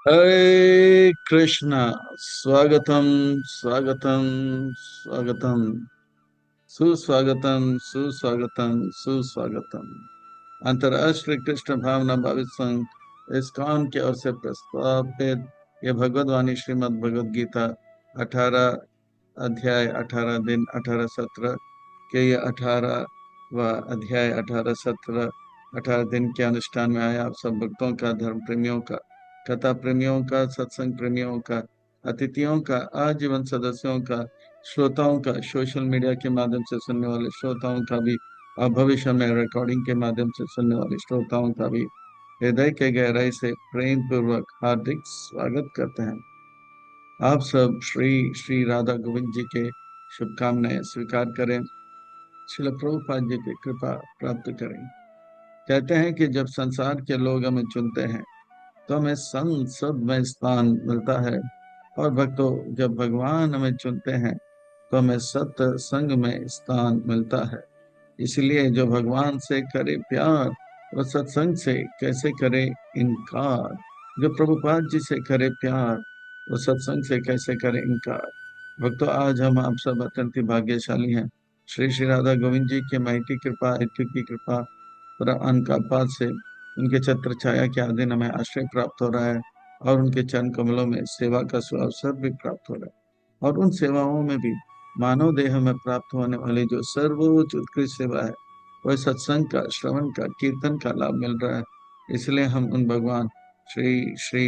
हरे कृष्णा। स्वागतम स्वागतम स्वागतम। सुस्वागतम सुस्वागतम सुस्वागतम। अंतर्राष्ट्रीय कृष्ण भावना भावित संघ इस्कॉन की ओर से प्रस्तावित यह भगवद वाणी श्रीमद् भगवद गीता 18 अध्याय 18 दिन 18 सत्र के ये 18वां अध्याय 18 सत्र 18 दिन के अनुष्ठान में आया। आप सब भक्तों का, धर्म प्रेमियों का, कथा प्रेमियों का, सत्संग प्रेमियों का, अतिथियों का, आजीवन सदस्यों का, श्रोताओं का, सोशल मीडिया के माध्यम से सुनने वाले श्रोताओं का भी और भविष्य में रिकॉर्डिंग के माध्यम से सुनने वाले श्रोताओं का भी हृदय के गहराई से प्रेम पूर्वक हार्दिक स्वागत करते हैं। आप सब श्री श्री राधा गोविंद जी के शुभकामनाएं स्वीकार करें। श्रील प्रभुपाद जी की कृपा प्राप्त करें। कहते हैं कि जब संसार के लोग हमें चुनते हैं तो हमें संत सब में स्थान मिलता है, और भक्तों जब भगवान हमें चुनते हैं तो हमें सत्य संग में स्थान मिलता है। इसलिए जो भगवान से करे प्यार और सत्संग से कैसे करे इनकार, जो प्रभुपाद जी से करे प्यार और सत्संग से कैसे करे इनकार। भक्तों आज हम आप सब अत्यंत ही भाग्यशाली हैं। श्री श्री राधा गोविंद जी की महती कृपा, हेतु की कृपा और अनकापात से उनके छत्र छाया के अधीन हमें आश्रय प्राप्त हो रहा है, और उनके चरण कमलों में सेवा का सुअवसर भी प्राप्त हो रहा है। और उन सेवाओं में भी मानव देह में प्राप्त होने वाली जो सर्वोच्च उत्कृष्ट सेवा है, वह सत्संग का, श्रवण का, कीर्तन का लाभ मिल रहा है। इसलिए हम उन भगवान श्री श्री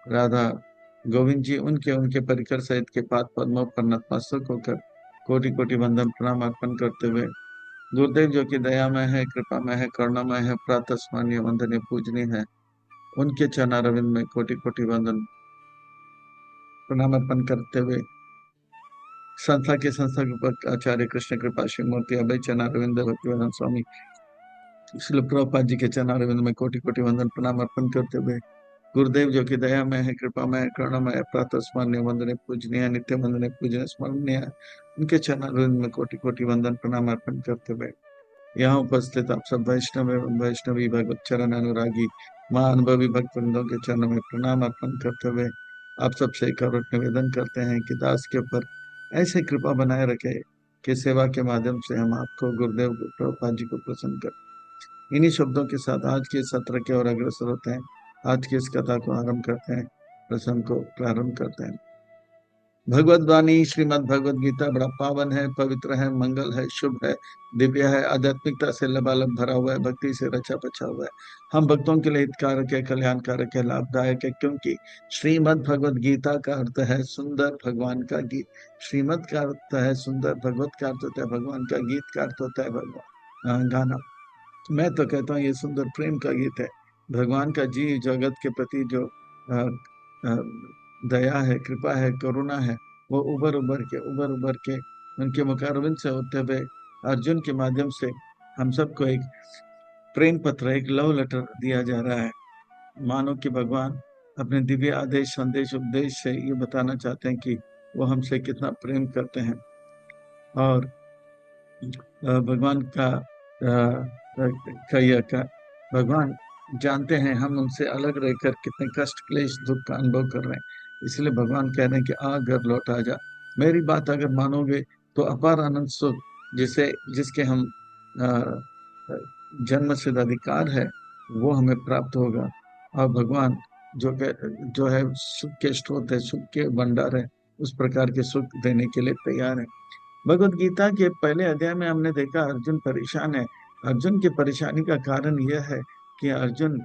राधा गोविंद जी, उनके उनके परिकर सहित के पाद पद्मों पर नतमस्तक होकर कोटि कोटि वंदन प्रणाम अर्पण करते हुए, गुरुदेव जो कि दयामय है, कृपामय है, करुणामय है, प्रातः स्मरणीय, वंदनीय, पूजनीय है, उनके चरणारविंद में कोटि कोटि वंदन प्रणाम अर्पण करते हुए, संस्था के संस्थापक आचार्य कृष्ण कृपा श्री मूर्ति अभय चरणारविंद भक्तिवेदांत स्वामी श्रील प्रभुपाद जी के चरणारविंद में कोटि कोटि वंदन प्रणाम अर्पण करते हुए, गुरुदेव जो कि दया में है, कृपा में है, करुणा में है, प्रातः स्मरणीय, वंदनीय, पूजनीय, नित्य वंदनीय, पूजनीय, स्मरणीय, उनके चरणारविंद में कोटि कोटि वंदन प्रणाम अर्पण करते हुए, यहाँ उपस्थित आप सब वैष्णव एवं वैष्णवी भगवत चरण अनुरागी मां अनुभवी भक्त वृंदों के चरणों में प्रणाम अर्पण करते हुए, आप सबसे एक और निवेदन करते हैं कि दास के ऊपर ऐसे कृपा बनाए रखे कि सेवा के माध्यम से हम आपको, गुरुदेव प्रभुपाद जी को प्रसन्न कर। इन्हीं शब्दों के साथ आज के सत्र के और अग्रसर होते हैं। आज की इस कथा को आरंभ करते हैं, प्रसंग को प्रारंभ करते हैं। भगवद वाणी श्रीमद् भगवद गीता बड़ा पावन है, पवित्र है, मंगल है, शुभ है, दिव्य है, आध्यात्मिकता से लबालब भरा हुआ है, भक्ति से रचा बचा हुआ है। हम भक्तों के लिए हितकारक है, कल्याणकारक है, लाभदायक है, क्योंकि श्रीमद् भगवद गीता का अर्थ है सुंदर भगवान का गीत। श्रीमद् का अर्थ है सुंदर, भगवत का अर्थ होता है भगवान का, गीत का अर्थ होता है भगवान गाना। मैं तो कहता हूँ ये सुंदर प्रेम का गीत है। भगवान का जीव जगत के प्रति जो अ, अ, दया है, कृपा है, करुणा है, वो उबर उबर के उनके मुखारविंद से होते हुए अर्जुन के माध्यम से हम सबको एक प्रेम पत्र, एक लव लेटर दिया जा रहा है। मानो कि भगवान अपने दिव्य आदेश, संदेश, उपदेश से ये बताना चाहते हैं कि वो हमसे कितना प्रेम करते हैं। और भगवान का भगवान जानते हैं हम उनसे अलग रहकर कितने कष्ट, क्लेश, दुख का अनुभव कर रहे हैं। इसलिए भगवान कह रहे हैं कि आ घर लौट आ जा। मेरी बात अगर मानोगे तो अपार आनंद सुख, जिसे जिसके हम जन्म सिद्ध अधिकार है, वो हमें प्राप्त होगा। और भगवान जो है सुख के स्रोत है, सुख के भंडार है, उस प्रकार के सुख देने के लिए तैयार है। भगवत गीता के पहले अध्याय में हमने देखा अर्जुन परेशान है। अर्जुन की परेशानी का कारण यह है कि अर्जुन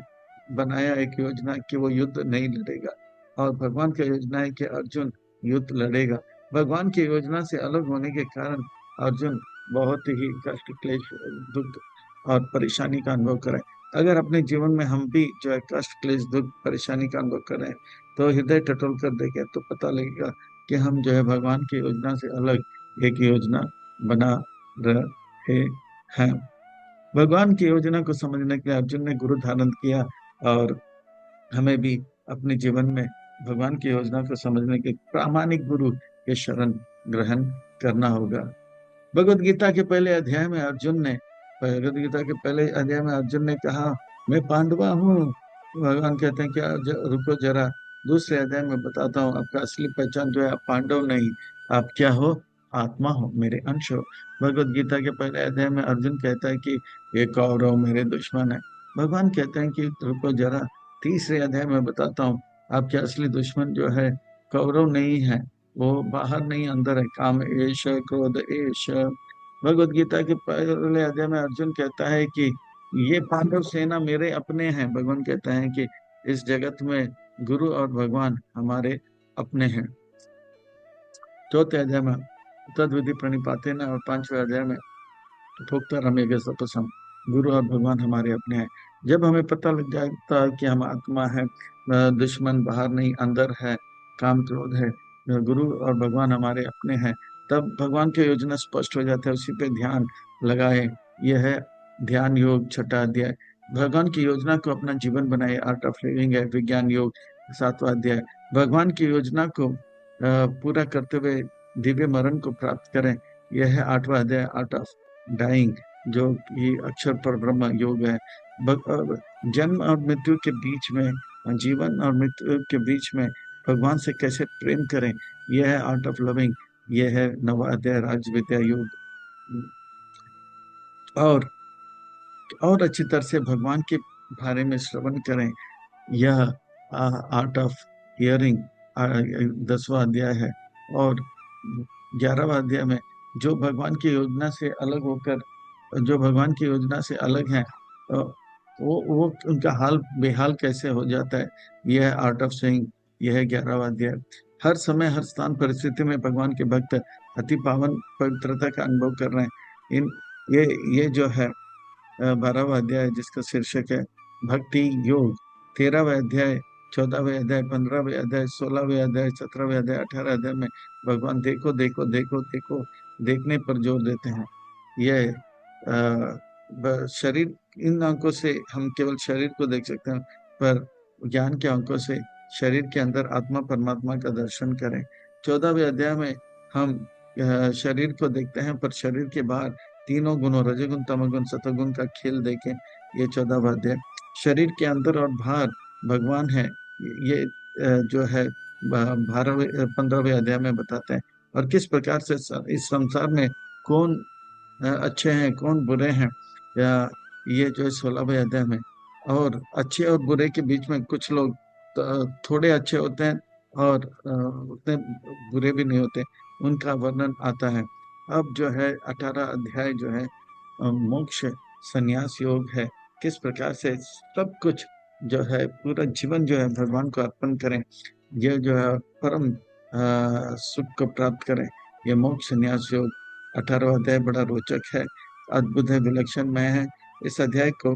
बनाया एक योजना कि वो युद्ध नहीं लड़ेगा, और भगवान की योजना है कि अर्जुन युद्ध लड़ेगा। भगवान की योजना से अलग होने के कारण अर्जुन बहुत ही कष्ट, क्लेश, दुख और परेशानी का अनुभव करे। अगर अपने जीवन में हम भी जो है कष्ट, क्लेश, दुख, परेशानी का अनुभव कर रहे हैं, तो हृदय टटोल कर देखें तो पता लगेगा कि हम जो है भगवान की योजना से अलग एक योजना बना रहे हैं। भगवान की योजना को समझने के लिए अर्जुन ने गुरु धारण किया, और हमें भी अपने जीवन में भगवान की योजना को समझने के प्रामाणिक गुरु के शरण ग्रहण करना होगा। भगवत गीता के पहले अध्याय में अर्जुन ने भगवत गीता के पहले अध्याय में अर्जुन ने कहा, मैं पांडवा हूँ। भगवान कहते हैं कि रुको जरा, दूसरे अध्याय में बताता हूँ आपका असली पहचान जो है, आप पांडव नहीं, आप क्या हो, आत्मा हो, मेरे अंश हो। भगवत गीता के पहले अध्याय में अर्जुन कहता है कि ये कौरव मेरे दुश्मन है। भगवान कहते हैं कि रुको जरा, तीसरे अध्याय में बताता हूँ आपके असली दुश्मन जो है कौरव नहीं है, वो बाहर नहीं अंदर है, काम एश क्रोध एश। भगवत गीता के पहले अध्याय में अर्जुन कहता है कि ये पांडव सेना मेरे अपने हैं। भगवान कहता है कि इस जगत में गुरु और भगवान हमारे अपने हैं। चौथे अध्याय में तद विधि प्रणिपाते न, और पांचवें अध्याय में ठोकता रमेगा सतसम, गुरु और भगवान हमारे अपने हैं। जब हमें पता लग जाता है कि हम आत्मा है, दुश्मन बाहर नहीं अंदर है, काम क्रोध है, गुरु और भगवान हमारे अपने हैं, तब भगवान की योजना स्पष्ट हो जाता है, उसी पे ध्यान लगाए। यह है ध्यान योग छठा अध्याय। भगवान की योजना को अपना जीवन बनाए, आर्ट ऑफ लिविंग है विज्ञान योग सातवां अध्याय। भगवान की योजना को पूरा करते हुए दिव्य मरण को प्राप्त करें, यह है आठवां अध्याय, आर्ट ऑफ डाइंग, जो कि अक्षर पर ब्रह्म योग है। जन्म और मृत्यु के बीच में, जीवन और मृत्यु के बीच में भगवान से कैसे प्रेम करें, यह है आर्ट ऑफ लविंग, यह है नवा अध्याय, राज विद्या योग। और अच्छी तरह से भगवान के बारे में श्रवण करें, यह आर्ट ऑफ हियरिंग 10वां अध्याय है। और 11वां अध्याय में जो भगवान की योजना से अलग होकर, जो भगवान की योजना से अलग हैं, वो उनका हाल बेहाल कैसे हो जाता है, यह है आर्ट ऑफ सेइंग, यह है 11वां अध्याय। हर समय हर स्थान परिस्थिति में भगवान के भक्त अति पावन पवित्रता का अनुभव कर रहे हैं। इन ये जो है 12वां अध्याय, जिसका शीर्षक है भक्ति योग। 13वां अध्याय, 14वें अध्याय, 15वें अध्याय, 16वें अध्याय, 17वें अध्याय, 18 अध्याय में भगवान देखो देखो देखो देखो देखने पर जोर देते हैं। यह शरीर, इन आंखों से हम केवल शरीर को देख सकते हैं, पर ज्ञान के आंखों से शरीर के अंदर आत्मा परमात्मा का दर्शन करें। 14वें अध्याय में हम शरीर को देखते हैं, पर शरीर के बाहर तीनों गुणों रजोगुण तमोगुण सतोगुण का खेल देखें, ये 14वां अध्याय। शरीर के अंदर और बाहर भगवान है, ये जो है 15वें अध्याय में बताते हैं। और किस प्रकार से इस संसार में कौन अच्छे हैं कौन बुरे हैं, या ये जो है 16वें अध्याय में। और अच्छे और बुरे के बीच में कुछ लोग थोड़े अच्छे होते हैं और उतने बुरे भी नहीं होते, उनका वर्णन आता है। अब जो है 18 अध्याय जो है मोक्ष संन्यास योग है, किस प्रकार से सब कुछ जो है पूरा जीवन जो है भगवान को अर्पण करें, ये जो है परम सुख को प्राप्त करें, ये मोक्ष संन्यास योग। 18वां अध्याय बड़ा रोचक है, अद्भुत है, विलक्षणमय है। इस अध्याय को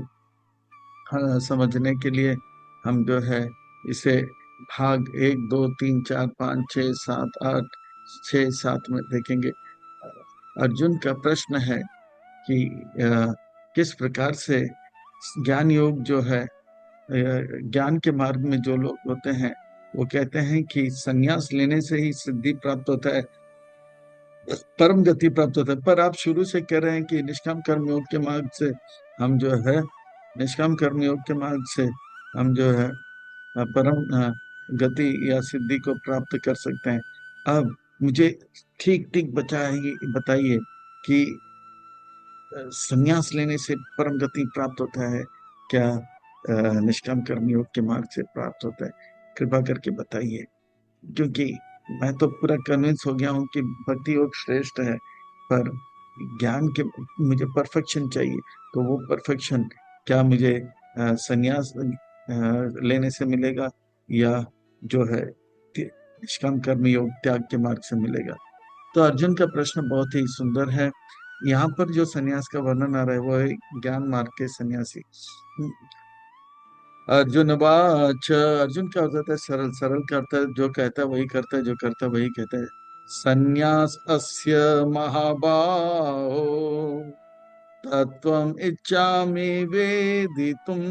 समझने के लिए हम जो है इसे भाग 1 2 3 4 5 6 7 8 6 7 में देखेंगे। अर्जुन का प्रश्न है कि किस प्रकार से ज्ञान योग जो है, ज्ञान के मार्ग में जो लोग होते हैं वो कहते हैं कि संन्यास लेने से ही सिद्धि प्राप्त होता है, परम गति प्राप्त होता है। पर आप शुरू से कह रहे हैं कि निष्काम कर्म योग के मार्ग से हम जो है, निष्काम कर्म योग के मार्ग से हम जो है परम गति या सिद्धि को प्राप्त कर सकते हैं। अब मुझे ठीक ठीक बताइए कि संन्यास लेने से परम गति प्राप्त होता है क्या, निष्काम कर्म योग के मार्ग से प्राप्त होता है? कृपा करके बताइए, क्योंकि मैं तो पूरा कन्विंस हो गया हूँ कि भक्ति योग श्रेष्ठ है, पर ज्ञान के मुझे परफेक्शन चाहिए। तो वो परफेक्शन क्या मुझे संन्यास लेने से मिलेगा, या जो है निष्काम कर्म योग त्याग के मार्ग से मिलेगा? तो अर्जुन का प्रश्न बहुत ही सुंदर है। यहाँ पर जो सन्यास का वर्णन आ रहा है वो है ज्ञान मार्ग के सन्यासी। अर्जुन वाच, अर्जुन क्या होता है, सरल, सरल करता है, जो कहता है वही करता है, जो करता है वही कहता है। संन्यास अस्य महाबाहो तत्वम इच्छामि वेदितुम,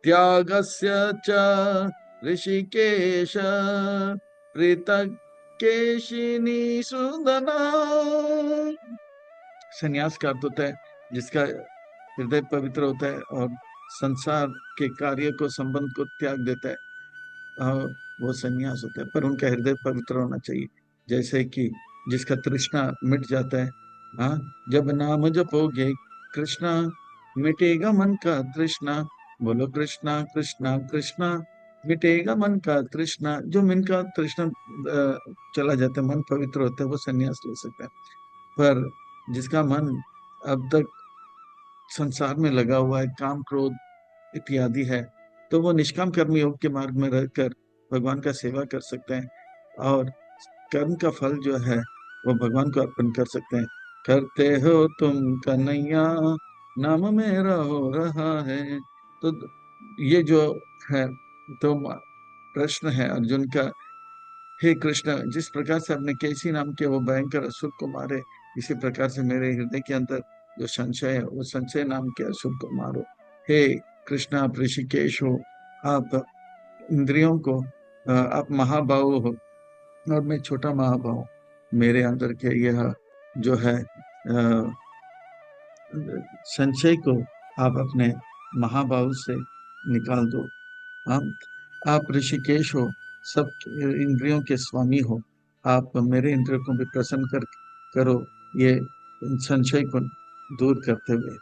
त्यागस्य च ऋषिकेश पृथक् केशिनी सुदना। संन्यास का अर्थ होता है जिसका हृदय पवित्र होता है और संसार के कार्य को संबंध को त्याग देता है। वो सन्यास होता है, पर उनका हृदय पवित्र होना चाहिए। जैसे कि जिसका तृष्णा मिट जाता है, हाँ, जब नाम जपोगे कृष्णा, मिटेगा मन का तृष्णा। बोलो कृष्णा कृष्णा कृष्णा, मिटेगा मन का तृष्णा। जो मन का तृष्णा चला जाता है, मन पवित्र होता है, वो सन्यास ले सकता है। पर जिसका मन अब तक संसार में लगा हुआ है, काम क्रोध इत्यादि है, तो वो निष्काम कर्म योग के मार्ग में रहकर भगवान का सेवा कर सकते हैं, और कर्म का फल जो है वो भगवान को अर्पण कर सकते हैं। करते हो तुम कन्हैया, नाम मेरा हो रहा है। तो ये जो है, तो प्रश्न है अर्जुन का, हे कृष्ण, जिस प्रकार से आपने कैसी नाम के वो भयंकर असुर को मारे, इसी प्रकार से मेरे हृदय के अंदर जो संशय है, वो संशय नाम के असुर को मारो। हे कृष्ण, आप ऋषिकेश हो, आप इंद्रियों को आप महाबाहु हो, और मैं छोटा महाबाहु। मेरे अंदर के यह जो है संशय को आप अपने महाबाहु से निकाल दो। हम आप ऋषिकेश हो, सब इंद्रियों के स्वामी हो, आप मेरे इंद्रियों को भी प्रसन्न करो, ये संशय को दूर करते हुए।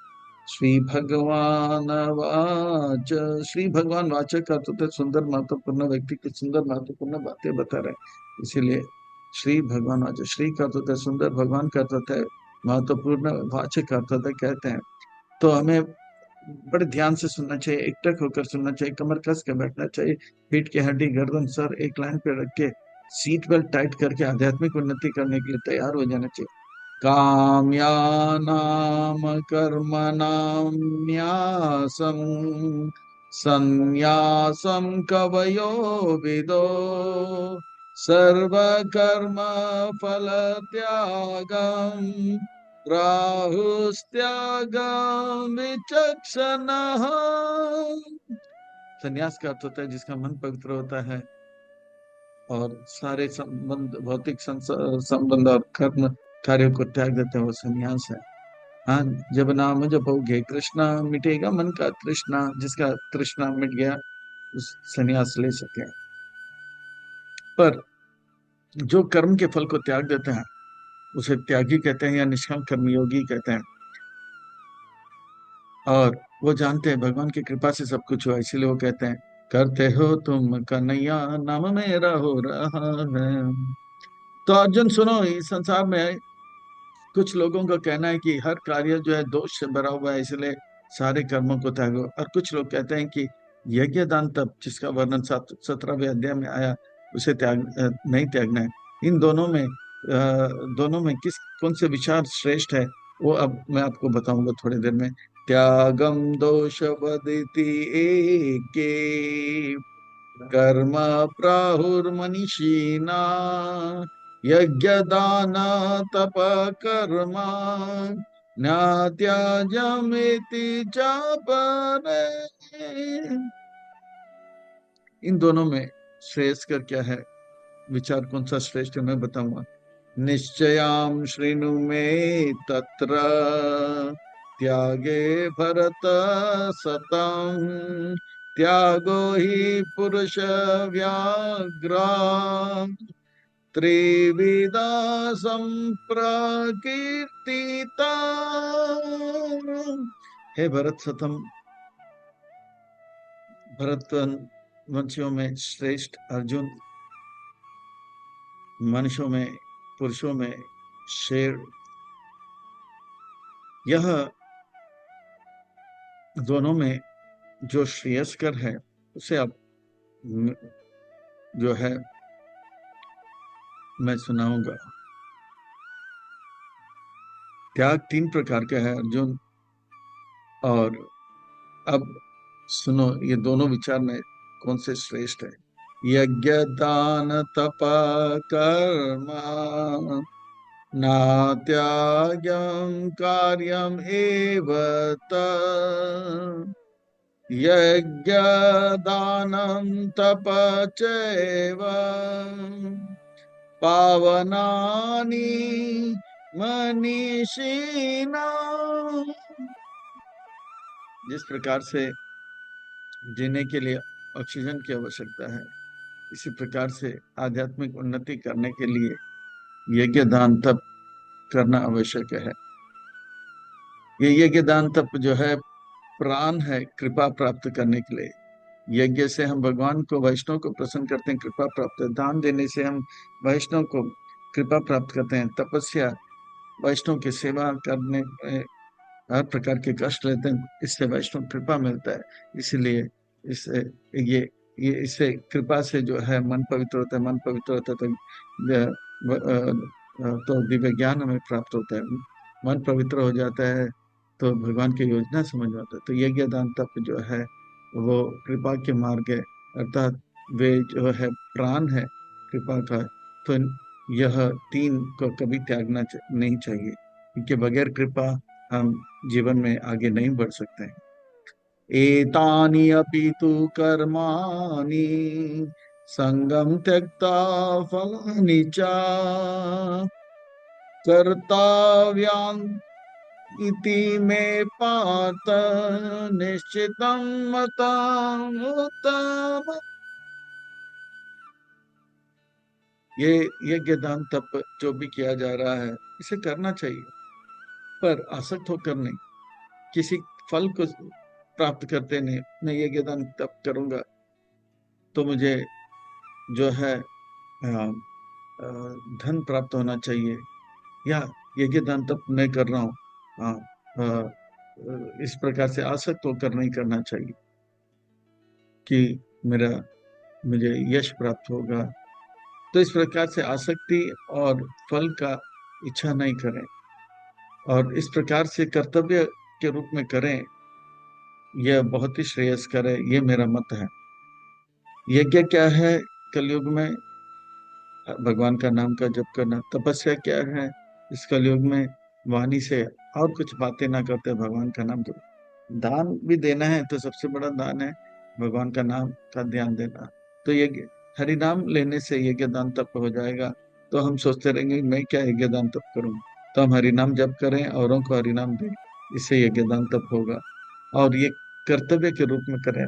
श्री भगवान वाच, श्री भगवान वाचक का तो सुंदर महत्वपूर्ण व्यक्ति की सुंदर महत्वपूर्ण बातें बता रहे हैं, इसीलिए श्री भगवान वाचक। श्री का तो सुंदर, भगवान का तो महत्वपूर्ण, वाचक का तो कहते हैं। तो हमें बड़े ध्यान से सुनना चाहिए, एकटक होकर सुनना चाहिए, कमर कस के बैठना चाहिए, पीठ की हड्डी गर्दन सर एक लाइन पे रख के, सीट बेल्ट टाइट करके आध्यात्मिक उन्नति करने के लिए तैयार हो जाना चाहिए। काम्यानाम कर्मणाम न्यासम संन्यासम कवयो विदो, सर्वकर्म फल त्यागम राहुस्त्यागम विचक्षणः। संन्यास का अर्थ होता है जिसका मन पवित्र होता है, और सारे संबंध, भौतिक संबंध और कर्म कार्यों को त्याग देते हैं, वो संन्यास है। हाँ, जब नाम जपोगे कृष्णा, मिटेगा मन का तृष्णा। जिसका तृष्णा मिट गया, उस संन्यास ले सके। पर जो कर्म के फल को त्याग देते हैं, उसे त्यागी कहते हैं, या निष्काम कर्मयोगी कहते हैं। और वो जानते हैं भगवान की कृपा से सब कुछ हुआ, इसीलिए वो कहते हैं, करते हो तुम कन्हैया, नाम मेरा हो रहा है। तो अर्जुन सुनो, इस संसार में कुछ लोगों का कहना है कि हर कार्य जो है दोष से भरा हुआ है, इसलिए सारे कर्मों को त्यागो। और कुछ लोग कहते हैं कि यज्ञ दान तप, जिसका वर्णन 17वें अध्याय में आया, उसे नहीं त्यागना है। इन दोनों में किस कौन से विचार श्रेष्ठ है, वो अब मैं आपको बताऊंगा थोड़ी देर में। त्यागम दोष वदिति एके, कर्म प्राहुर्मनीषिणा, यज्ञ दान तप कर्म न्यात्याज्यमिति च परे। इन दोनों में श्रेयस्कर क्या है, विचार कौन सा श्रेष्ठ है, मैं बताऊंगा। निश्चयाम शृणु मे तत्र, त्यागे भरत सतम, त्यागो हि पुरुष व्याघ्रा, त्रिविधा संप्रकीर्तिता। हे भरत सतम, भरत वंशियों में श्रेष्ठ अर्जुन, मनुष्यों में, पुरुषों में शेर, यह दोनों में जो श्रेयस्कर है, उसे अब जो है मैं सुनाऊंगा। त्याग 3 प्रकार का है अर्जुन, और अब सुनो ये दोनों विचार में कौन से श्रेष्ठ है। यज्ञ दान तप कर्म न त्याग्यम कार्यम एव यज्ञ दानम तप चैव पावनानि मनीषिणा। जिस प्रकार से जीने के लिए ऑक्सीजन की आवश्यकता है, इसी प्रकार से आध्यात्मिक उन्नति करने के लिए यज्ञ दान तप करना आवश्यक है। ये यज्ञ दान तप जो है प्राण है कृपा प्राप्त करने के लिए। यज्ञ से हम भगवान को, वैष्णव को प्रसन्न करते हैं, कृपा प्राप्त है। दान देने से हम वैष्णव को कृपा प्राप्त करते हैं। तपस्या, वैष्णव की सेवा करने में हर प्रकार के कष्ट लेते हैं, इससे वैष्णव कृपा मिलता है। इसीलिए इससे ये इससे कृपा से जो है मन पवित्र होता है। मन पवित्र होता है तो दिव्य ज्ञान हमें प्राप्त होता है। मन पवित्र हो जाता है तो भगवान की योजना समझ में आता है। तो यज्ञ दान तप जो है वो कृपा के मार्ग है, अर्थात वे जो है प्राण है कृपा का। तो यह तीन को कभी त्यागना नहीं चाहिए, क्योंकि बगैर कृपा हम जीवन में आगे नहीं बढ़ सकते हैं। एतानि अपि तु कर्माणि संगम त्यक्ता फलानि च कर्तव्यानि इति मे पार्थ निश्चितं मतम् उत्तमम्। ये यज्ञ दान तप जो भी किया जा रहा है इसे करना चाहिए, पर आसक्त होकर नहीं। किसी फल को प्राप्त करते नहीं। मैं यज्ञ दान तप करूंगा तो मुझे जो है धन प्राप्त होना चाहिए, या यज्ञ दान तप मैं कर रहा हूँ, हाँ, इस प्रकार से आसक्त होकर नहीं करना चाहिए कि मेरा मुझे यश प्राप्त होगा। तो इस प्रकार से आसक्ति और फल का इच्छा नहीं करें, और इस प्रकार से कर्तव्य के रूप में करें, यह बहुत ही श्रेयस्कर है। ये मेरा मत है। यज्ञ क्या है कलयुग में? भगवान का नाम का जप करना। तपस्या क्या है इस कलयुग में? वाणी से और कुछ बातें ना करते भगवान का नाम जप। दान भी देना है तो सबसे बड़ा दान है भगवान का नाम का ध्यान देना। तो यज्ञ, हरि नाम लेने से यज्ञ दान तप हो जाएगा। तो हम सोचते रहेंगे मैं क्या यज्ञ दान तप करूं, तो हम हरि नाम जप करें, औरों को हरि नाम दें, इससे यज्ञ दान तप होगा। और ये कर्तव्य के रूप में करें,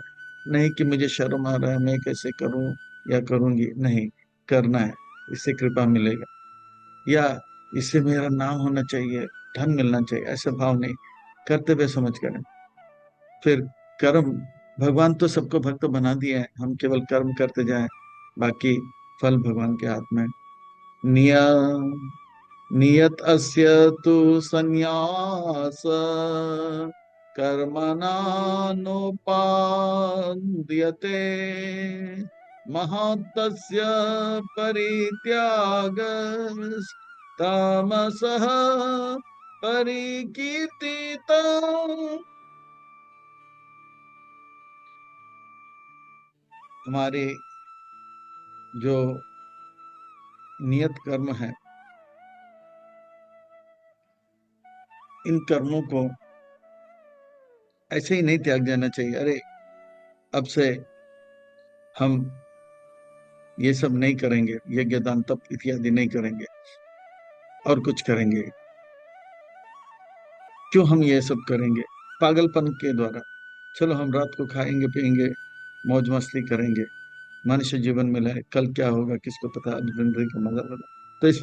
नहीं कि मुझे शर्म आ रहा है मैं कैसे करूं या करूंगी, नहीं, करना है, इससे कृपा मिलेगा। या इससे मेरा नाम होना चाहिए, धन मिलना चाहिए, ऐसा भाव नहीं, कर्तव्य समझ करें। फिर कर्म, भगवान तो सबको भक्त बना दिए हैं, हम केवल कर्म करते जाएं, बाकी फल भगवान के हाथ में। नियम नियत अस्य तु संन्यास कर्मणानुपाद्यते महत्तस्य परित्याग तामसः परिकीर्तितम्। हमारे जो नियत कर्म है, इन कर्मों को ऐसे ही नहीं त्याग देना चाहिए। अरे अब से हम ये सब नहीं करेंगे, यज्ञ दान तप इत्यादि नहीं करेंगे, और कुछ करेंगे। क्यों हम ये सब करेंगे? पागलपन के द्वारा। चलो हम रात को खाएंगे पिएंगे, मौज मस्ती करेंगे, मनुष्य जीवन मिला है, कल क्या होगा किसको पता, आज जिंदगी का मजा लगा। तो इस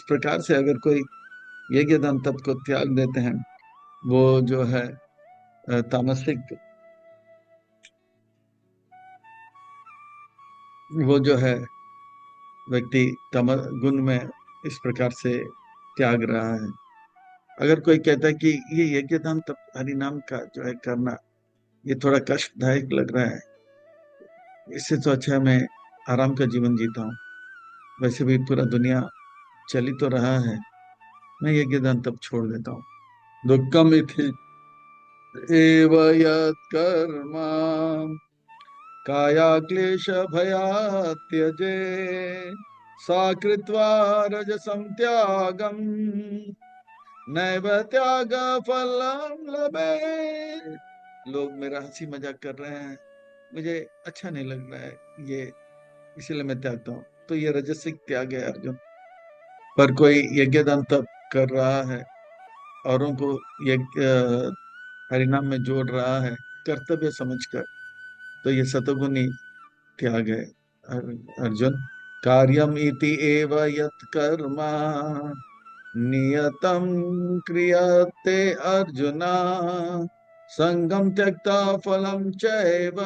प्रकार से अगर कोई यज्ञ दान तप को त्याग देते हैं, वो जो है तामसिक, वो जो है व्यक्ति तम गुण में इस प्रकार से त्याग रहा है। अगर कोई कहता है कि ये यज्ञ दान तप हरि नाम का जो है करना, ये थोड़ा कष्टदायक लग रहा है, इससे तो अच्छा है मैं आराम का जीवन जीता हूँ, वैसे भी पूरा दुनिया चल ही तो रहा है, मैं यज्ञ दान तप छोड़ देता हूँ। दुक्खम इति एव यत् कर्म काया क्लेश भया त्यजे सा कृत्वा रजसं त्यागम नैव त्याग फलम लभे। लोग मेरा हंसी मजाक कर रहे हैं, मुझे अच्छा नहीं लग रहा है ये, इसीलिए मैं त्यागता हूँ। तो ये रजसिक त्याग है अर्जुन। पर कोई यज्ञ दान तप कर रहा है, औरों को यज्ञ हरिनाम में जोड़ रहा है कर्तव्य समझकर, तो ये सतोगुनी त्याग है। अर्जुन, कार्यम इति एव यत् कर्म नियतं क्रियते अर्जुन, संगम त्यक्ता फलम चैव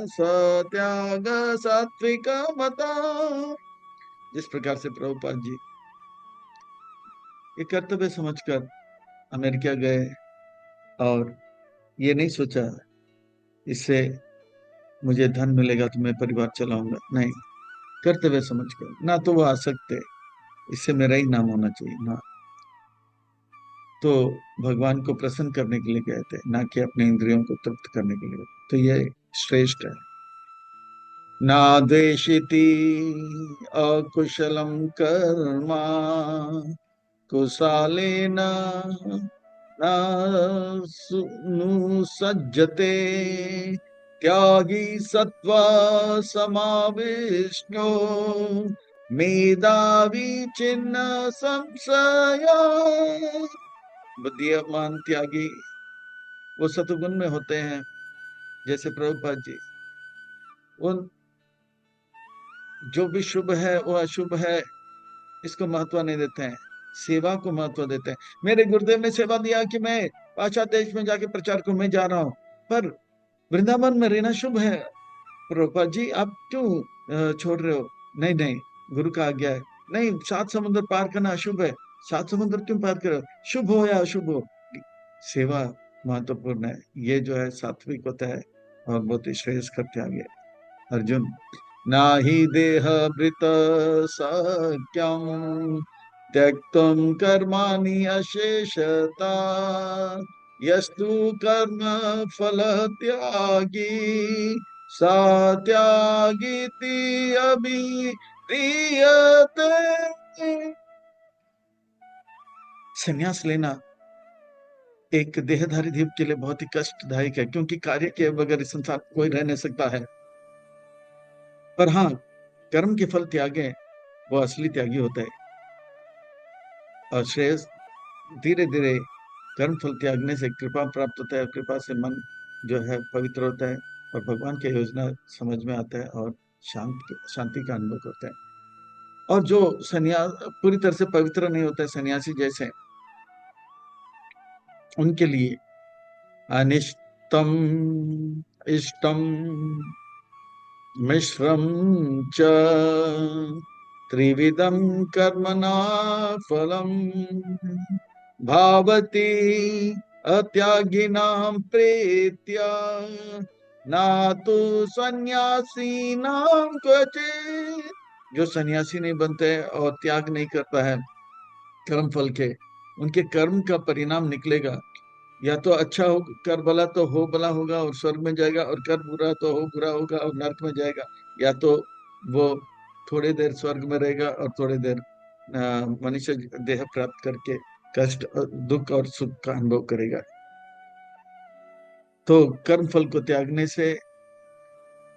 स त्याग सात्विक मता। जिस प्रकार से प्रभुपाद जी ये कर्तव्य समझकर अमेरिका गए और ये नहीं सोचा इससे मुझे धन मिलेगा तो मैं परिवार चलाऊंगा, नहीं, कर्तव्य समझकर, ना तो वो आसक्त है इससे मेरा ही नाम होना चाहिए ना, तो भगवान को प्रसन्न करने के लिए गए थे, ना कि अपने इंद्रियों को तृप्त करने के लिए। तो ये श्रेष्ठ है। ना द्वेषिति अकुशलम कर्मा कुशालेन नु सज्जते, त्यागी सत्व समाविष्टो मेधावी चिन्ह संशय। बुद्धिमान त्यागी वो सतुगुण में होते हैं, जैसे प्रभुपाद जी, उन जो भी शुभ है वो अशुभ है इसको महत्व नहीं देते हैं, सेवा को महत्व देते हैं। मेरे गुरुदेव ने सेवा दिया कि मैं पाश्चात्य देश में जाके प्रचार को मैं जा रहा हूं, पर वृंदावन में रहना शुभ है। प्रभुपाद जी आप क्यों छोड़ रहे हो? नहीं नहीं, गुरु का आज्ञा है। नहीं, 7 समुद्र पार करना अशुभ है। 7 समुद्र क्यों पार करो? शुभ हो या अशुभ हो, सेवा महत्वपूर्ण है। ये जो है सात्विक होता है और बहुत ही श्रेयस्कर त्याग है। अर्जुन, नाहि देह वृत सख्यम त्यक्तुम कर्माणि अशेषता, यस्तु कर्म फल त्यागी सा त्यागीति अभिधीयते। संन्यास लेना एक देहधारी जीव के लिए बहुत ही कष्टदायक है, क्योंकि कार्य के बगैर इस संसार में कोई रह नहीं सकता है। पर हाँ, कर्म के फल त्यागे वो असली त्यागी होता है। और श्रेयस, धीरे धीरे कर्म फल त्यागने से कृपा प्राप्त होता है, कृपा से मन जो है पवित्र होता है और भगवान की योजना समझ में आता है और शांति का अनुभव करता है। और जो सन्यास पूरी तरह से पवित्र नहीं होता है, सन्यासी जैसे, उनके लिए अनिष्टम इष्टम मिश्रम च त्रिविधम कर्मणा फलम भावती अत्यागिनां प्रीत्या ना तो सन्यासीनां क्वचित्। जो सन्यासी नहीं बनते और त्याग नहीं करता है कर्म फल के, उनके कर्म का परिणाम निकलेगा, या तो अच्छा हो, कर भला तो हो भला होगा और स्वर्ग में जाएगा, और कर बुरा तो हो बुरा होगा और नरक में जाएगा। या तो वो थोड़ी देर स्वर्ग में रहेगा और थोड़ी देर मनुष्य देह प्राप्त करके कष्ट दुख और सुख का अनुभव करेगा। तो कर्म फल को त्यागने से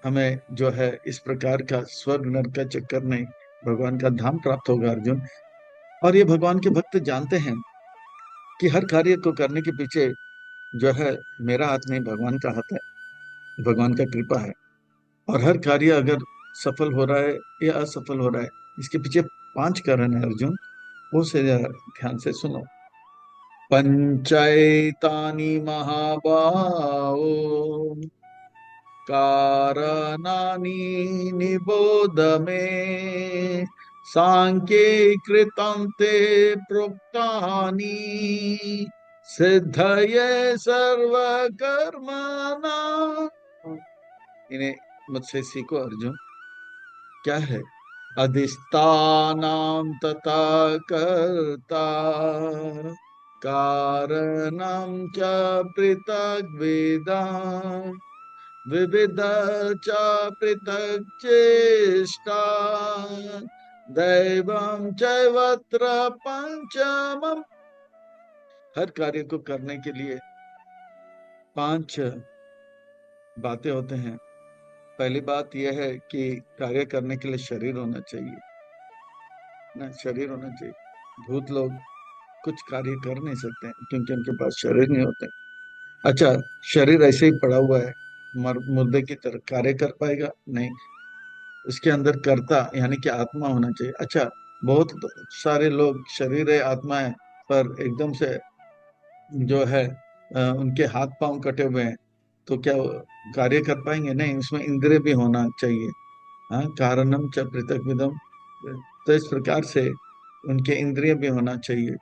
हमें जो है इस प्रकार का स्वर्ग नरक का चक्कर नहीं, भगवान का धाम प्राप्त होगा अर्जुन। और ये भगवान के भक्त जानते हैं कि हर कार्य को करने के पीछे जो है मेरा हाथ नहीं, भगवान का हाथ है, भगवान का कृपा है। और हर कार्य अगर सफल हो रहा है या असफल हो रहा है, इसके पीछे 5 कारण है अर्जुन, वो से ध्यान से सुनो। पंचैतानि महाबाहो कारणानि निबोध मे, सांख्ये कृतं ते प्रोक्तानि सिद्धये सर्वकर्मणाम्। इन्हें मुझसे सीखो अर्जुन। क्या है? अधिष्ठानं तथा कर्ता कारणं च पृथग्विदं विविध च पृथक् चेष्टा दैवं चैवत्र पंचमम्। हर कार्य को करने के लिए 5 बातें होते हैं। पहली बात यह है कि कार्य करने के लिए शरीर होना चाहिए ना, शरीर होना चाहिए। भूत लोग कुछ कार्य कर नहीं सकते क्योंकि उनके पास शरीर नहीं होते। अच्छा, शरीर ऐसे ही पड़ा हुआ है मुर्दे की तरह, कार्य कर पाएगा नहीं। उसके अंदर कर्ता यानी कि आत्मा होना चाहिए। अच्छा, बहुत सारे लोग शरीर है आत्मा है, पर एकदम से जो है उनके हाथ पांव कटे हुए हैं, तो क्या वो कार्य कर पाएंगे? नहीं, उसमें इंद्रिय भी होना चाहिए। हाँ, कारणम च पृथक विदम। तो इस प्रकार से उनके इंद्रिय भी होना चाहिए।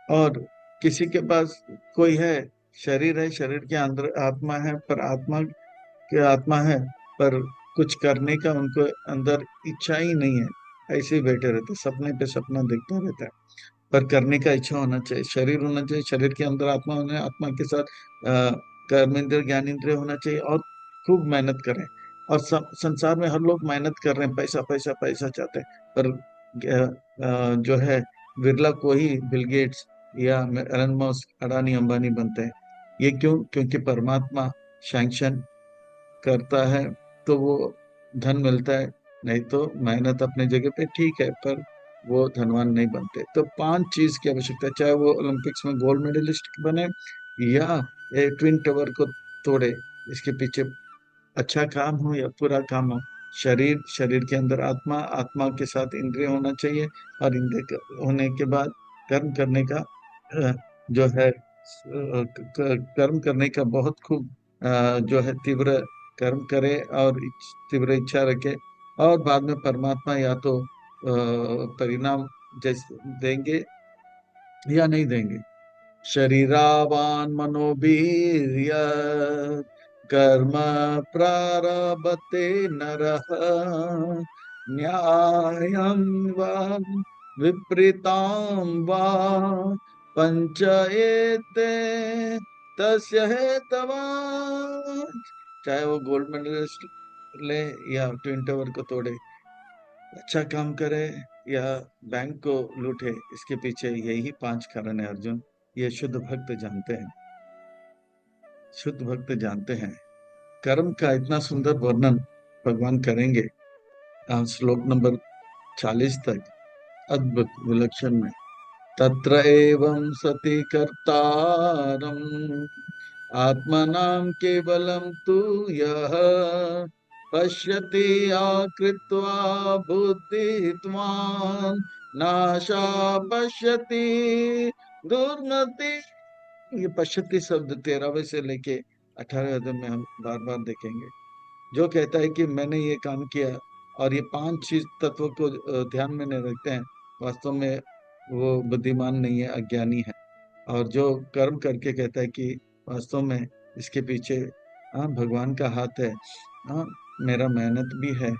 और किसी के पास कोई है, शरीर है, शरीर के अंदर आत्मा है, पर आत्मा के आत्मा है, पर कुछ करने का उनको अंदर इच्छा ही नहीं है, ऐसे ही बैठे रहते, सपने पे सपना देखता रहता है। पर करने का इच्छा होना चाहिए, शरीर होना चाहिए, शरीर के अंदर आत्मा होना है, आत्मा के साथ कर्मेंद्र ज्ञानेंद्रिय होना चाहिए, और खूब मेहनत करें। और संसार में हर लोग मेहनत कर रहे हैं, पैसा पैसा पैसा चाहते हैं, पर जो है बिरला को ही बिल गेट्स या एलन मस्क, अडानी अंबानी बनते हैं। ये क्यों? क्योंकि परमात्मा सैंक्शन करता है तो वो धन मिलता है। नहीं तो मेहनत अपने जगह पे ठीक है, पर वो धनवान नहीं बनते। तो पांच चीज की आवश्यकता है, चाहे वो ओलंपिक्स में गोल्ड मेडलिस्ट बने या ट्विन टावर को तोड़े, इसके पीछे अच्छा काम हो या बुरा काम हो। शरीर, शरीर के अंदर आत्मा, आत्मा के साथ इंद्रिय होना चाहिए, और इंद्रिय होने के बाद कर्म करने का जो है कर्म करने का बहुत खूब जो है तीव्र कर्म करे, और तीव्र इच्छा रखे। और बाद में परमात्मा या तो परिणाम जैसे देंगे या नहीं देंगे। शरीरावान मनोवीर्य कर्म प्रारभते नरः न्यायं वा विपरीतां वा पंचयेते तस्य हेतवा। चाहे वो गोल्ड मेडलिस्ट ले या ट्विन टावर को तोड़े, अच्छा काम करे या बैंक को लूटे, इसके पीछे यही पांच कारण है अर्जुन। ये शुद्ध भक्त जानते हैं, शुद्ध भक्त जानते हैं। कर्म का इतना सुंदर वर्णन भगवान करेंगे श्लोक नंबर 40 तक, अद्भुत विलक्षण में। तत्र एवं सति कर्तारम् आत्मनां केवलं तु यः पश्यति आकृत्वा बुद्धित्वान् नाशा पश्यति दुर्मति। ये पश्यति शब्द 13वें से लेके 18वें अध्याय में हम बार बार देखेंगे। जो कहता है कि मैंने ये काम किया और ये पांच चीज तत्वों को ध्यान में नहीं रखते हैं, वास्तव में वो बुद्धिमान नहीं है, अज्ञानी है। और जो कर्म करके कहता है कि वास्तव में इसके पीछे हाँ भगवान का हाथ है, हाँ मेरा मेहनत भी है,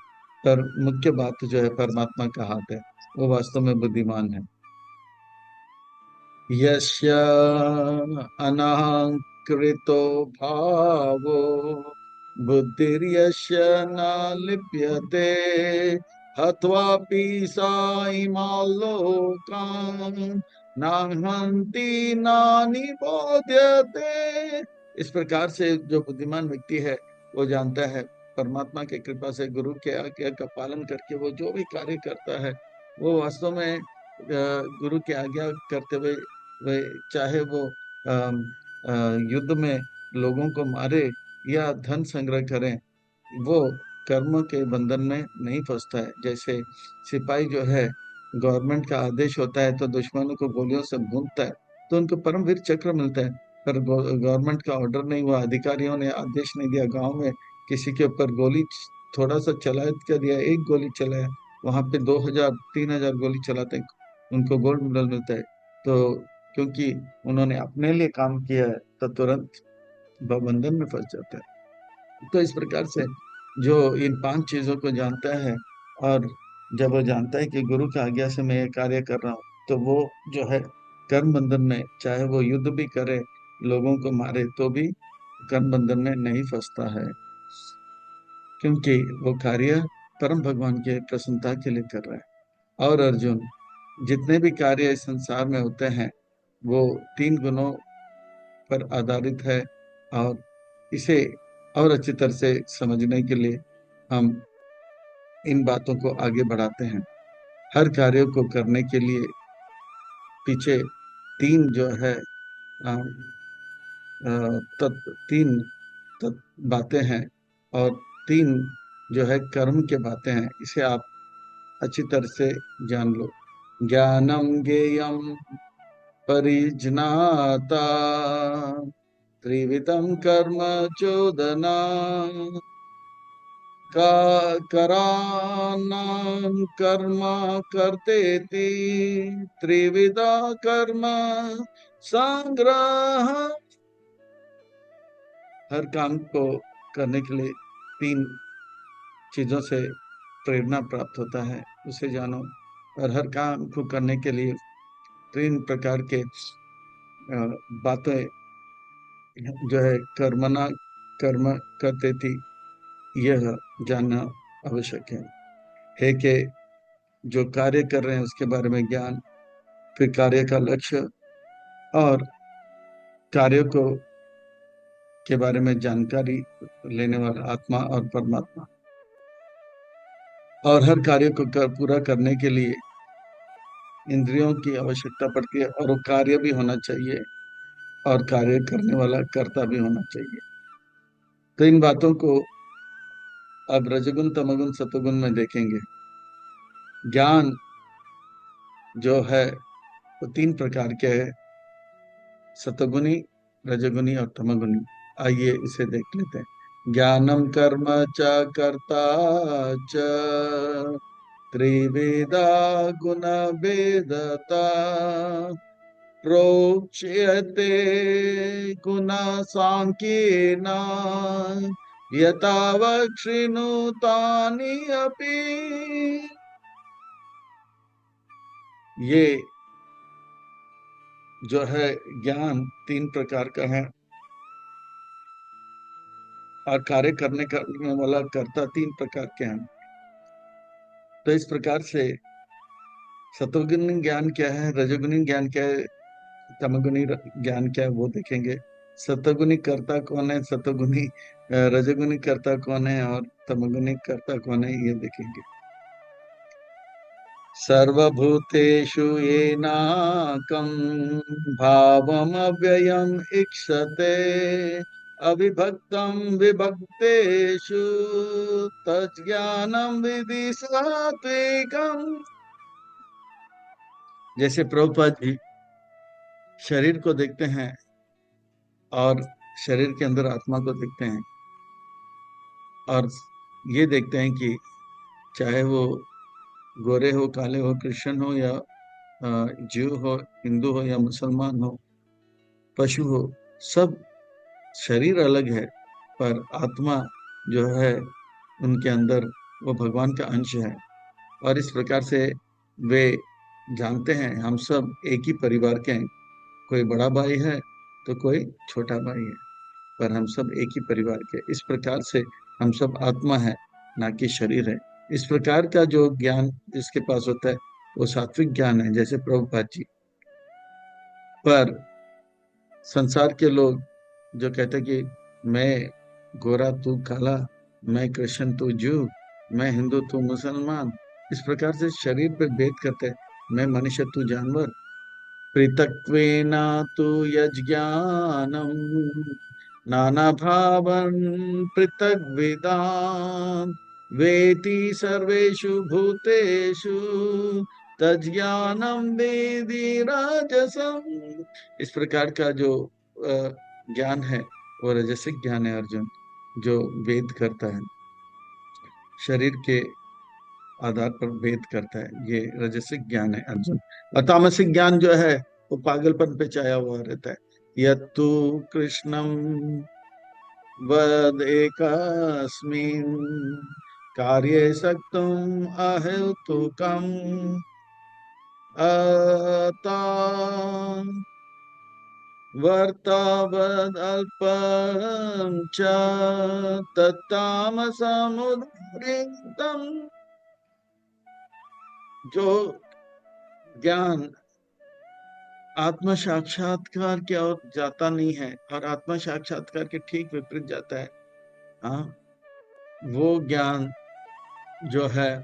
पर मुख्य बात जो है परमात्मा का हाथ है, वो वास्तव में बुद्धिमान है। यस्य अनाहंकृतो भावो बुद्धिर्यस्य न लिप्यते हत्वापि साइमां लोकान् नाहन्ति न निबोध्यते। इस प्रकार से जो बुद्धिमान व्यक्ति है, वो जानता है परमात्मा की कृपा से, गुरु के आज्ञा का पालन करके वो जो भी कार्य करता है, वो वास्तव में गुरु की आज्ञा करते हुए वे, चाहे वो युद्ध में लोगों को मारे या धन संग्रह करें, वो कर्म के बंधन में नहीं फंसता है। जैसे सिपाही जो है, गवर्नमेंट का आदेश होता है तो दुश्मनों को गोलियों से भूनता है, तो उनको परमवीर चक्र मिलता है। पर गवर्नमेंट का ऑर्डर नहीं हुआ, अधिकारियों ने आदेश नहीं दिया, गांव में किसी के ऊपर गोली थोड़ा सा चला कर दिया, एक गोली चलाया, वहां पे 2000 3000 गोली चलाते हैं, उनको गोल्ड मेडल मिलता है। तो क्योंकि उन्होंने अपने लिए काम किया है, तो तुरंत बंधन में फंस जाता है। तो इस प्रकार से जो इन पांच चीजों को जानता है, और जब वो जानता है कि गुरु की आज्ञा से मैं ये कार्य कर रहा हूँ, तो वो जो है कर्म बंधन में, चाहे वो युद्ध भी करे, लोगों को मारे, तो भी कर्म बंधन में नहीं फंसता है, क्योंकि वो कार्य परम भगवान के प्रसन्नता के लिए कर रहा है। और अर्जुन, जितने भी कार्य इस संसार में होते हैं, वो तीन गुणों पर आधारित है। और इसे और अच्छी तरह से समझने के लिए हम इन बातों को आगे बढ़ाते हैं। हर कार्य को करने के लिए पीछे तीन जो है तीन बातें हैं, और तीन जो है कर्म के बातें हैं, इसे आप अच्छी तरह से जान लो। ज्ञानम ज्ञेयम परिज्ञाता त्रिविधम कर्म चोदना का करानाम कर्म करतेति त्रिविधा कर्म संग्रह। हर काम को करने के लिए तीन चीजों से प्रेरणा प्राप्त होता है, उसे जानो। और हर काम को करने के लिए तीन प्रकार के बातें जो है कर्मना कर्म करते थी, यह जानना आवश्यक है कि जो कार्य कर रहे हैं उसके बारे में ज्ञान, फिर कार्य का लक्ष्य और कार्यों को के बारे में जानकारी लेने वाला आत्मा और परमात्मा। और हर कार्य को पूरा करने के लिए इंद्रियों की आवश्यकता पड़ती है, और वो कार्य भी होना चाहिए और कार्य करने वाला कर्ता भी होना चाहिए। तो इन बातों को अब रजगुण तमगुण सतोगुण में देखेंगे। ज्ञान जो है वो तीन प्रकार के है, सतोगुणी, रजगुणी और तमगुणी। आइए इसे देख लेते हैं। ज्ञानम कर्म च कर्ता च त्रिविधा गुण वेदता प्रोच्यते गुण सांख्येन यथा वक्षिणुतानि अपि। ये जो है ज्ञान तीन प्रकार का है, और कार्य करने वाला कर्ता तीन प्रकार के हैं। तो इस प्रकार से सतोगुणी ज्ञान क्या है, रजोगुणी ज्ञान क्या है, तमोगुणी ज्ञान क्या है, वो देखेंगे। सतोगुणी कर्ता कौन है, सतोगुणी रजोगुणी कर्ता कौन है, और तमोगुणी कर्ता कौन है, ये देखेंगे। सर्वभूतेषु येनाकं भावमव्ययम् ईक्षते अविभक्तं विभक्तेषु तज्ज्ञानं विधि सात्विकम्। जैसे प्रभुपाद जी शरीर को देखते हैं और शरीर के अंदर आत्मा को देखते हैं, और ये देखते हैं कि चाहे वो गोरे हो, काले हो, क्रिश्चियन हो, या जीव हो, हिंदू हो या मुसलमान हो, पशु हो, सब शरीर अलग है, पर आत्मा जो है उनके अंदर वो भगवान का अंश है। और इस प्रकार से वे जानते हैं हम सब एक ही परिवार के हैं। कोई बड़ा भाई है तो कोई छोटा भाई है, पर हम सब एक ही परिवार के। इस प्रकार से हम सब आत्मा है, ना कि शरीर है। इस प्रकार का जो ज्ञान जिसके पास होता है वो सात्विक ज्ञान है, जैसे प्रभुपाद जी। पर संसार के लोग जो कहते हैं कि मैं गोरा तू काला, मैं कृष्ण तू जू, मैं हिंदू तू मुसलमान, इस प्रकार से शरीर पर भेद करते हैं। मैं मनुष्य तू जानवर, पृथक्त्वेन तु यज्ञानम नाना भावन पृथग्विदाम वेति सर्वेषु भूतेषु तज्ज्ञानम वेदि राजसम। इस प्रकार का जो ज्ञान है वो रजसिक ज्ञान है अर्जुन, जो वेद करता है, शरीर के आधार पर भेद करता है, ये रजसिक ज्ञान है अर्जुन। और तामसिक ज्ञान जो है वो पागलपन पे छाया हुआ रहता है। यत्तु कृष्णम वद एकस्मिन् कार्ये सक्तुम अहेतुकम् अता वर्तावदल्पं च तत्तामसमुद्रिक्तम्। जो ज्ञान आत्म साक्षात्कार की ओर जाता नहीं है और आत्म साक्षात्कार के ठीक विपरीत जाता है, हाँ, वो ज्ञान जो है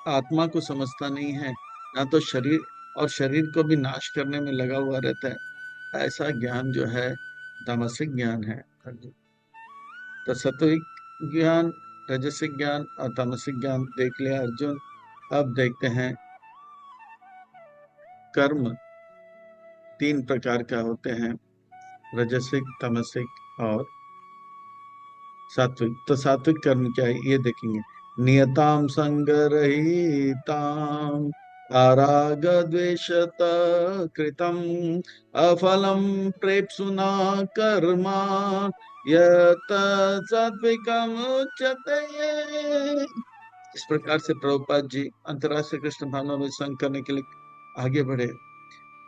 आत्मा को समझता नहीं है, ना तो शरीर, और शरीर को भी नाश करने में लगा हुआ रहता है। ऐसा ज्ञान जो है तामसिक ज्ञान है। तो सत्विक ज्ञान, राजसिक ज्ञान और तामसिक ज्ञान देख लिया अर्जुन। अब देखते हैं कर्म तीन प्रकार का होते हैं, रजसिक, तामसिक और सात्विक। तो सात्विक कर्म क्या है ये देखेंगे। नियताम संगरहिताम आराग द्वेषत कृतम अफलम प्रेप्सुना कर्मा यत सात्विकम उच्यते। इस प्रकार से प्रभुपाद जी अंतर्राष्ट्रीय कृष्ण भावनामृत संघ करने के लिए आगे बढ़े।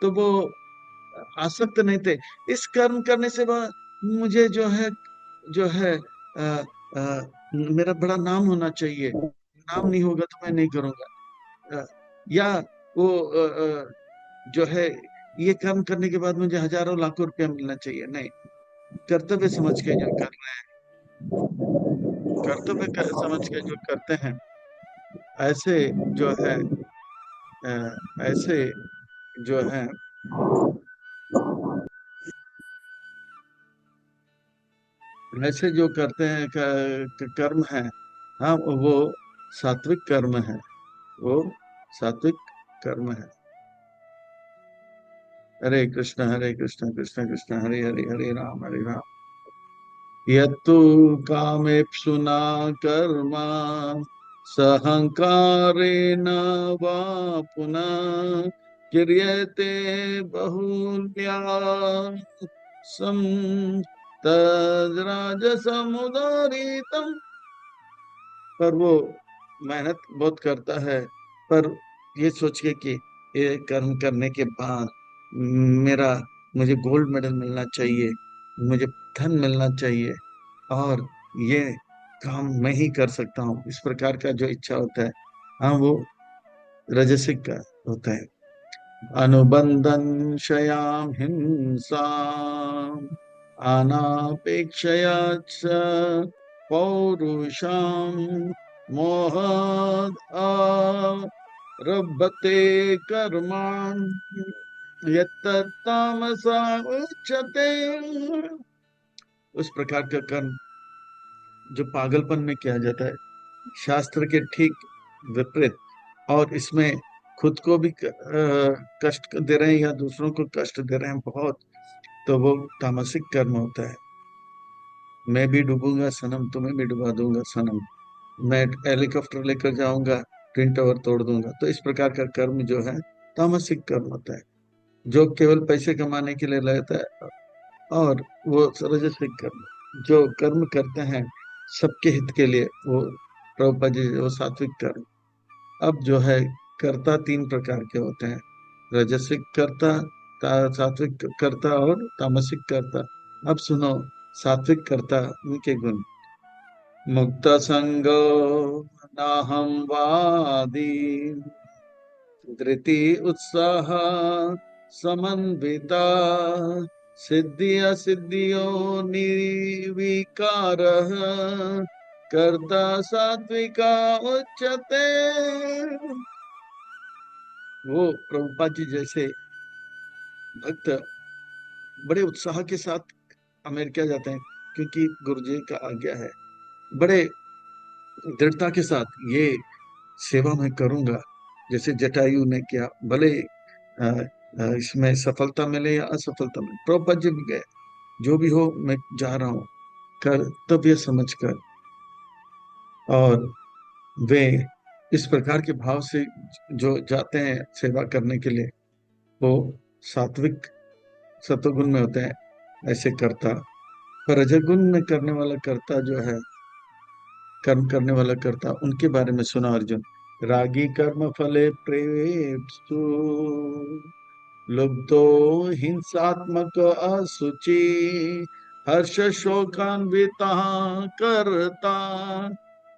तो वो आसक्त नहीं थे इस कर्म करने से। वह मुझे जो है मेरा बड़ा नाम होना चाहिए, नाम नहीं होगा तो मैं नहीं करूंगा। या वो जो है ये काम करने के बाद मुझे हजारों लाखों रुपया मिलना चाहिए, नहीं। कर्तव्य समझ के जो कर रहे हैं, समझ के जो करते हैं, ऐसे जो है ऐसे जो है ऐसे जो करते हैं कर्म है, हाँ वो सात्विक कर्म है, वो सात्विक कर्म है। हरे कृष्ण कृष्ण कृष्ण हरे हरे, हरे राम यत्तु कामेप्सुना कर्म सहंकारेण वा पुनः क्रियते बहुन्यात् सम तद्राजसमुदारितम्। पर वो मेहनत बहुत करता है, पर ये सोच के कि ये कर्म करने के बाद मेरा मुझे गोल्ड मेडल मिलना चाहिए, मुझे धन मिलना चाहिए, और ये काम मैं ही कर सकता हूँ, इस प्रकार का जो इच्छा होता है, हाँ वो रजसिक का होता है। अनुबंधन शयाम हिंसा अनापेक्षया च पौरुषम मोहद आरभते कर्माण यत्तमसा उच्यते। उस प्रकार का कर्म जो पागलपन में किया जाता है, शास्त्र के ठीक विपरीत, और इसमें खुद को भी कष्ट दे रहे हैं या दूसरों को कष्ट दे रहे हैं बहुत, तो वो तामसिक कर्म होता है। मैं भी डूबूंगा सनम, तुम्हें भी डुबा दूंगा सनम, मैं हेलीकॉप्टर लेकर जाऊंगा, ट्विन टावर तोड़ दूंगा। तो इस प्रकार का कर्म जो है तामसिक कर्म होता है, जो केवल पैसे कमाने के लिए लगता है। और वो राजसिक कर्म जो कर्म करते हैं सबके हित के लिए, वो प्रभुपाद जी वो सात्विक कर्म। अब जो है कर्ता तीन प्रकार के होते हैं, राजसिक कर्ता, सात्विक कर्ता और तामसिक कर्ता। अब सुनो सात्विक कर्ता उनके गुण। मुक्त संगो नाहम वादी धृति उत्साह समन्विता सिद्धि असिद्धियों निर्विकार कर्ता सात्विका उच्यते। वो प्रभुपाद जी जैसे भक्त बड़े उत्साह के साथ अमेरिका जाते हैं, क्योंकि गुरुजी का आज्ञा है, बड़े दृढ़ता के साथ ये सेवा मैं करूंगा, जैसे जटायु ने किया, भले इसमें सफलता मिले या असफलता मिले। प्रभुपाद जी भी गए, जो भी हो मैं जा रहा हूँ कर्तव्य समझकर। और वे इस प्रकार के भाव से जो जाते हैं सेवा करने के लिए, वो सात्विक सत्वगुण में होते हैं ऐसे कर्ता। पर रजोगुण में करने वाला कर्ता जो है, कर्म करने वाला कर्ता, उनके बारे में सुना अर्जुन। रागी कर्म फले प्रेप्सु लुब्धो हिंसात्मक असुचि हर्ष शोकान्विता करता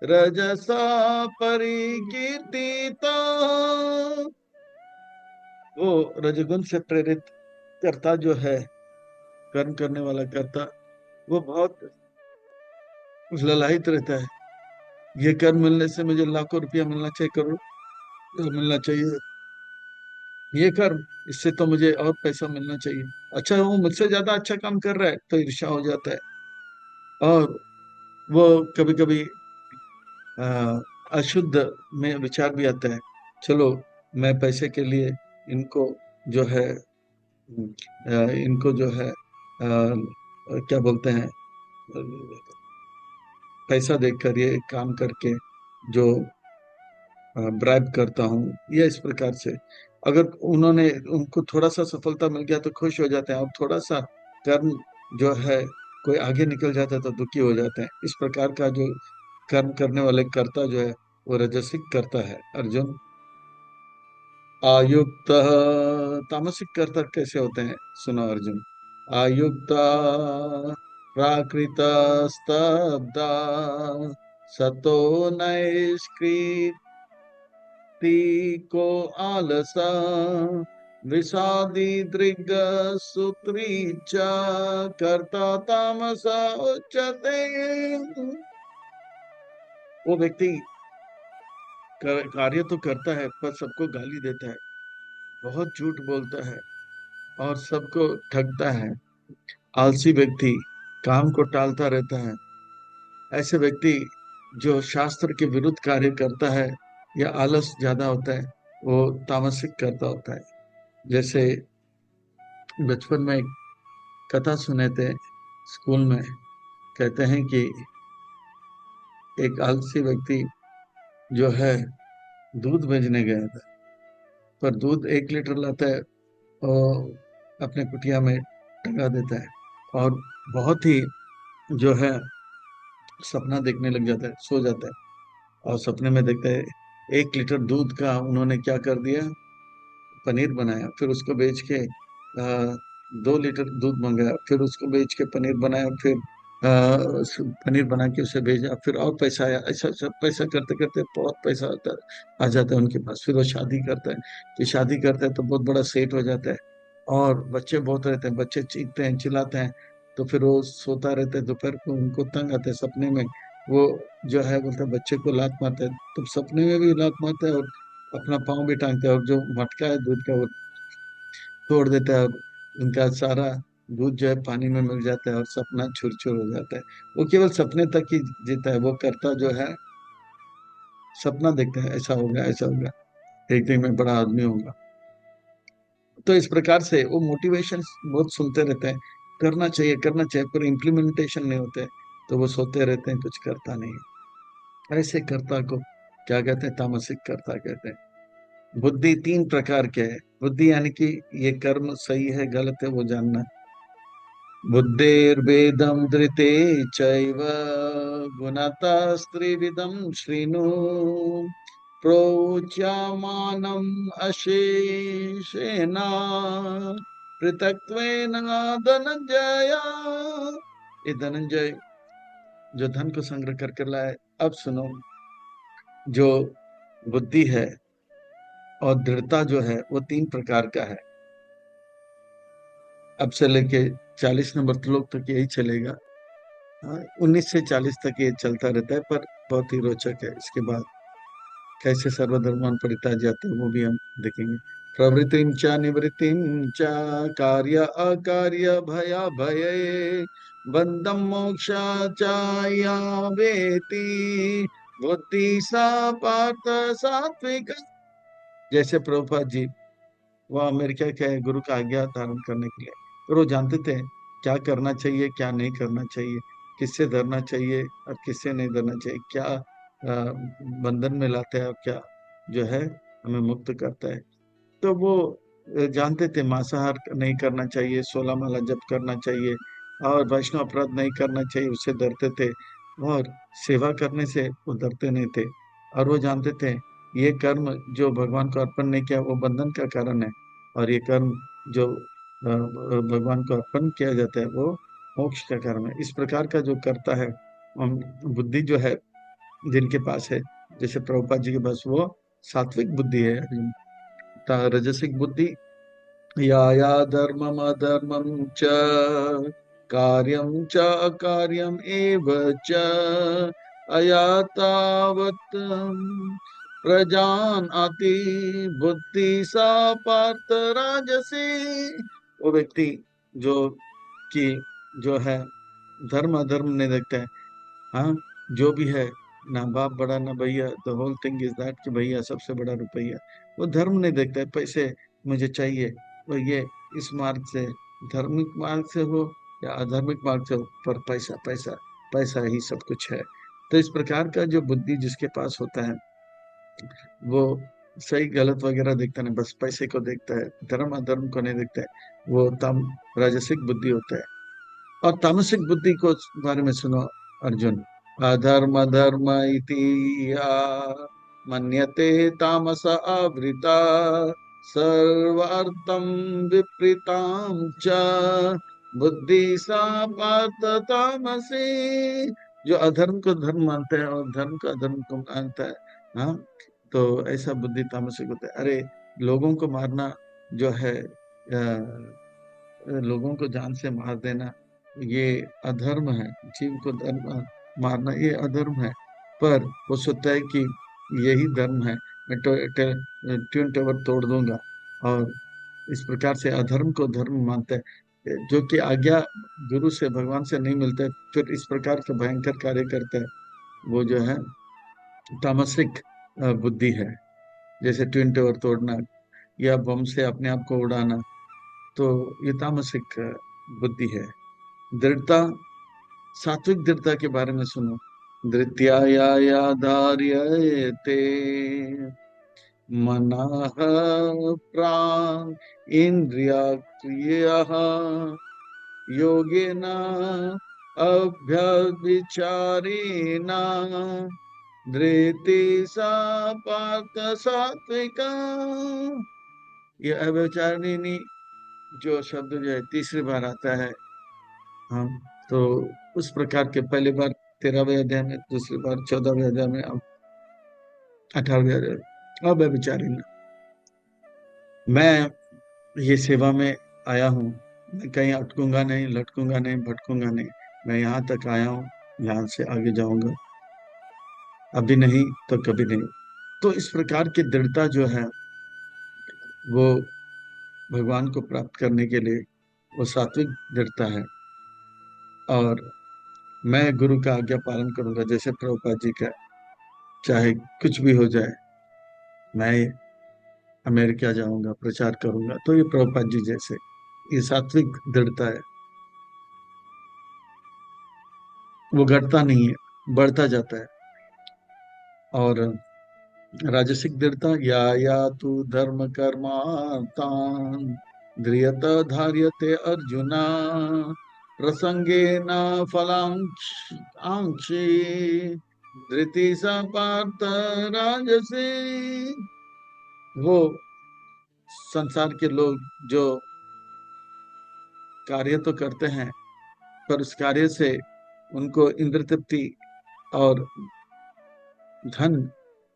रजसा परिकीर्तिता। वो रजगुण से प्रेरित कर्ता जो है, कर्म करने वाला कर्ता, वो बहुत ललायित रहता है। ये कर्म मिलने से मुझे लाखों रुपया मिलना चाहिए, करोड़ मिलना चाहिए, ये कर्म इससे तो मुझे और पैसा मिलना चाहिए। अच्छा वो मुझसे ज्यादा अच्छा काम कर रहा है तो ईर्ष्या हो जाता है। और वो कभी कभी अशुद्ध में विचार भी आता है। चलो, मैं पैसे के लिए इनको जो है इनको जो है क्या बोलते हैं, पैसा देकर ये काम करके जो ब्राइब करता हूँ, या इस प्रकार से अगर उन्होंने उनको थोड़ा सा सफलता मिल गया तो खुश हो जाते हैं, और थोड़ा सा कर्म जो है कोई आगे निकल जाता है तो दुखी हो जाते हैं। इस प्रकार का जो कर्म करने वाले कर्ता जो है वो रजसिक कर्ता है अर्जुन। आयुक्त तामसिक कर्ता कैसे होते हैं, सुनो अर्जुन। आयुक्ता प्राकृत स्तब्धा सतो नैष्कृति को आलसा विषादी दृग सूत्री च कर्ता तामसा उच्यते। वो व्यक्ति कार्य तो करता है पर सबको गाली देता है, बहुत झूठ बोलता है और सबको ठगता है। आलसी व्यक्ति काम को टालता रहता है। ऐसे व्यक्ति जो शास्त्र के विरुद्ध कार्य करता है या आलस ज्यादा होता है, वो तामसिक करता होता है। जैसे बचपन में एक कथा सुने थे स्कूल में। कहते हैं कि एक आलसी व्यक्ति जो है दूध बेचने गया था, पर दूध 1 लीटर लाता है और अपने कुटिया में टंगा देता है, और बहुत ही जो है सपना देखने लग जाता है, सो जाता है, और सपने में देखता है 1 लीटर दूध का उन्होंने क्या कर दिया, पनीर बनाया, फिर उसको बेच के 2 लीटर दूध मंगाया, फिर उसको बेच के पनीर बनाया, फिर पनीर बना के उसे भेजा, फिर और पैसा आया। ऐसा सब पैसा करते करते बहुत पैसा आता आ जाता है उनके पास। फिर वो शादी करता है, फिर शादी करता है तो बहुत बड़ा सेठ हो जाता है, और बच्चे बहुत रहते हैं, बच्चे चीखते हैं चिल्लाते हैं। तो फिर वो सोता रहता है, दोपहर को उनको तंग आते हैं, सपने में वो जो है बोलता है बच्चे को लात मारता है, तो सपने में भी लात मारता है और अपना पाँव भी टांगता है, और जो मटका है दूध का वो तोड़ देता है, और उनका सारा दूध जो है पानी में मिल जाता है और सपना चूर चूर हो जाता है। वो केवल सपने तक ही जीता है, वो करता जो है सपना देखता है ऐसा होगा ऐसा होगा, एक दिन मैं बड़ा आदमी होगा। तो इस प्रकार से वो मोटिवेशन बहुत सुनते रहते हैं, करना चाहिए, पर इम्प्लीमेंटेशन नहीं होते, तो वो सोते रहते हैं, कुछ करता नहीं है। ऐसे कर्ता को क्या कहते हैं, तामसिक कर्ता कहते हैं। बुद्धि 3 प्रकार के है। बुद्धि यानी कि ये कर्म सही है गलत है वो जानना। बुद्धेर्भेदं धृते चैव गुणतस्त्रिविधं शृणु प्रोच्यमानम् अशेषेण पृथक्त्वेन धनंजय। ये धनंजय जो धन को संग्रह करके लाए, अब सुनो, जो बुद्धि है और दृढ़ता जो है वो 3 प्रकार का है। अब से लेके 40 नंबर लोग तक यही चलेगा। हाँ, 19 से 40 तक ये चलता रहता है, पर बहुत ही रोचक है। इसके बाद कैसे सर्वधर्मान परित्याज्य जाते हैं वो भी हम देखेंगे। प्रवृत्तिं च निवृत्तिं च कार्य अकार्य भया भये बंधम मोक्ष च या वेति बुद्धि सा पार्थ सात्विक। जैसे प्रभुपाद जी, वह अमेरिका के गुरु का आज्ञा धारण करने के लिए, और वो जानते थे क्या करना चाहिए क्या नहीं करना चाहिए, किससे धरना चाहिए और किससे नहीं धरना चाहिए, क्या बंधन में लाता है और क्या जो है हमें मुक्त करता है। तो वो जानते थे मांसाहार नहीं करना चाहिए, 16 माला जप करना चाहिए, और वैष्णव अपराध नहीं करना चाहिए, उससे डरते थे, और सेवा करने से वो डरते नहीं थे। और वो जानते थे ये कर्म जो भगवान को अर्पण नहीं किया वो बंधन का कारण है, और ये कर्म जो भगवान को अर्पण किया जाता है वो मोक्ष का कारण है। इस प्रकार का जो करता है बुद्धि जो है जिनके पास है, जैसे प्रभुपाद जी के पास, वो सात्विक बुद्धि है। रजसिक बुद्धि या या धर्मम अधर्मम च कार्यम च अकार्यम एव च अयातावत् प्रजान आति बुद्धि सा पार्थ राजसी। वो व्यक्ति जो कि जो है धर्म अधर्म नहीं देखता है, हाँ जो भी है ना बाप बड़ा ना भैया, the whole thing is that कि भैया सबसे बड़ा रुपया। वो धर्म नहीं देखता है, पैसे मुझे चाहिए, तो ये इस मार्ग से, धार्मिक मार्ग से हो या अधार्मिक मार्ग से हो, पर पैसा पैसा पैसा ही सब कुछ है। तो इस प्रकार का जो बुद्धि जिसके पास होता है, वो सही गलत वगैरह देखता नहीं, बस पैसे को देखता है, धर्म अधर्म को नहीं देखता है। वो राजसिक बुद्धि होता है। और तामसिक बुद्धि को बारे में सुनो अर्जुन। अधर्म धर्म इति या मन्यते तामस आवृता, सर्वार्थम विपरीताम च बुद्धि सा पार्थ तामसी। जो अधर्म को धर्म मानता है और धर्म को अधर्म को मानता है, हाँ, तो ऐसा बुद्धि तामसिक होता है। अरे, लोगों को मारना जो है, लोगों को जान से मार देना, ये अधर्म है। जीव को धर्म मारना ये अधर्म है। पर वो सोचता है कि यही धर्म है, मैं ट्विन टावर तोड़ दूंगा। और इस प्रकार से अधर्म को धर्म मानता है, जो कि आज्ञा गुरु से भगवान से नहीं मिलता है, फिर इस प्रकार का भयंकर कार्य करता है। वो जो है तामसिक बुद्धि है। जैसे ट्विन टावर तोड़ना या बम से अपने आप को उड़ाना, तो ये तामसिक बुद्धि है। दृढ़ता, सात्विक दृढ़ता के बारे में सुनो। धृत्या या धार्यते मनः प्राण इंद्रियाक्रियः योगेन अभ्यभिचारेण धृति सा पार्थ सात्विका। ये अव्यचारिणी जो शब्द जो है तीसरी बार आता है। हम तो उस प्रकार के पहली बार 13वें अध्याय में, दूसरी बार 14वें अध्याय में, अब 18वें अध्याय में। अब बेचारी ना, मैं ये सेवा में आया हूँ, मैं कहीं अटकूंगा नहीं, लटकूंगा नहीं, भटकूंगा नहीं। मैं यहाँ तक आया हूँ, यहाँ से आगे जाऊंगा, अभी नहीं तो कभी नहीं। तो इस प्रकार की दृढ़ता जो है, वो भगवान को प्राप्त करने के लिए वो सात्विक दृढ़ता है। और मैं गुरु का आज्ञा पालन करूंगा, जैसे प्रभुपाद जी का, चाहे कुछ भी हो जाए। मैं अमेरिका जाऊंगा, प्रचार करूंगा, तो ये प्रभुपाद जी जैसे, ये सात्विक दृढ़ता है। वो घटता नहीं है, बढ़ता जाता है। और राजसिक दृढ़ता, या तू धर्म कर्मार्तान ध्रियत धार्यते अर्जुना प्रसंगे न फलांक्षी धृति सा पार्थ राजसी। वो संसार के लोग जो कार्य तो करते हैं, पर उस कार्य से उनको इंद्र तृप्ति और धन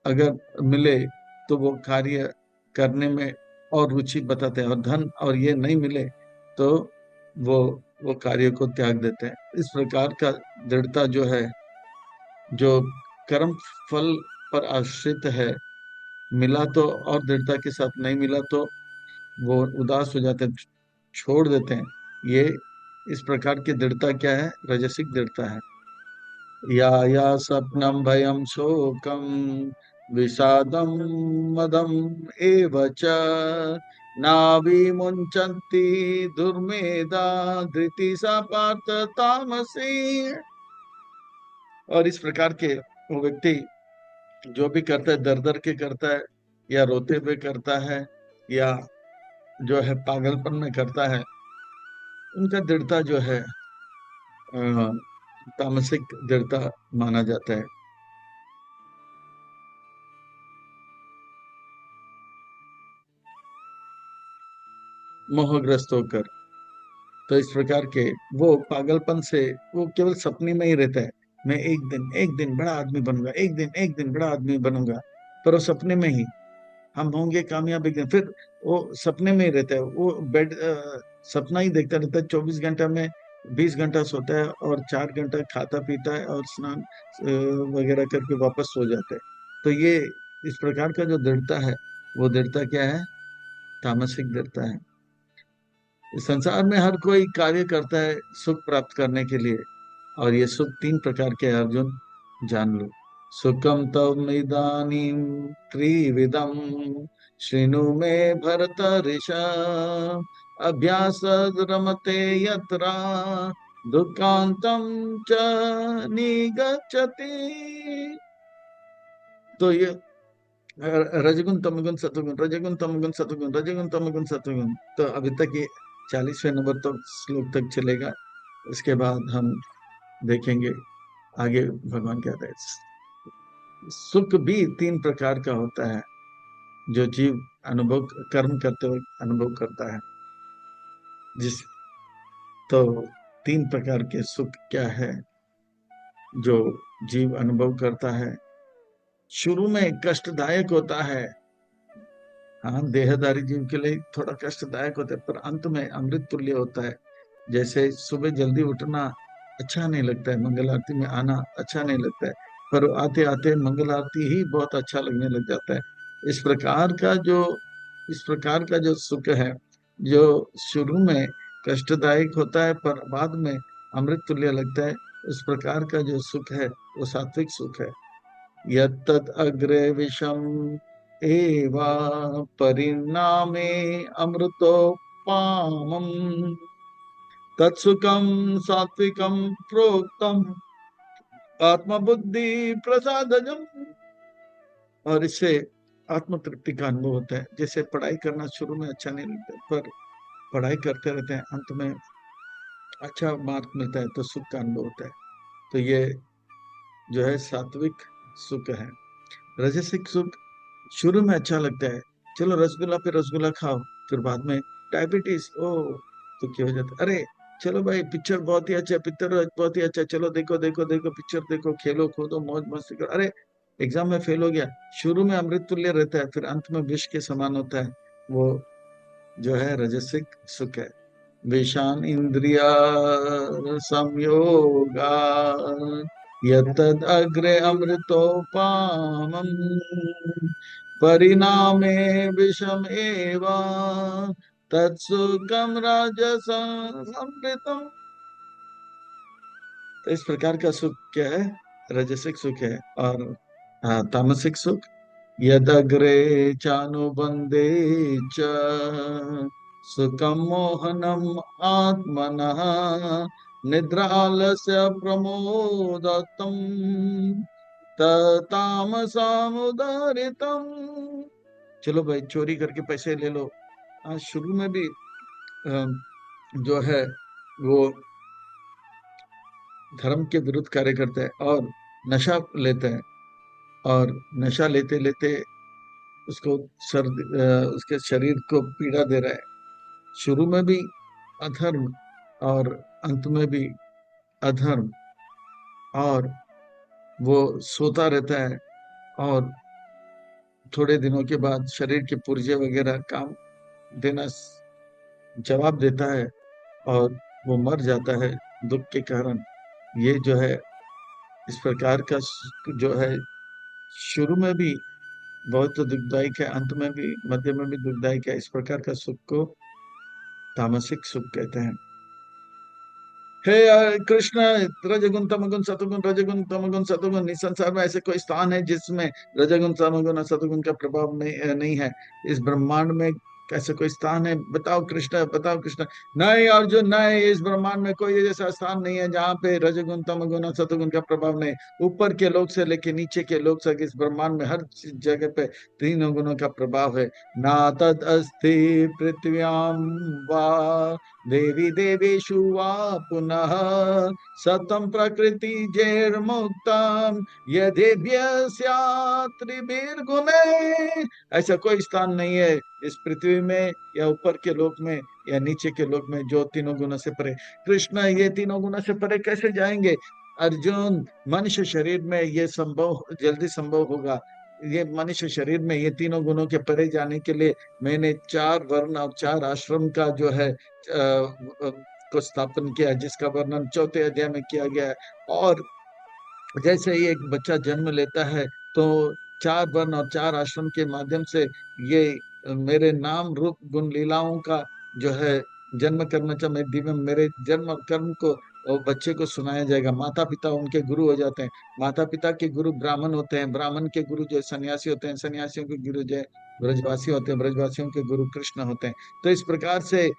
अगर मिले, तो वो कार्य करने में और रुचि बताते हैं। और धन और ये नहीं मिले, तो वो वो कार्य को त्याग देते हैं। इस प्रकार का दृढ़ता जो है, जो कर्म फल पर आश्रित है, मिला तो और दृढ़ता के साथ, नहीं मिला तो वो उदास हो जाते हैं, छोड़ देते हैं। ये इस प्रकार की दृढ़ता क्या है? रजसिक दृढ़ता है। या स्वप्नम भयम शोकम विषादम मदम एव च नाभिमुञ्चन्ति दुर्मेधा धृति सा पार्थ तामसी। और इस प्रकार के वो व्यक्ति जो भी करता है, दर दर के करता है, या रोते हुए करता है, या जो है पागलपन में करता है, उनका दृढ़ता जो है तामसिक दृढ़ता माना जाता है। मोहग्रस्त होकर, तो इस प्रकार के वो पागलपन से, वो केवल सपने में ही रहता है। मैं एक दिन बड़ा आदमी बनूंगा, एक दिन बड़ा आदमी बनूंगा। पर वो सपने में ही, हम होंगे कामयाब एक दिन, फिर वो सपने में ही रहता है। वो सपना ही देखता रहता है 24 घंटा में। 20 घंटा सोता है और 4 घंटा खाता पीता है और स्नान वगैरह करके वापस सो जाता है। तो ये इस प्रकार का जो दृढ़ता है, वो दृढ़ता क्या है? तामसिक दृढ़ता है। इस संसार में हर कोई कार्य करता है सुख प्राप्त करने के लिए। और ये सुख तीन प्रकार के हैं, अर्जुन, जान लो। सुखम तव इदानीं त्रिविधम शृणु मे भरतर्षभ। अभ्यासद् रमते यत्र दुःखान्तं च निगच्छति। तो ये रजगुण तमगुण सतुगुण, रजगुण तमगुण सतुगुण, रजगुण तमगुण सतुगुण। तो अभी तक ये 40वें नंबर तक श्लोक तक चलेगा। उसके बाद हम देखेंगे आगे भगवान क्या कहते हैं। सुख भी तीन प्रकार का होता है जो जीव अनुभव कर्म करते हुए अनुभव करता है। जिस तो तीन प्रकार के सुख क्या है जो जीव अनुभव करता है। शुरू में कष्टदायक होता है, हाँ, देहधारी जीव के लिए थोड़ा कष्टदायक होता है, पर अंत में अमृत तुल्य होता है। जैसे सुबह जल्दी उठना अच्छा नहीं लगता है, मंगल आरती में आना अच्छा नहीं लगता है, पर आते आते मंगल आरती ही बहुत अच्छा लगने लग जाता है। इस प्रकार का जो इस प्रकार का जो सुख है, जो शुरू में कष्टदायक होता है पर बाद में अमृत तुल्य लगता है, उस प्रकार का जो सुख है वो सात्विक सुख है। यत्तद् अग्रे विषम एवा परिणामे अमृतोपामम् तत्सुखम सात्विकम प्रोक्तम आत्मबुद्धि प्रसादजम। और इससे आत्म तृप्ति का अनुभव होता है। जैसे पढ़ाई करना शुरू में अच्छा नहीं लगता, पर पढ़ाई करते रहते हैं, अंत में अच्छा मार्क मिलता है तो सुख का अनुभव होता है। तो ये जो है सात्विक सुख है। राजसिक सुख शुरू में अच्छा लगता है, चलो रसगुल्ला पे रसगुल्ला खाओ, फिर बाद में डायबिटीज, ओ तो क्या हो जाता है, अरे चलो भाई पिक्चर बहुत ही अच्छा है, पिक्चर बहुत ही अच्छा है, चलो देखो देखो देखो पिक्चर देखो, खेलो कूदो मौज मस्ती करो, अरे एग्जाम में फेल हो गया। शुरू में अमृत तुल्य रहता है, फिर अंत में विष के समान होता है। वो जो है रजसिक सुख है। विषान इंद्रिया संयोगा यतद अग्रे अमृतोपामम् परिणामे विषम एवा तत्सुखम राजसं अमृतम। तो इस प्रकार का सुख क्या है, रजसिक सुख है। और तामसिक सुख यदग्रे चानुबंधे च सुखम मोहनम आत्मनः निद्रालस्य प्रमोदतम तामसामुदारितम। चलो भाई चोरी करके पैसे ले लो। शुरू में भी जो है वो धर्म के विरुद्ध कार्य करते हैं और नशा लेते हैं, और नशा लेते लेते उसको उसके शरीर को पीड़ा दे रहा है। शुरू में भी अधर्म और अंत में भी अधर्म, और वो सोता रहता है और थोड़े दिनों के बाद शरीर के पुर्जे वगैरह काम देना जवाब देता है और वो मर जाता है दुख के कारण। ये जो है इस प्रकार का जो है शुरू में भी बहुत दुखदायक है, अंत में भी मध्य में भी दुखदायक है। इस प्रकार का सुख को तामसिक सुख कहते हैं। हे कृष्ण, रजगुण तमगुण सतुगुण, रजगुण तमगुण सतुगुण, इस संसार में ऐसे कोई स्थान है जिसमें रजगुण तमगुण और सतुगुण का प्रभाव नहीं है? इस ब्रह्मांड में ऐसा कोई स्थान है? बताओ कृष्ण, बताओ कृष्ण। नहीं अर्जुन नहीं, इस ब्रह्मांड में कोई ऐसा स्थान नहीं है जहाँ पे रजगुण तमगुण और सतुगुण का प्रभाव नहीं। ऊपर के लोग से लेके नीचे के लोग तक इस ब्रह्मांड में हर जगह पे तीनों गुणों का प्रभाव है। ना तद अस्ति पृथ्व्यां वा देवी देवेषु वा पुनः सतम प्रकृति जैर्मुक्तम यदेभ्य त्रिभिर्गुणे। ऐसा कोई स्थान नहीं है इस पृथ्वी में या ऊपर के लोक में या नीचे के लोक में जो तीनों गुणों से परे। कृष्ण ये तीनों गुणों से परे कैसे जाएंगे? अर्जुन मनुष्य शरीर में ये संभव जल्दी संभव होगा। ये मनुष्य शरीर में ये तीनों गुणों के परे जाने के लिए मैंने 4 वर्ण और 4 आश्रम का जो है को स्थापन किया, जिसका वर्णन 4थे अध्याय में किया गया है। और जैसे ही एक बच्चा जन्म लेता है तो 4 वर्ण और 4 आश्रम के माध्यम से ये मेरे नाम रूप गुण लीलाओं का जो है जन्म करना चाह मैं दिव्य मेरे जन्म और कर्म को वो बच्चे को सुनाया जाएगा। माता पिता उनके गुरु हो जाते हैं। माता पिता के गुरु ब्राह्मण होते हैं, ब्राह्मण के गुरु जो सन्यासी होते हैं, सन्यासियों के गुरु जो है ब्रजवासी होते हैं, ब्रजवासियों के गुरु कृष्ण होते हैं। तो इस प्रकार से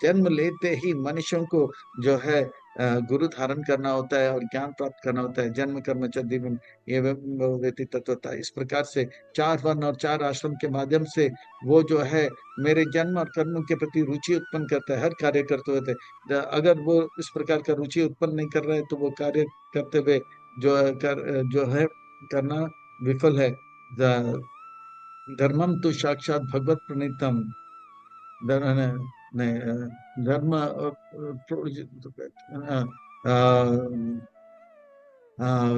जन्म लेते ही मनुष्यों को जो है गुरु धारण करना होता है और ज्ञान प्राप्त करना होता है। जन्म कर्म च दिव्यम एवं वेति तत्वता। इस प्रकार से चार वर्ण और चार आश्रम के माध्यम से वो जो है मेरे जन्म और कर्म के प्रति रुचि उत्पन्न करता है हर कार्य करते हुए। अगर वो इस प्रकार का रुचि उत्पन्न नहीं कर रहे हैं तो वो कार्य करते हुए जो है करना विफल है। धर्मम तो साक्षात भगवत प्रणीतम। धर्म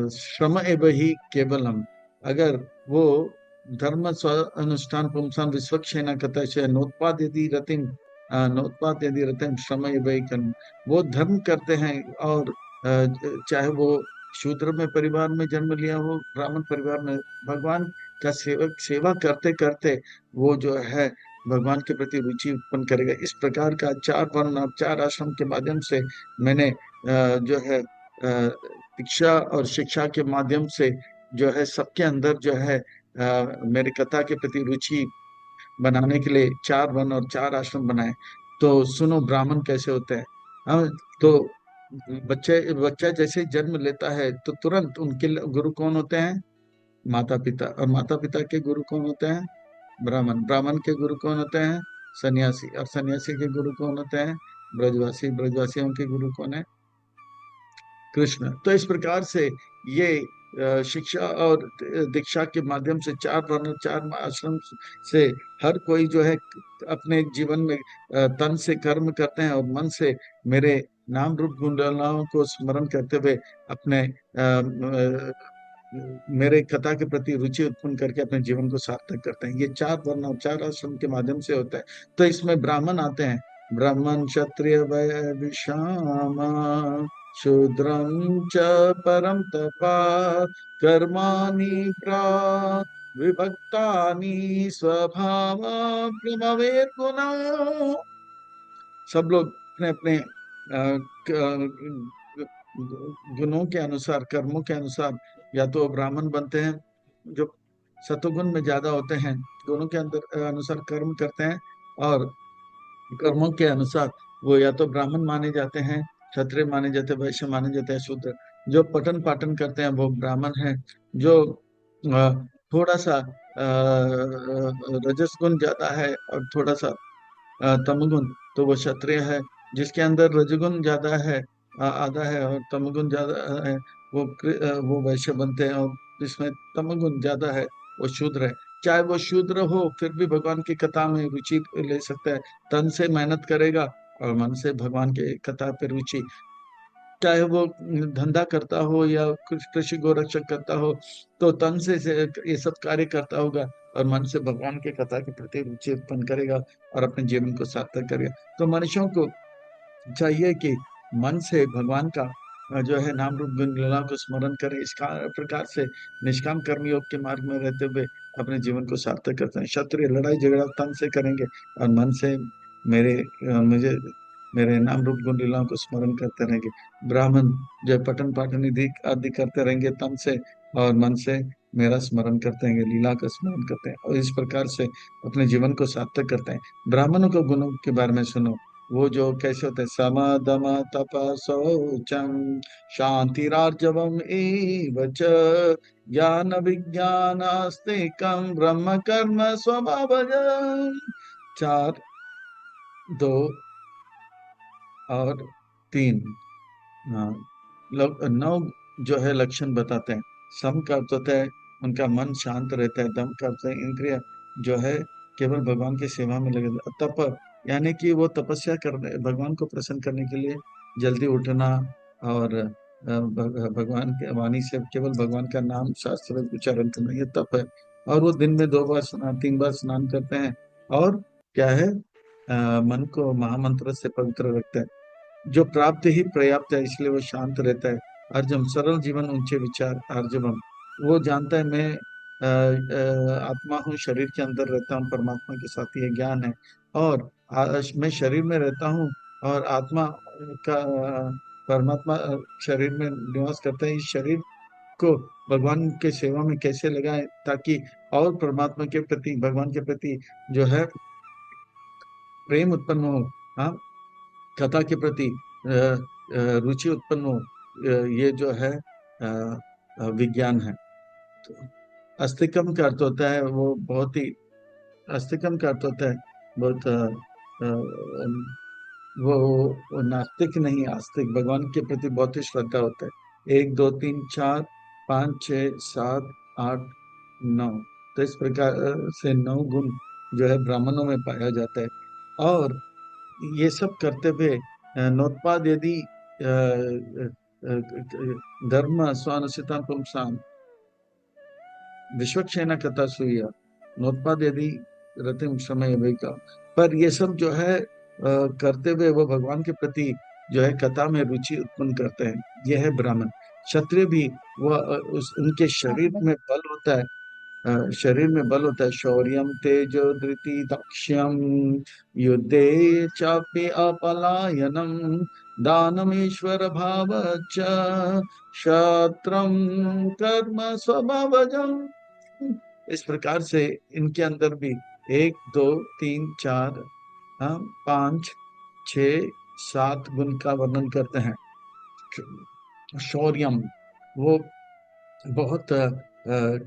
श्रम एव ही केवलम। अगर वो धर्म स्व अनुष्ठान पुंसाम विश्वक्षेण कतः नोत्पाद यदि रतिम नोत्पाद यदि रतिम श्रम एव ही कर्म। वो धर्म करते हैं और चाहे वो शूद्र में परिवार में जन्म लिया हो, ब्राह्मण परिवार में, भगवान का सेवा करते करते वो जो है भगवान के प्रति रुचि उत्पन्न करेगा। इस प्रकार का चार वर्ण और चार आश्रम के माध्यम से मैंने जो है दीक्षा और शिक्षा के माध्यम से जो है सबके अंदर जो है मेरी कथा के प्रति रुचि बनाने के लिए चार वर्ण और चार आश्रम बनाए। तो सुनो ब्राह्मण कैसे होते हैं। हाँ, तो बच्चा जैसे जन्म लेता है तो तुरंत उनके गुरु कौन होते हैं? माता पिता। और माता पिता के गुरु कौन होते हैं? ब्राह्मण। ब्राह्मण के गुरु कौन होते हैं? सन्यासी। और सन्यासी के गुरु कौन होते हैं? ब्रजवासी। ब्रजवासियों के गुरु कौन है? कृष्ण। तो इस प्रकार से ये शिक्षा और दीक्षा के माध्यम से चार वर्ण चार आश्रम से हर कोई जो है अपने जीवन में तन से कर्म करते हैं और मन से मेरे नाम रूप गुणगणाओं को स्मरण करते हुए अपने मेरे कथा के प्रति रुचि उत्पन्न करके अपने जीवन को सार्थक करते हैं। ये चार वर्ण और चार आश्रम के माध्यम से होता है। तो इसमें ब्राह्मण आते हैं। ब्राह्मण क्षत्रिय वैश्य शाम शूद्रं च परं तपा कर्माणि विभक्तानि स्वभावमभ्रमवेत् गुणौ। सब लोग अपने अपने गुणों के अनुसार, कर्मों के अनुसार या तो ब्राह्मण बनते हैं जो सतोगुण में ज्यादा होते हैं, गुणों के अंदर अनुसार कर्म करते हैं, और कर्मों के अनुसार वो या तो ब्राह्मण माने जाते हैं, क्षत्रिय माने जाते हैं, वैश्य माने जाते हैं, शूद्र। जो पठन पाठन करते हैं वो ब्राह्मण हैं। जो थोड़ा सा रजस गुण ज्यादा है और थोड़ा सा तमगुण, तो वो क्षत्रिय है। जिसके अंदर रजगुण ज्यादा है, आधा है, और तमगुण ज्यादा है, वो वैश्य बनते हैं। और जिसमें तमगुण ज्यादा है वो शूद्र है। चाहे वो शूद्र हो फिर भी भगवान की कथा में रुचि ले सकता है। तन से मेहनत करेगा और मन से भगवान के कथा पे रुचि। चाहे वो धंधा करता हो या कृषि गोरक्षक करता हो, तो तन से ये सब कार्य करता होगा और मन से भगवान के कथा के प्रति रुचि उत्पन्न करेगा और अपने जीवन को सार्थक करेगा। तो मनुष्यों को चाहिए कि मन से भगवान का जो है नाम रूप गुण लीला को स्मरण करें। इस प्रकार से निष्काम कर्म योग के मार्ग में रहते हुए अपने जीवन को सार्थक करते हैं। क्षत्रिय लड़ाई झगड़ा तन से करेंगे और मन से मुझे मेरे नाम रूप गुण लीलाओं को स्मरण करते रहेंगे। ब्राह्मण जो है पठन पाठन आदि करते रहेंगे तन से, और मन से मेरा स्मरण करते हैं, लीला का स्मरण करते हैं, और इस प्रकार से अपने जीवन को सार्थक करते हैं। ब्राह्मणों के गुणों के बारे में सुनो। वो जो कैसे होते हैं, सम दम तप शौचम शांतिरार्जवम एव च ज्ञान विज्ञानास्तिकम ब्रह्म कर्म स्वभावजम। चार, दो और तीन, हाँ, नौ जो है लक्षण बताते हैं। सम का अर्थ होता है उनका मन शांत रहता है। दम का अर्थ है इंद्रिय जो है केवल भगवान की सेवा में लगे। तप यानी कि वो तपस्या करने, भगवान को प्रसन्न करने के लिए जल्दी उठना और भगवान के वाणी से केवल भगवान का नाम शास्त्र उच्चारण करना, ये तप है। और वो दिन में 2 बार स्नान 3 बार स्नान करते हैं। और क्या है, मन को महामंत्र से पवित्र रखते हैं। जो प्राप्त ही पर्याप्त है इसलिए वो शांत रहता है। अर्जम सरल जीवन ऊंचे विचार। अर्जवम वो जानता है मैं आत्मा हूँ, शरीर के अंदर रहता हूँ, परमात्मा के साथ ये ज्ञान है। और मैं शरीर में रहता हूँ और आत्मा का परमात्मा शरीर में निवास करता है। इस शरीर को भगवान के सेवा में कैसे लगाएं ताकि और परमात्मा के प्रति, भगवान के प्रति जो है प्रेम उत्पन्न हो। हाँ, कथा के प्रति रुचि उत्पन्न हो। ये जो है विज्ञान है। तो अस्तिकम का अर्थ होता है वो बहुत ही, अस्तिकम का अर्थ होता है बहुत वो नास्तिक नहीं, आस्तिक, भगवान के प्रति बहुत ही श्रद्धा होता है। एक दो तीन चार पाँच छः सात आठ नौ, तो इस प्रकार से 9 गुण जो है ब्राह्मणों में पाया जाता है। और ये सब करते हुए नोत्पाद यदि धर्म स्वानुसिता पुंसाम विश्वक्षेण कथा सूया नोत्पाद यदि रतिम समय का। पर ये सब जो है करते हुए वो भगवान के प्रति जो है कथा में रुचि उत्पन्न करते हैं। यह है ब्राह्मण। क्षत्रिय भी वह उनके शरीर में बल होता है, शरीर में बल होता है। शौर्यम तेजो धृति दाक्ष्यम युद्धे चापि अपलायनम दानमीश्वर भाव च क्षत्रम कर्म स्वभावजम। इस प्रकार से इनके अंदर भी एक दो तीन चार, हाँ, पांच छः सात गुण का वर्णन करते हैं। शौर्यम, वो बहुत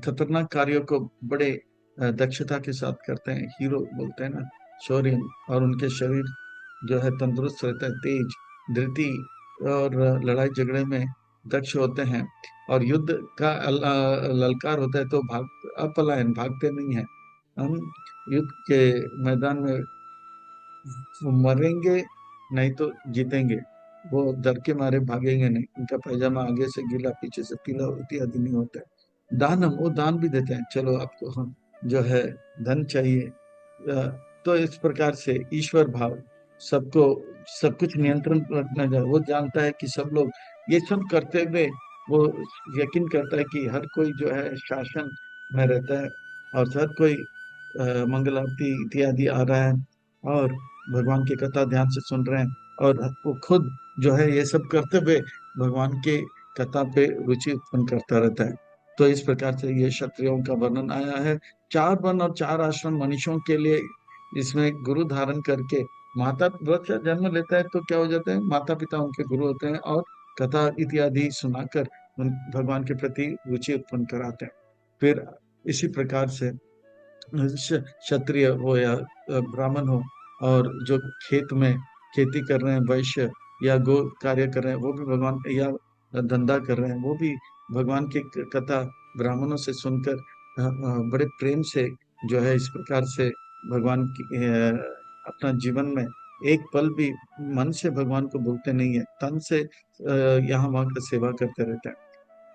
खतरनाक कार्यों को बड़े दक्षता के साथ करते हैं, हीरो बोलते हैं ना, शौर्य। और उनके शरीर जो है तंदुरुस्त रहता है। तेज, धृति, और लड़ाई झगड़े में दक्ष होते हैं। और युद्ध का ललकार होता है तो भाग, अपलायन, भागते नहीं है। हम युद्ध के मैदान में मरेंगे नहीं तो जीतेंगे, वो डर के मारे भागेंगे नहीं। उनका पैजामा आगे से गीला पीछे से पीला इत्यादि नहीं होता है। दानम, वो दान भी देते हैं। चलो आपको हम जो है धन चाहिए, तो इस प्रकार से ईश्वर भाव, सबको सब कुछ नियंत्रण रखना चाहिए। वो जानता है कि सब लोग ये सब करते हुए वो यकीन करता है कि हर कोई जो है शासन में रहता है और हर कोई मंगल आरती इत्यादि आ रहा है और भगवान की कथा ध्यान से सुन रहे हैं। और वो खुद जो है ये सब करते हुए भगवान के कथा पे रुचि उत्पन्न करता रहता है। तो इस प्रकार से ये क्षत्रियों का वर्णन आया है। 4 वन और 4 आश्रम मनुष्यों के लिए। इसमें गुरु धारण करके माता व्रत से जन्म लेता है तो क्या हो जाता है, माता पिता उनके गुरु होते हैं और कथा इत्यादि सुनाकर उन भगवान के प्रति रुचि उत्पन्न कराते हैं। फिर इसी प्रकार से क्षत्रिय हो या ब्राह्मण हो, और जो खेत में खेती कर रहे हैं, वैश्य या गो कार्य कर रहे हैं, वो भी भगवान, या धंधा कर रहे हैं, वो भी भगवान की कथा ब्राह्मणों से सुनकर बड़े प्रेम से जो है इस प्रकार से भगवान की अपना जीवन में एक पल भी मन से भगवान को भूलते नहीं है, तन से यहाँ वहाँ का सेवा करते रहते हैं।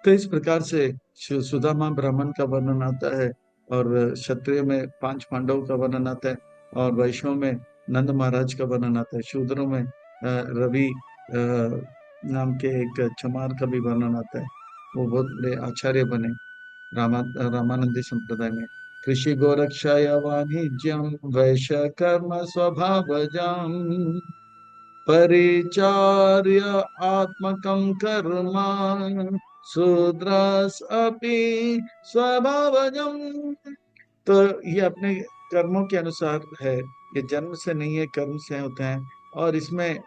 तो इस प्रकार से सुदामा ब्राह्मण का वर्णन आता है, और क्षत्रिय में 5 पांडवों का वर्णन आता है, और वैष्णव में नंद महाराज का वर्णन आता है। शूद्रों में रवि नाम के एक चमार का भी वर्णन आता है। वो बहुत बड़े आचार्य बने रामानंदी संप्रदाय में। कृषि गोरक्षाय वाणिज्यम वैश्य कर्म स्वभावजम परिचार्य आत्मकं कर्म शूद्रस अपि स्वभावजम। तो ये अपने कर्मों के अनुसार है, ये जन्म से नहीं है, कर्म से होते हैं। और इसमें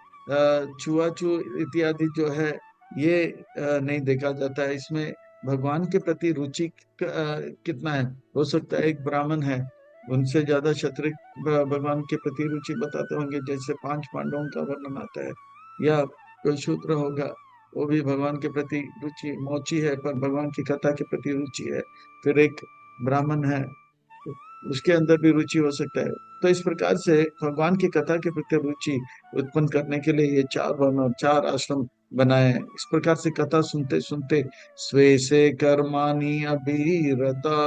छुआछू इत्यादि जो है ये नहीं देखा जाता है। इसमें भगवान के प्रति रुचि कितना है। हो सकता है एक ब्राह्मण है, उनसे ज्यादा क्षत्रिय भगवान के प्रति रुचि बताते होंगे, जैसे 5 पांडवों का वर्णन आता है। या कोई शूद्र होगा, वो भी भगवान के प्रति रुचि मोची है पर भगवान की कथा के प्रति रुचि है। फिर एक ब्राह्मण है, उसके अंदर भी रुचि हो सकता है। तो इस प्रकार से भगवान की कथा के प्रति रुचि उत्पन्न करने के लिए ये 4 वर्ण और 4 आश्रम बनाए हैं। इस प्रकार से कथा सुनते सुनते स्वे से कर्माणि अभिरता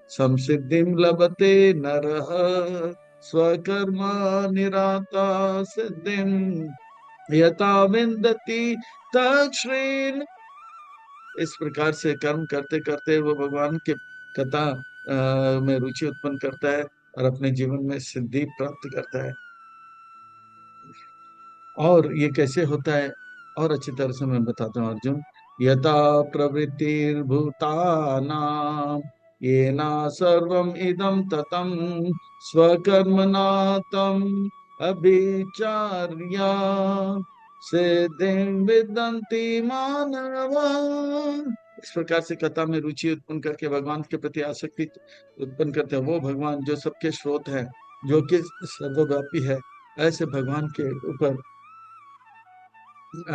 संसिद्धिम लभते नरः स्वकर्म निराता सिद्धिम यथा विन्दति तच्छ्रेण। इस प्रकार से कर्म करते करते वो भगवान के कथा में रुचि उत्पन्न करता है और अपने जीवन में सिद्धि प्राप्त करता है। और ये कैसे होता है, और अच्छी तरह से मैं बताता हूँ अर्जुन। यथा प्रवृत्तिर्भूतानां येन सर्वम इदं ततं स्वकर्मणा तम अभिचार्य सिद्धिं विदन्ति मानवा। इस प्रकार से कथा में रुचि उत्पन्न करके भगवान के प्रति आसक्ति उत्पन्न करते हैं वो भगवान जो सबके स्रोत है, जो कि सर्वव्यापी है। ऐसे भगवान के ऊपर,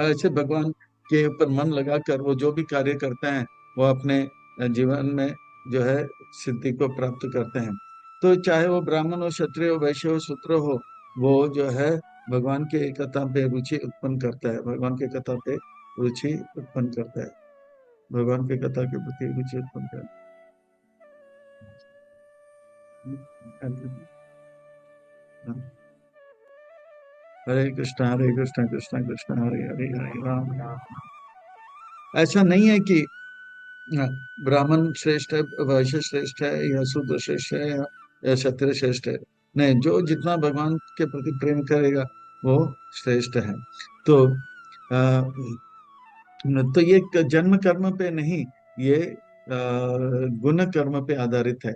ऐसे भगवान के ऊपर मन लगाकर वो जो भी कार्य करते हैं वो अपने जीवन में जो है सिद्धि को प्राप्त करते हैं। तो चाहे वो ब्राह्मण हो, क्षत्रिय हो, वैश्य हो, शूद्र हो, वो जो है भगवान के कथा पे रुचि उत्पन्न करता है, भगवान के कथा पे रुचि उत्पन्न करता है, भगवान के कथा के प्रति रुचि उत्पन्न करता है। हरे कृष्ण कृष्ण कृष्ण हरे हरे, हरे राम राम। ऐसा नहीं है कि हाँ, ब्राह्मण श्रेष्ठ है, वैश्य श्रेष्ठ है, या शूद्र श्रेष्ठ है, या क्षत्रिय श्रेष्ठ है। नहीं, जो जितना भगवान के प्रति प्रेम करेगा वो श्रेष्ठ है। तो तो ये जन्म कर्म पे नहीं, ये गुण कर्म पे आधारित है।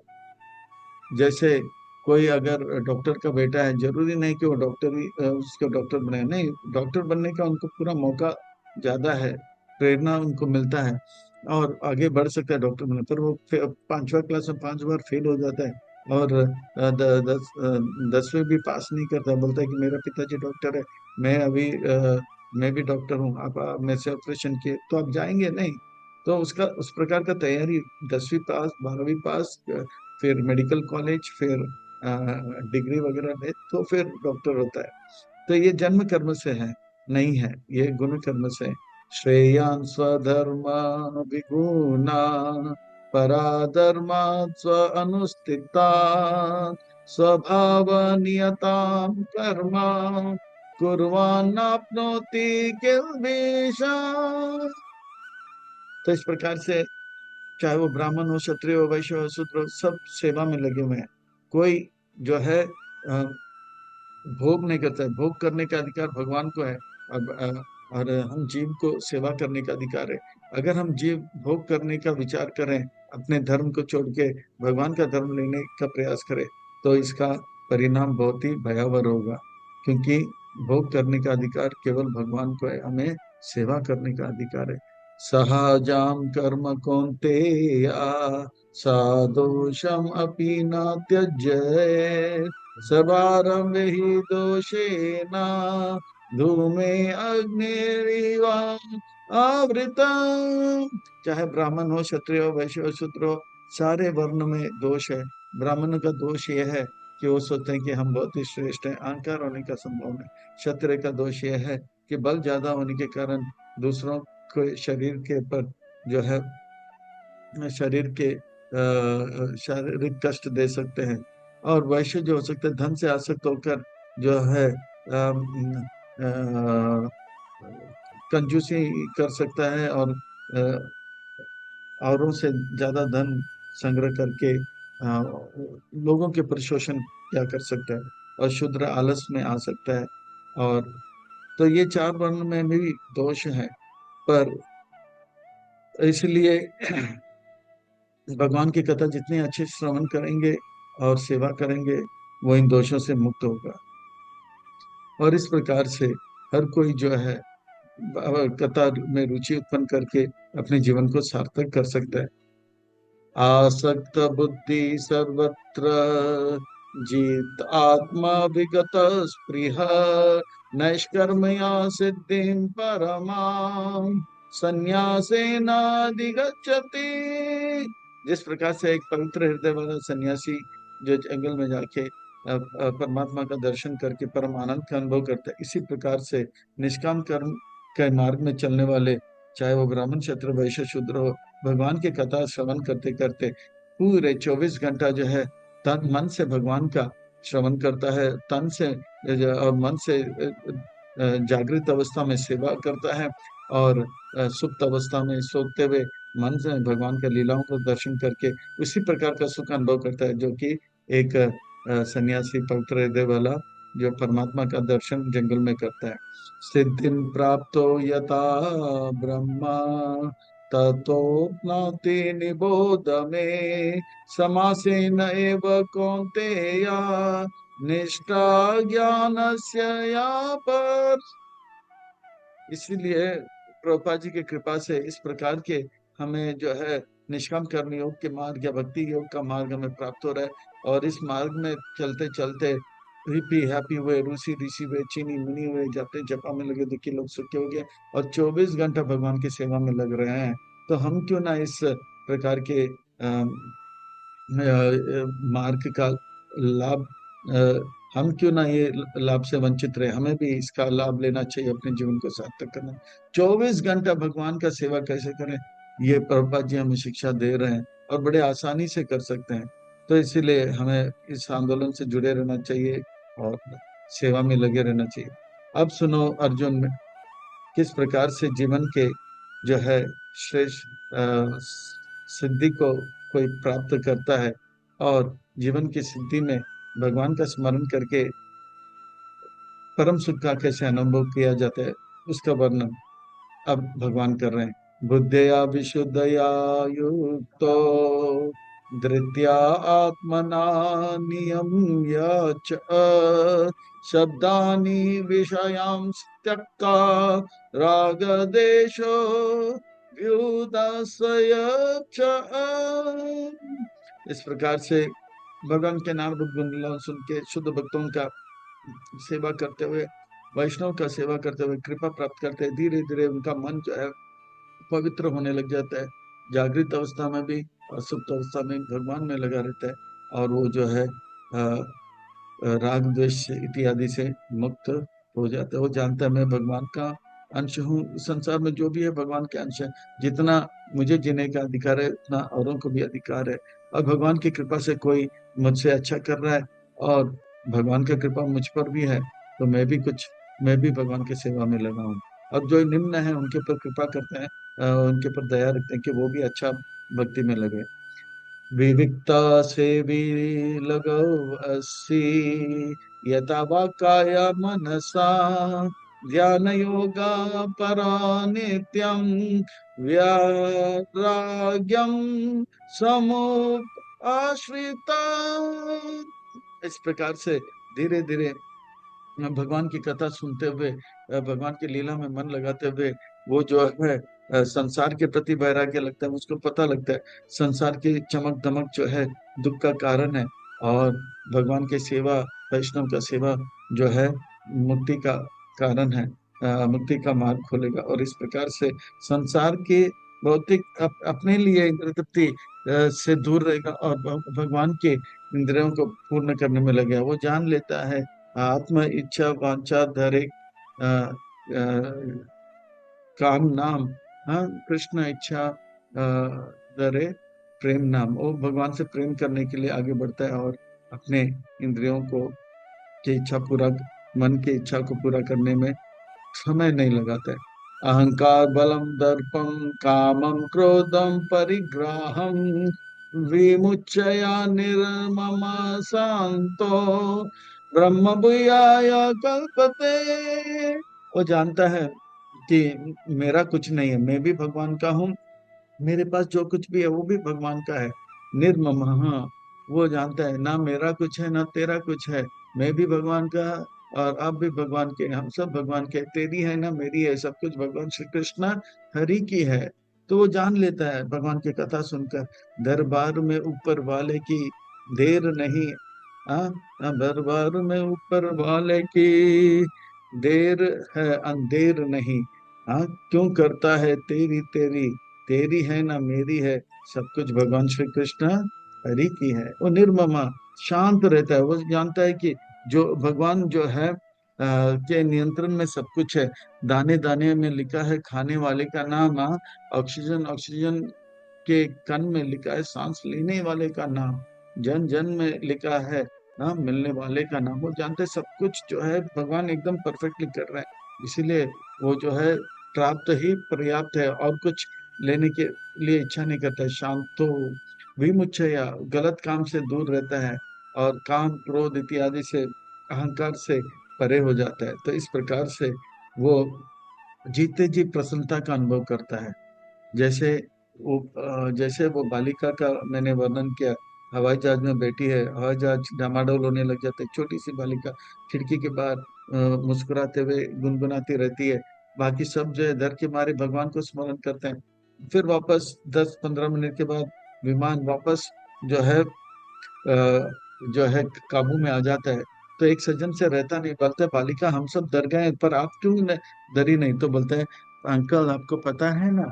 जैसे कोई अगर डॉक्टर का बेटा है, जरूरी नहीं कि वो डॉक्टर ही उसको डॉक्टर बने, नहीं, डॉक्टर बनने का उनको पूरा मौका ज्यादा है, प्रेरणा उनको मिलता है और आगे बढ़ सकता है डॉक्टर बनने पर। वो 5वीं क्लास में 5 बार फेल हो जाता है और 10वीं भी पास नहीं करता, बोलता है कि मेरा पिताजी डॉक्टर है, मैं अभी मैं भी डॉक्टर हूँ, आप मेरे से ऑपरेशन किए तो आप जाएंगे नहीं। तो उसका उस प्रकार का तैयारी, 10वीं पास, 12वीं पास, फिर मेडिकल कॉलेज, फिर डिग्री वगैरह ले तो फिर डॉक्टर होता है। तो ये जन्म कर्म से है, नहीं है, ये गुण कर्म से। श्रेयान् स्वधर्म विगुणा पराधर्मा स्व अनुष्ठिता स्वभाव नियतां कर्म कुर्वान्नाप्नोति किल्बिषम्। तो इस प्रकार से चाहे वो ब्राह्मण हो, क्षत्रिय हो, वैश्य हो, शूद्र हो, सब सेवा में लगे हुए हैं। कोई जो है भोग नहीं करता है, भोग करने का अधिकार भगवान को है। और हम जीव को सेवा करने का अधिकार है। अगर हम जीव भोग करने का विचार करें, अपने धर्म को छोड़ के भगवान का धर्म लेने का प्रयास करें, तो इसका परिणाम बहुत ही भयावह होगा। क्योंकि भोग करने का अधिकार केवल भगवान को है, हमें सेवा करने का अधिकार है। सहजाम कर्म कौन्तेय सादोषम अपि न त्यजेत् सबारं हि दोषेण धूमे अग्निरिवा आवृतम्। चाहे ब्राह्मण हो, क्षत्रिय हो, वैश्य हो, शूद्र हो, सारे वर्ण में दोष है। ब्राह्मण का दोष यह है कि वो सोचते हैं कि हम बहुत ही श्रेष्ठ हैं, अहंकार होने का संभव है। क्षत्रिय का दोष यह है कि बल ज्यादा होने के कारण दूसरों को शरीर के ऊपर जो है शरीर के शारीरिक कष्ट दे सकते हैं। और वैश्य जो हो सकते हैं धन से आसक्त होकर जो है कंजूसी कर सकता है और औरों से ज्यादा धन संग्रह करके लोगों के ऊपर शोषण क्या कर सकता है। और शूद्र आलस में आ सकता है। और तो ये चार वर्ण में भी दोष है। पर इसलिए भगवान की कथा जितनी अच्छे से श्रवण करेंगे और सेवा करेंगे, वो इन दोषों से मुक्त होगा। और इस प्रकार से हर कोई जो है कथा में रुचि उत्पन्न करके अपने जीवन को सार्थक कर सकता है। आसक्त बुद्धि सर्वत्र जीत आत्मा विगत स्पृह नैष्कर्मया सिद्धिं परमां संन्यासेनाधिगच्छति। जिस प्रकार से एक पवित्र हृदय वाला सन्यासी जो जंगल में जाके परमात्मा का दर्शन करके परम आनंद का अनुभव करता है, इसी प्रकार से निष्काम कर्म के मार्ग में चलने वाले, चाहे वो ब्राह्मण, क्षत्रिय, वैश्य, शूद्र हो, भगवान की कथा श्रवण करते करते पूरे 24 घंटा जो है तन मन से भगवान का श्रवण करता है, तन से और मन से जागृत अवस्था में सेवा करता है, और सुप्त अवस्था में सोते हुए मन से भगवान का लीलाओं का दर्शन करके उसी प्रकार का सुख अनुभव करता है जो कि एक सन्यासी पवित्र हृदय वाला जो परमात्मा का दर्शन जंगल में करता है। सिद्धिं प्राप्तो यथा ब्रह्मा ततोप्नोति निबोध मे, समासेन एव कौन्तेय निष्ठा ज्ञानस्य या पर। इसीलिए प्रभुपाद जी की कृपा से इस प्रकार के हमें जो है निष्काम कर्म योग के मार्ग या भक्ति योग का मार्ग हमें प्राप्त हो रहा है। और इस मार्ग में चलते चलते हिप्पी हैप्पी हुए, रूसी ऋषि हुए, चीनी मुनि हुए, जाते जपा में लगे, दुखी लोग सुखी हो गए, और 24 घंटा भगवान की सेवा में लग रहे हैं। तो हम क्यों ना इस प्रकार के मार्ग का लाभ, हम क्यों ना ये लाभ से वंचित रहे, हमें भी इसका लाभ लेना चाहिए, अपने जीवन को सार्थक करना। 24 घंटा भगवान का सेवा कैसे करें, ये प्रभुपाद जी हमें शिक्षा दे रहे हैं, और बड़े आसानी से कर सकते हैं। तो इसीलिए हमें इस आंदोलन से जुड़े रहना चाहिए और सेवा में लगे रहना चाहिए। अब सुनो अर्जुन, किस प्रकार से जीवन के जो है श्रेष्ठ सिद्धि को कोई प्राप्त करता है, और जीवन की सिद्धि में भगवान का स्मरण करके परम सुख का कैसे अनुभव किया जाता है, उसका वर्णन अब भगवान कर रहे हैं। बुद्धया विशुद्धया युक्तो धृत्या आत्मना नियम्य च शब्दानि विषयांस् त्यक्त्वा रागदेशो व्युदासय च। इस प्रकार से भगवान के नाम रूप गुण सुन के शुद्ध भक्तों का सेवा करते हुए, वैष्णव का सेवा करते हुए कृपा प्राप्त करते हैं, धीरे धीरे उनका मन जो है पवित्र होने लग जाता है। जागृत अवस्था में भी और सुप्त अवस्था में भगवान में लगा रहता है, और वो जो है राग द्वेष इत्यादि से मुक्त हो जाता है। वो जानता है मैं भगवान का अंश हूँ, संसार में जो भी है भगवान के अंश है, जितना मुझे जीने का अधिकार है उतना औरों को भी अधिकार है। और भगवान की कृपा से कोई मुझसे अच्छा कर रहा है, और भगवान का कृपा मुझ पर भी है, तो मैं भी भगवान की सेवा में लगा हूँ। और जो निम्न है उनके ऊपर कृपा करते हैं, उनके ऊपर दया रखते हैं कि वो भी अच्छा भक्ति में लगे। विविक्ता सेवी लगौ अस्सी यथा वाक्काय मनसा ध्यान योगा परा नित्यं वैराग्यम समुप आश्रिता। इस प्रकार से धीरे धीरे भगवान की कथा सुनते हुए, भगवान की लीला में मन लगाते हुए, वो जो है संसार के प्रति वैराग्य लगता है, उसको पता लगता है संसार की चमक दमक जो है दुख का कारण है, और भगवान की सेवा, वैष्णव का सेवा जो है मुक्ति का कारण है, मुक्ति का मार्ग खोलेगा। और इस प्रकार से संसार के भौतिक अपने लिए इंद्रिय तृप्ति से दूर रहेगा, और भगवान के इंद्रियों को पूर्ण करने में लगेगा। वो जान लेता है आत्म इच्छा वांछा धरे काम नाम, हाँ कृष्ण इच्छा धरे प्रेम नाम। वो भगवान से प्रेम करने के लिए आगे बढ़ता है, और अपने इंद्रियों को की इच्छा पूरा, मन की इच्छा को पूरा करने में समय नहीं लगाता है। अहंकार बलम दर्पम कामम क्रोधम परिग्राहम विमुच्यया निर्मम शांतो ब्रह्म भूयाय कल्पते। वो जानता है कि मेरा कुछ नहीं है, मैं भी भगवान का हूँ, मेरे पास जो कुछ भी है वो भी भगवान का है। निर्मम, हाँ, वो जानता है ना मेरा कुछ है ना तेरा कुछ है, मैं भी भगवान का, और आप भी भगवान के, हम सब भगवान के, तेरी है ना मेरी है, सब कुछ भगवान श्री कृष्ण हरि की है। तो वो जान लेता है भगवान की कथा सुनकर, दरबार में ऊपर वाले की देर नहीं, हाँ, दरबार में ऊपर वाले की देर है अंधेर नहीं, हाँ क्यों करता है तेरी तेरी, तेरी है ना मेरी है, सब कुछ भगवान श्री कृष्ण हरि की है। वो निर्ममा शांत रहता है, वो जानता है कि जो भगवान जो है के नियंत्रण में सब कुछ है। दाने दाने में लिखा है खाने वाले का नाम, हाँ, ऑक्सीजन ऑक्सीजन के कण में लिखा है सांस लेने वाले का नाम, जन जन में लिखा है ना मिलने वाले का नाम। वो जानते हैं सब कुछ जो है भगवान एकदम परफेक्टली कर रहे हैं, इसीलिए वो जो है प्राप्त ही पर्याप्त है, और कुछ लेने के लिए इच्छा नहीं करता है। शांतो विमुचया, गलत काम से दूर रहता है, और काम क्रोध इत्यादि से अहंकार से परे हो जाता है। तो इस प्रकार से वो जीते जी प्रसन्नता का अनुभव करता है। जैसे वो बालिका का मैंने वर्णन किया, हवाई जहाज में बैठी है, हवाई जहाज डामाडोल होने लग जाता है, छोटी सी बालिका खिड़की के बाहर मुस्कुराते हुए गुनगुनाती रहती है। बाकी सब जो है डर के मारे भगवान को स्मरण करते हैं। फिर वापस 10-15 मिनट के बाद विमान वापस जो है जो है काबू में आ जाता है। तो एक सज्जन से रहता नहीं, बोलते बालिका हम सब डर गए पर आप क्यों डरी नहीं? तो बोलते हैं अंकल आपको पता है ना,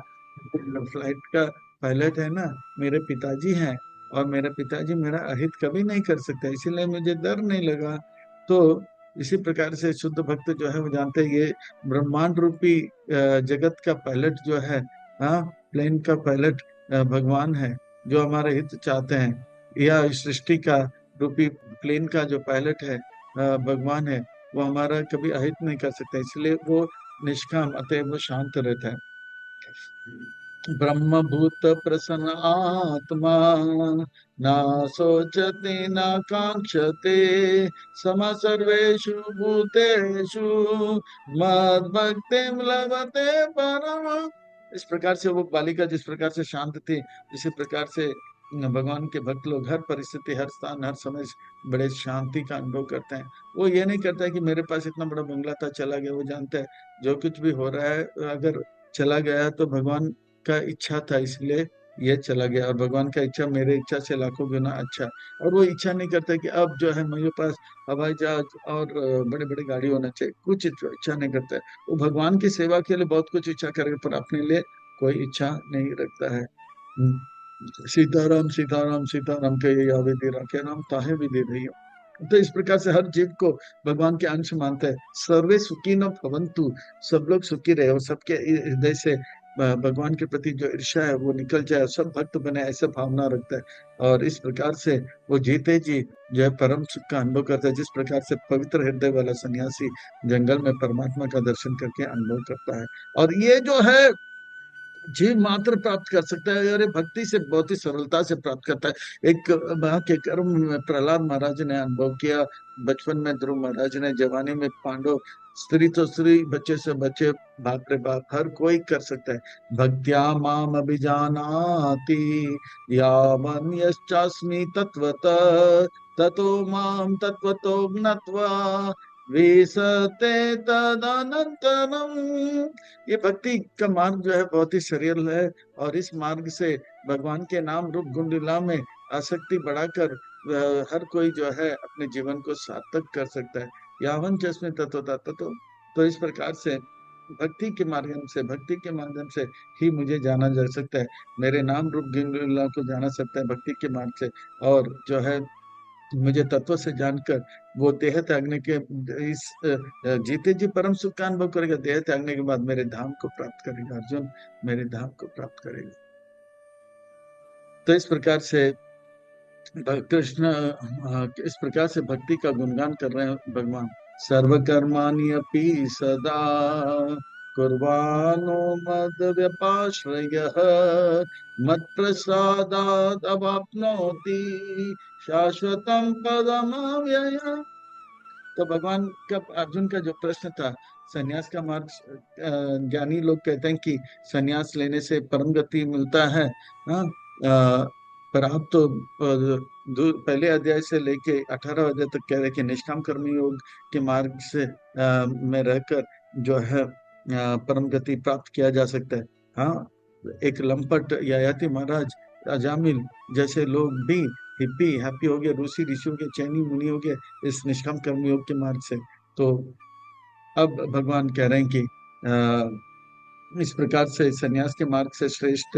फ्लाइट का पायलट है ना, मेरे पिताजी हैं, और मेरे पिताजी मेरा अहित कभी नहीं कर सकते, इसीलिए मुझे डर नहीं लगा। तो इसी प्रकार से शुद्ध भक्त जो है वो जानते हैं ये ब्रह्मांड रूपी जगत का पायलट जो है, हाँ, प्लेन का पायलट भगवान है, जो हमारे हित चाहते हैं। यह सृष्टि का रूपी प्लेन का जो पायलट है भगवान है, वो हमारा कभी अहित नहीं कर सकता, इसलिए वो निष्काम, अतएव वो शांत रहता है। ब्रह्म भूत प्रसन्न आत्मा, ना शोचति न कांक्षते, सम सर्वेषु भूतेषु मद्भक्तिं लभते परम। इस प्रकार से वो बालिका जिस प्रकार से शांत थी, इसी प्रकार से भगवान के भक्त लोग हर परिस्थिति, हर स्थान, हर समय बड़े शांति का अनुभव करते हैं। वो ये नहीं करता है कि मेरे पास इतना बड़ा बंगला था चला गया। वो जानता है जो कुछ भी हो रहा है, अगर चला गया तो भगवान का इच्छा था, इसलिए ये चला गया, और भगवान का इच्छा मेरे इच्छा से लाखों गुना अच्छा। और वो इच्छा नहीं करता कि अब जो है मेरे पास हवाई जहाज और बड़े बड़े गाड़ी होना चाहिए, कुछ इच्छा नहीं करता है। वो भगवान की सेवा के लिए बहुत कुछ इच्छा करेगा, पर अपने लिए कोई इच्छा नहीं रखता है। सीताराम सीताराम सीताराम कहिए आवे तेरा क्या नाम, ताहे भी दे रही हो। तो इस प्रकार से हर जीव को भगवान के अंश मानता है। सर्वे सुखी न भवंतु, सब लोग सुखी रहे, और सबके हृदय से भगवान के प्रति जो ईर्ष्या है वो निकल जाए, सब भक्त बने, ऐसा भावना रखता है। और इस प्रकार से वो जीते जी जो है परम सुख का अनुभव करता है, जिस प्रकार से पवित्र हृदय वाला सन्यासी जंगल में परमात्मा का दर्शन करके अनुभव करता है। और ये जो है जीव मात्र प्राप्त कर सकता है, और ये भक्ति से बहुत ही सरलता से प्राप्त करता है। एक वहाँ के कर्म में प्रहलाद महाराज ने अनुभव किया, बचपन में ध्रुव महाराज ने, जवानी में पांडव, स्त्री तो स्त्री, बच्चे से बच्चे, बाप रे बाप, हर कोई कर सकता है। भक्त्या माम अभिजानाति यावन यश्चास्मि तत्वतः, ततो माम तत्वतो ज्ञात्वा विसते तदनंतरम। ये भक्ति का मार्ग जो है बहुत ही सरल है, और इस मार्ग से भगवान के नाम रूप गुण लीला में आसक्ति बढ़ाकर हर कोई जो है अपने जीवन को सार्थक कर सकता है। यावन चस्मे तत्वता तत्व। तो इस प्रकार से भक्ति के माध्यम से ही मुझे जाना जा सकता है, मेरे नाम रूप गुण लीला को जाना सकता है भक्ति के मार्ग से। और जो है मुझे तत्व से जानकर वो देह त्यागने के इस जीते जी परम सुख का अनुभव करेगा, देह त्यागने के बाद मेरे धाम को प्राप्त करेगा अर्जुन, मेरे धाम को प्राप्त करेगा। तो इस प्रकार से कृष्ण इस प्रकार से भक्ति का गुणगान कर रहे हैं भगवान। सर्वकर्माणि अपि सदा कुर्वाणो मद व्यपाश्रयः, मत प्रसादात् अवाप्नोति शाश्वतम पदमव्ययम्। तो भगवान का, अर्जुन का जो प्रश्न था, सन्यास का मार्ग, ज्ञानी लोग कहते हैं कि सन्यास लेने से परम गति मिलता है। हाँ, पर आप तो पहले अध्याय से लेके 18 अध्याय तक कह रहे कि निष्काम कर्म योग के मार्ग से में रहकर जो है परम गति प्राप्त किया जा सकता है। हाँ, एक लंपट ययाति महाराज, अजामिल जैसे लोग भी हिप्पी हैप्पी हो गए, रूसी ऋषि हो गए, चैनी मुनि हो गए इस निष्काम कर्म योग के मार्ग से। तो अब भगवान कह रहे हैं कि इस प्रकार से सन्यास के मार्ग से श्रेष्ठ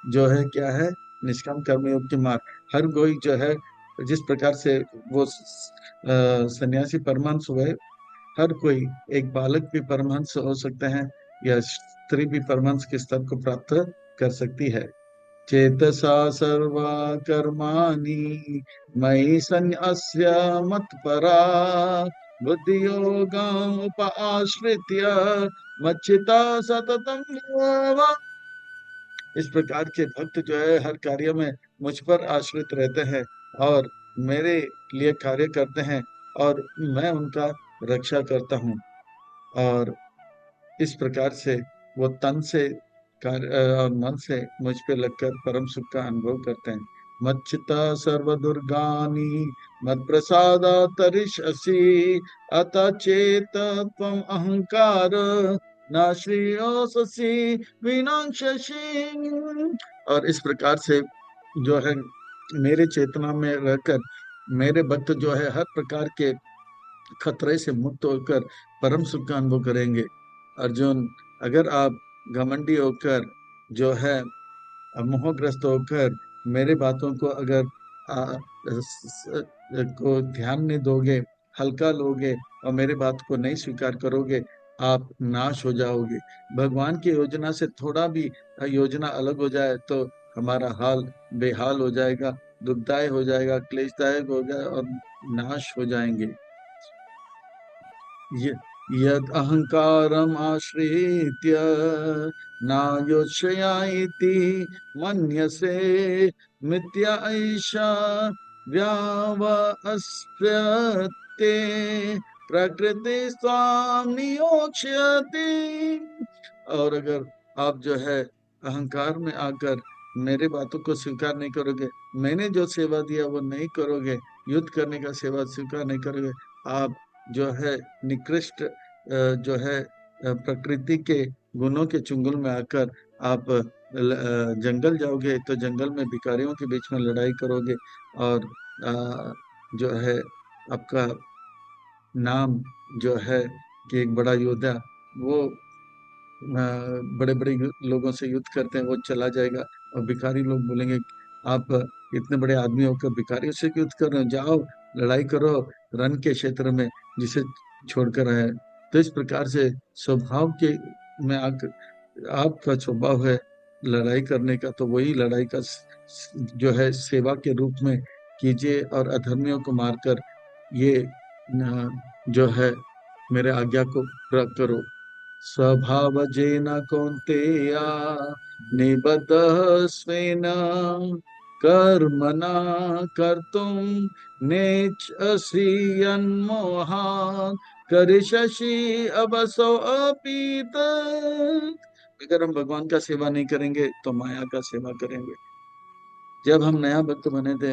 जो है क्या है, निष्काम कर्म योग के मार्ग। हर कोई जो है जिस प्रकार से वो सन्यासी परमहंस हुए, हर कोई, एक बालक भी परमहंस हो सकते हैं, या स्त्री भी परमहंस के स्तर को प्राप्त कर सकती है। चेतसा सर्वा कर्माणि मयि सन्न्यस्य मत्परा, बुद्धियोगम् उपाश्रित्य मच्चिता सततम भावा। इस प्रकार के भक्त जो है हर कार्य में मुझ पर आश्रित रहते हैं और मेरे लिए कार्य करते हैं, और मैं उनका रक्षा करता हूँ। और इस प्रकार से वो तन से और मन से मुझ पे लगकर परम सुख का अनुभव करते हैं। मच्चिता सर्व दुर्गानि मत प्रसाद तरिष्यसि अत चेत त्वम अहंकार न श्रेयोसि विनाशसि। और इस प्रकार से जो है मेरे चेतना में रहकर मेरे भक्त जो है हर प्रकार के खतरे से मुक्त होकर परम सुख का अनुभव करेंगे। अर्जुन, अगर आप घमंडी होकर जो है मोहग्रस्त होकर मेरे बातों को अगर को ध्यान नहीं दोगे, हल्का लोगे और मेरे बात को नहीं स्वीकार करोगे, आप नाश हो जाओगे। भगवान की योजना से थोड़ा भी योजना अलग हो जाए तो हमारा हाल बेहाल हो जाएगा, दुखदायक हो जाएगा, क्लेशदायक हो जाएगा और नाश हो जाएंगे। य- यद अहंकारम आश्रित्य नायोच्छयाइति मन्यसे मिथ्या ऐषा व्यावस्यते प्रकृति स्वाम नियोक्ष्यति। और अगर आप जो है अहंकार में आकर मेरे बातों को स्वीकार नहीं करोगे, मैंने जो सेवा दिया वो नहीं करोगे, युद्ध करने का सेवा स्वीकार नहीं करोगे, आप जो है निकृष्ट जो है प्रकृति के गुणों के चुंगल में आकर आप जंगल जाओगे तो जंगल में भिखारियों के बीच में लड़ाई करोगे। और जो है आपका नाम जो है कि एक बड़ा योद्धा वो बड़े बड़े लोगों से युद्ध करते हैं वो चला जाएगा। और भिखारी लोग बोलेंगे आप इतने बड़े आदमी होकर भिखारियों से युद्ध कर रहे हो, जाओ लड़ाई करो रण के क्षेत्र में जिसे छोड़कर आए। तो इस प्रकार से स्वभाव के में आपका स्वभाव है लड़ाई करने का, तो वही लड़ाई का जो है सेवा के रूप में कीजिए और अधर्मियों को मारकर ये जो है मेरे आज्ञा को पूरा करो। स्वभावजेन कौन्तेय निबद्धः स्वेन कर्मणा कर्तुं नेच्छसि यन्मोहात् करिष्यसि अवसो अपि तत्। अगर हम भगवान का सेवा नहीं करेंगे तो माया का सेवा करेंगे। जब हम नया भक्त बने थे,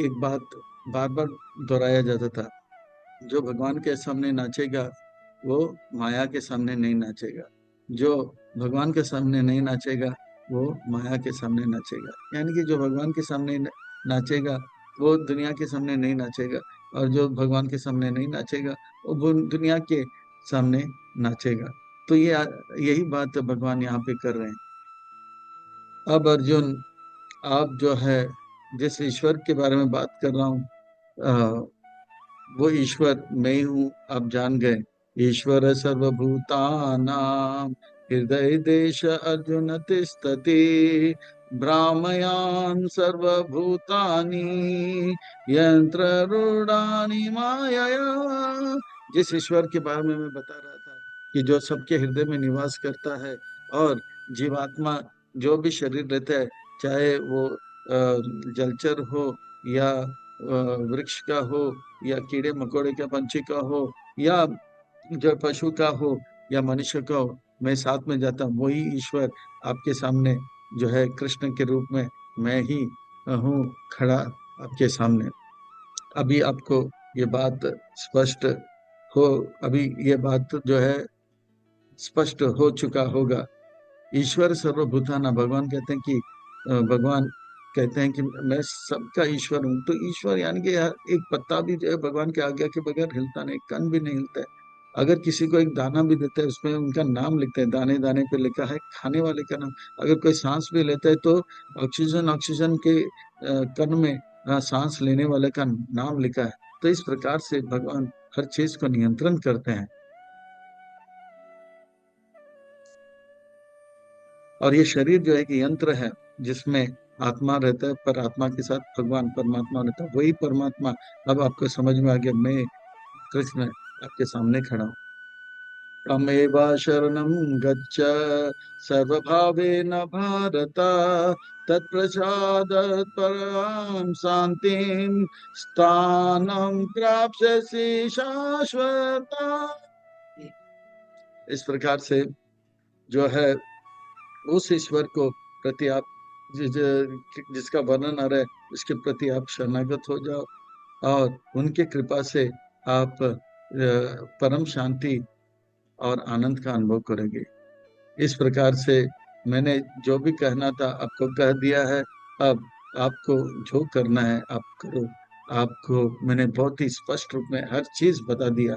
एक बात बार बार दोहराया जाता था, जो भगवान के सामने नाचेगा वो माया के सामने नहीं नाचेगा, जो भगवान के सामने नहीं नाचेगा वो माया के सामने नाचेगा। यानी कि जो भगवान के सामने नाचेगा वो दुनिया के सामने नहीं नाचेगा, और जो भगवान के सामने नहीं नाचेगा वो दुनिया के सामने नाचेगा। तो ये यही बात भगवान यहाँ पे कर रहे हैं। अब अर्जुन, आप जो है जिस ईश्वर के बारे में बात कर रहा हूँ वो ईश्वर मैं ही हूँ, आप जान गए। ईश्वर सर्वभूतानां हृदय देश अर्जुन तिष्ठति भ्रामयान सर्वभूतानि यंत्र रूढ़ानि मायया। जिस ईश्वर के बारे में मैं बता रहा था कि जो सबके हृदय में निवास करता है, और जीवात्मा जो भी शरीर रहता है, चाहे वो जलचर हो या वृक्ष का हो या कीड़े मकोड़े का पंछी का हो या जो पशु का हो या मनुष्य का हो, मैं साथ में जाता हूँ। वही ईश्वर आपके सामने जो है कृष्ण के रूप में मैं ही हूँ खड़ा आपके सामने। अभी आपको ये बात स्पष्ट हो, अभी ये बात जो है स्पष्ट हो चुका होगा। ईश्वर सर्वभूताना, भगवान कहते हैं कि भगवान कहते हैं कि मैं सबका ईश्वर हूँ। तो ईश्वर यानी कि यार एक पत्ता भी जो है भगवान के आज्ञा के बगैर हिलता नहीं, कण भी नहीं हिलता है। अगर किसी को एक दाना भी देता है उसमें उनका नाम लिखते हैं, दाने दाने पे लिखा है खाने वाले का नाम। अगर कोई सांस भी लेता है तो ऑक्सीजन ऑक्सीजन के कण में सांस लेने वाले का नाम लिखा है। तो इस प्रकार से भगवान हर चीज को नियंत्रण करते हैं। और ये शरीर जो है कि यंत्र है जिसमें आत्मा रहता है, पर आत्मा के साथ भगवान परमात्मा रहता है। वही परमात्मा अब आपको समझ में आ गया, मैं कृष्ण आपके सामने खड़ा हूँ। तमेव शरणं गच्छ सर्वभावेन भारत, तत्प्रसादात् परां शान्तिं स्थानं प्राप्स्यसि शाश्वता। इस प्रकार से जो है उस ईश्वर को प्रति आप जिसका वर्णन आ रहा है उसके प्रति आप शरणागत हो जाओ और उनके कृपा से आप परम शांति और आनंद का अनुभव करेंगे। इस प्रकार से मैंने जो भी कहना था आपको कह दिया है। अब आपको जो करना है आप करो। आपको मैंने बहुत ही स्पष्ट रूप में हर चीज बता दिया।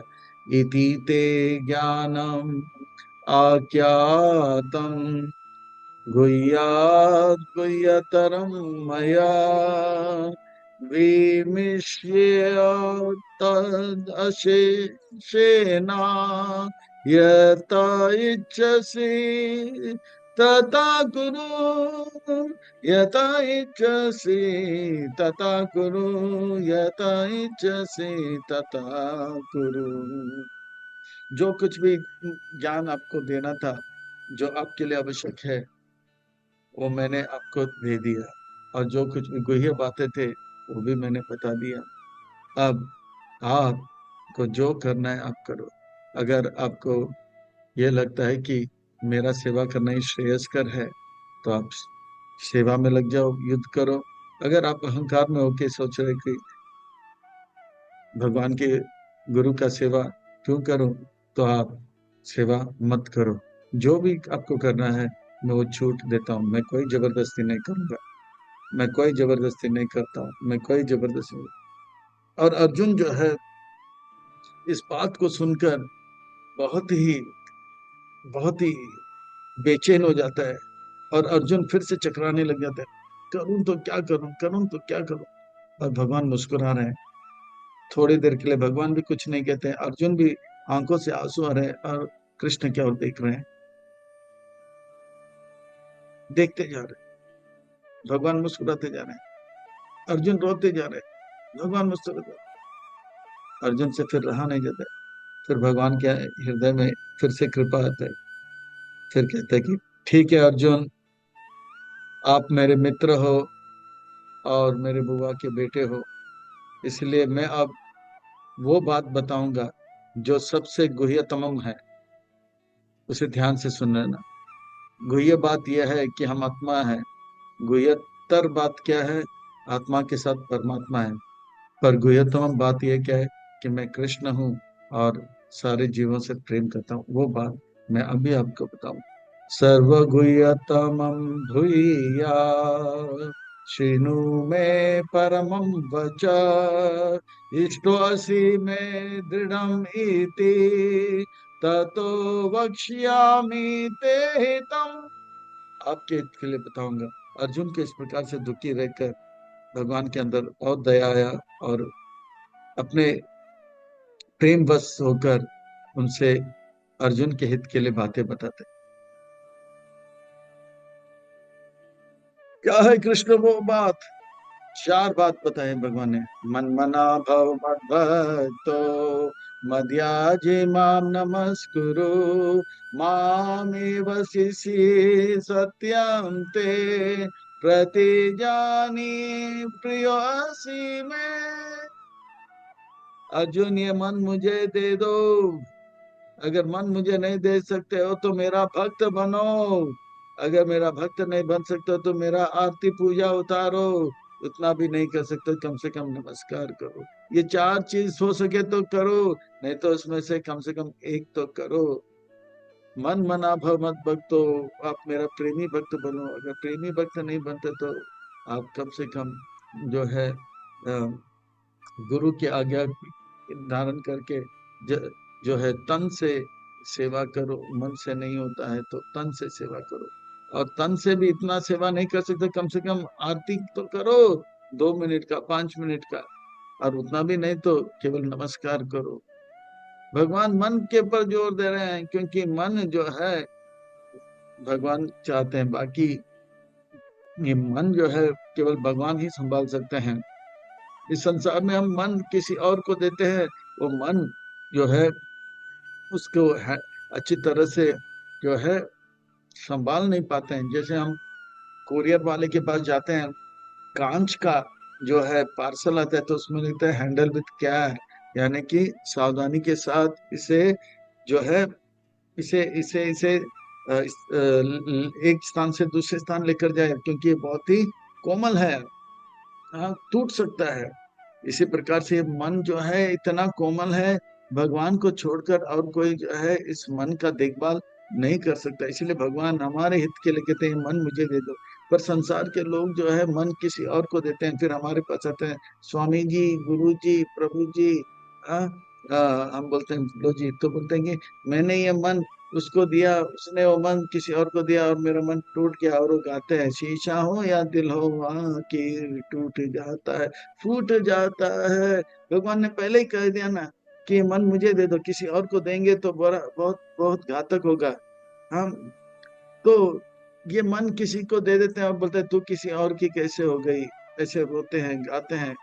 इति ते ज्ञानम आख्यातम गुह्यात् गुह्यतरं मया विमिष्य तदशेषेण यत इच्छसि तथा कुरु, यत इच्छसि तथा कुरु, यत इच्छसि तथा कुरु। जो कुछ भी ज्ञान आपको देना था, जो आपके लिए आवश्यक है, वो मैंने आपको दे दिया। और जो कुछ भी गुह्य बातें थे वो भी मैंने बता दिया। अब आपको जो करना है आप करो। अगर आपको ये लगता है कि मेरा सेवा करना ही श्रेयस्कर है तो आप सेवा में लग जाओ, युद्ध करो। अगर आप अहंकार में होके सोच रहे कि भगवान के गुरु का सेवा क्यों करूं, तो आप सेवा मत करो। जो भी आपको करना है मैं वो छूट देता हूँ। मैं कोई जबरदस्ती नहीं करूंगा, मैं कोई जबरदस्ती नहीं करता हूँ, मैं कोई जबरदस्ती नहीं। और अर्जुन जो है इस बात को सुनकर बहुत ही बहुत ही बेचैन हो जाता है और अर्जुन फिर से चकराने लग जाता है। करूं तो क्या करूं, करूं तो क्या करूं। और भगवान मुस्कुरा रहे हैं। थोड़ी देर के लिए भगवान भी कुछ नहीं कहते हैं, अर्जुन भी आंखों से आंसू आ रहे हैं और कृष्ण की ओर देख रहे हैं, देखते जा रहे हैं। भगवान मुस्कुराते जा रहे हैं, अर्जुन रोते जा रहे हैं, भगवान मुस्कुराते। अर्जुन से फिर रहा नहीं जाता। फिर भगवान के हृदय में फिर से कृपा आता है। फिर कहते हैं कि ठीक है अर्जुन, आप मेरे मित्र हो और मेरे बुआ के बेटे हो, इसलिए मैं अब वो बात बताऊंगा जो सबसे गुह्यतमम है। उसे ध्यान से सुन लेना। गुह्य बात यह है कि हम आत्मा है। गुह्यतर बात क्या है? आत्मा के साथ परमात्मा है। पर गुह्यतम बात यह क्या है कि मैं कृष्ण हूँ और सारे जीवों से प्रेम करता हूँ। वो बात मैं अभी आपको बताऊं। सर्वगुह्यतमं भूया शृणु मे परमं वच, इष्टोऽसि मे दृढ़म् इति ततो वक्ष्यामि ते हितम्। आपके हित के लिए बताऊंगा। अर्जुन के इस प्रकार से दुखी रहकर भगवान के अंदर और दया आया और अपने प्रेम वश होकर उनसे अर्जुन के हित के लिए बातें बताते। क्या है कृष्ण वो बात? चार बात बताए भगवान ने। मन मना भव मद्भक्तो मद्याजी माम नमस्कुरु, मामेव शिषि सत्यं ते प्रतिजानी प्रियोऽसि मे। अर्जुन ये मन मुझे दे दो। अगर मन मुझे नहीं दे सकते हो तो मेरा भक्त बनो। अगर मेरा भक्त नहीं बन सकते तो मेरा आरती पूजा उतारो। उतना भी नहीं कर सकते कम से कम नमस्कार करो। ये चार चीज हो सके तो करो, नहीं तो उसमें से कम एक तो करो। मन मना भव मत भक्तो, आप मेरा प्रेमी भक्त बनो। अगर प्रेमी भक्त नहीं बनते तो आप कम से कम जो है गुरु की आज्ञा धारण करके जो है तन से सेवा करो। मन से नहीं होता है तो तन से सेवा करो। और तन से भी इतना सेवा नहीं कर सकते, कम से कम आरती तो करो 2 मिनट का, 5 मिनट का। और उतना भी नहीं तो केवल नमस्कार करो। भगवान मन के ऊपर जोर दे रहे हैं क्योंकि मन जो है भगवान चाहते हैं। बाकी ये मन जो है केवल भगवान ही संभाल सकते हैं। इस संसार में हम मन किसी और को देते हैं, वो मन जो है उसको है अच्छी तरह से जो है संभाल नहीं पाते हैं। जैसे हम कोरियर वाले के पास जाते हैं, कांच का जो है पार्सल आता है तो उसमें लिखता है हैंडल विथ केयर, यानी कि सावधानी के साथ इसे जो है इसे इसे इसे एक स्थान से दूसरे स्थान लेकर जाए, क्योंकि ये बहुत ही कोमल है, हाँ टूट सकता है। इसी प्रकार से ये मन जो है इतना कोमल है, भगवान को छोड़कर और कोई जो है इस मन का देखभाल नहीं कर सकता। इसलिए भगवान हमारे हित के लिए कहते हैं मन मुझे दे दो। पर संसार के लोग जो है मन किसी और को देते हैं, फिर हमारे पास आते हैं स्वामी जी, गुरु जी, प्रभु जी। आ, हम बोलते हैं लो जी, तो बोलते हैं कि मैंने ये मन उसको दिया, उसने वो मन किसी और को दिया और मेरा मन टूट गया। और वो गाते हैं शीशा हो या दिल हो आखिर टूट जाता है, फूट जाता है। भगवान ने पहले ही कह दिया ना कि मन मुझे दे दो, किसी और को देंगे तो बड़ा बहुत बहुत घातक होगा। हम तो ये मन किसी को दे देते हैं और बोलते हैं तू किसी और की कैसे हो गई, ऐसे रोते हैं गाते हैं।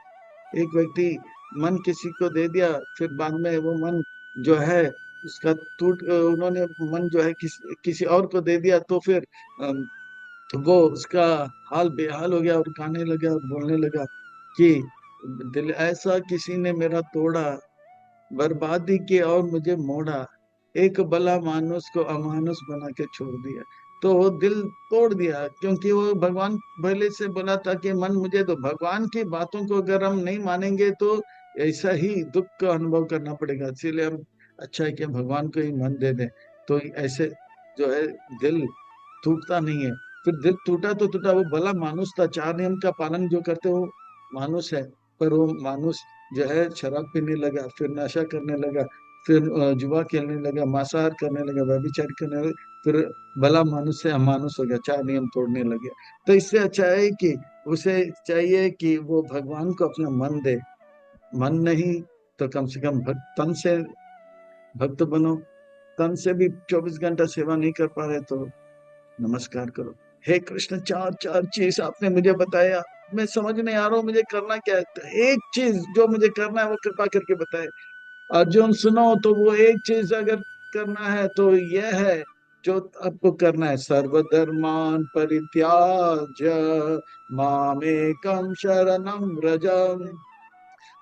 एक व्यक्ति मन किसी को दे दिया, फिर बाद में वो मन जो है उसका उन्होंने मन जो है किसी और को दे दिया, तो फिर तो वो उसका हाल बेहाल हो गया और गाने लगा और बोलने लगा कि दिल ऐसा किसी ने मेरा तोड़ा, बर्बादी की और मुझे मोड़ा, एक भला मानुस को अमानुष बना के छोड़ दिया। तो वो दिल तोड़ दिया, क्योंकि वो भगवान पहले से बोला था कि मन मुझे दो। भगवान की बातों को अगर हम नहीं मानेंगे तो ऐसा ही दुख का अनुभव करना पड़ेगा। इसीलिए हम अच्छा है कि हम भगवान को ही मन दे दें, तो ऐसे जो है दिल टूटता नहीं है। फिर दिल टूटा तो टूटा, वो भला मानुस था, चार नियम का पालन जो करते हो मानुस है। पर वो मानुस जो है शराब पीने लगा, फिर नशा करने लगा, फिर जुआ खेलने लगा, मांसाहार करने लगा, व्यभिचार करने लगा, फिर भला मानुस से अमानुष हो गया, चार नियम तोड़ने लगे। तो इससे अच्छा है कि उसे चाहिए कि वो भगवान को अपना मन दे। मन नहीं तो कम से कम तन से भक्त बनो। तन से भी 24 घंटा सेवा नहीं कर पा रहे तो नमस्कार करो। हे कृष्ण, चार चार चीज आपने मुझे बताया, मैं समझ नहीं आ रहा हूँ मुझे करना क्या है। तो एक चीज जो मुझे करना है वो कृपा करके बताए। अर्जुन सुनो, तो वो एक चीज अगर करना है तो यह है जो आपको करना है, सर्वधर्मान परित्याज्य मामेकं शरणं व्रज,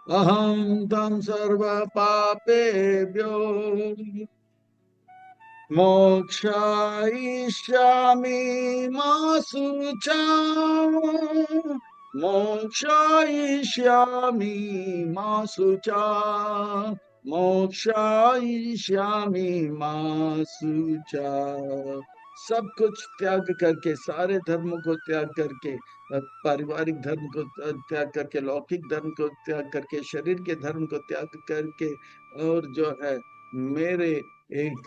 अहं तं सर्व पापेभ्यो मोक्षयिष्यामि मा शुचः, मोक्षयिष्यामि मा शुचः, मोक्षयिष्यामि मा शुचः। सब कुछ त्याग करके, सारे धर्मों को त्याग करके, पारिवारिक धर्म को त्याग करके, लौकिक धर्म को त्याग करके, शरीर के धर्म को त्याग करके, और जो है मेरे एक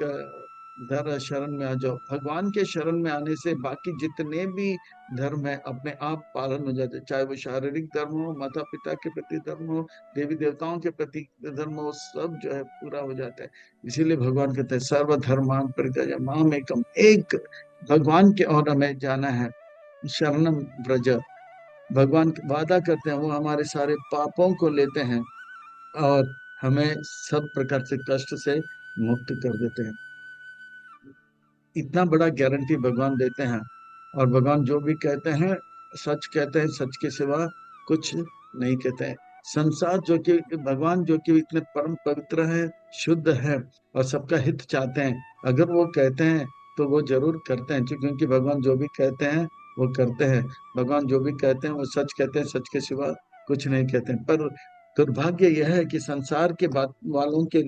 धर्म शरण में आ जाओ। भगवान के शरण में आने से बाकी जितने भी धर्म है अपने आप पालन हो जाते, चाहे वो शारीरिक धर्म हो, माता पिता के प्रति धर्म हो, देवी देवताओं के प्रति धर्म हो, सब जो है पूरा हो जाता है। इसीलिए भगवान कहते हैं सर्वधर्मान परित्यज्य माम एकम, एक भगवान के ओर हमें जाना है, शरणम व्रज। भगवान वादा करते हैं वो हमारे सारे पापों को लेते हैं और हमें सब प्रकार से कष्ट से मुक्त कर देते हैं। इतना बड़ा गारंटी भगवान देते हैं। और भगवान जो भी कहते हैं सच कहते हैं, सच के सिवा कुछ नहीं कहते हैं। संसार जो कि भगवान जो कि इतने परम पवित्र है, शुद्ध है और सबका हित चाहते हैं, अगर वो कहते हैं तो वो जरूर करते हैं, क्योंकि भगवान जो भी कहते हैं वो करते हैं। भगवान जो भी कहते हैं वो सच कहते हैं, सच के सिवा कुछ नहीं कहते हैं। पर दुर्भाग्य यह है कि संसार के बात वालों के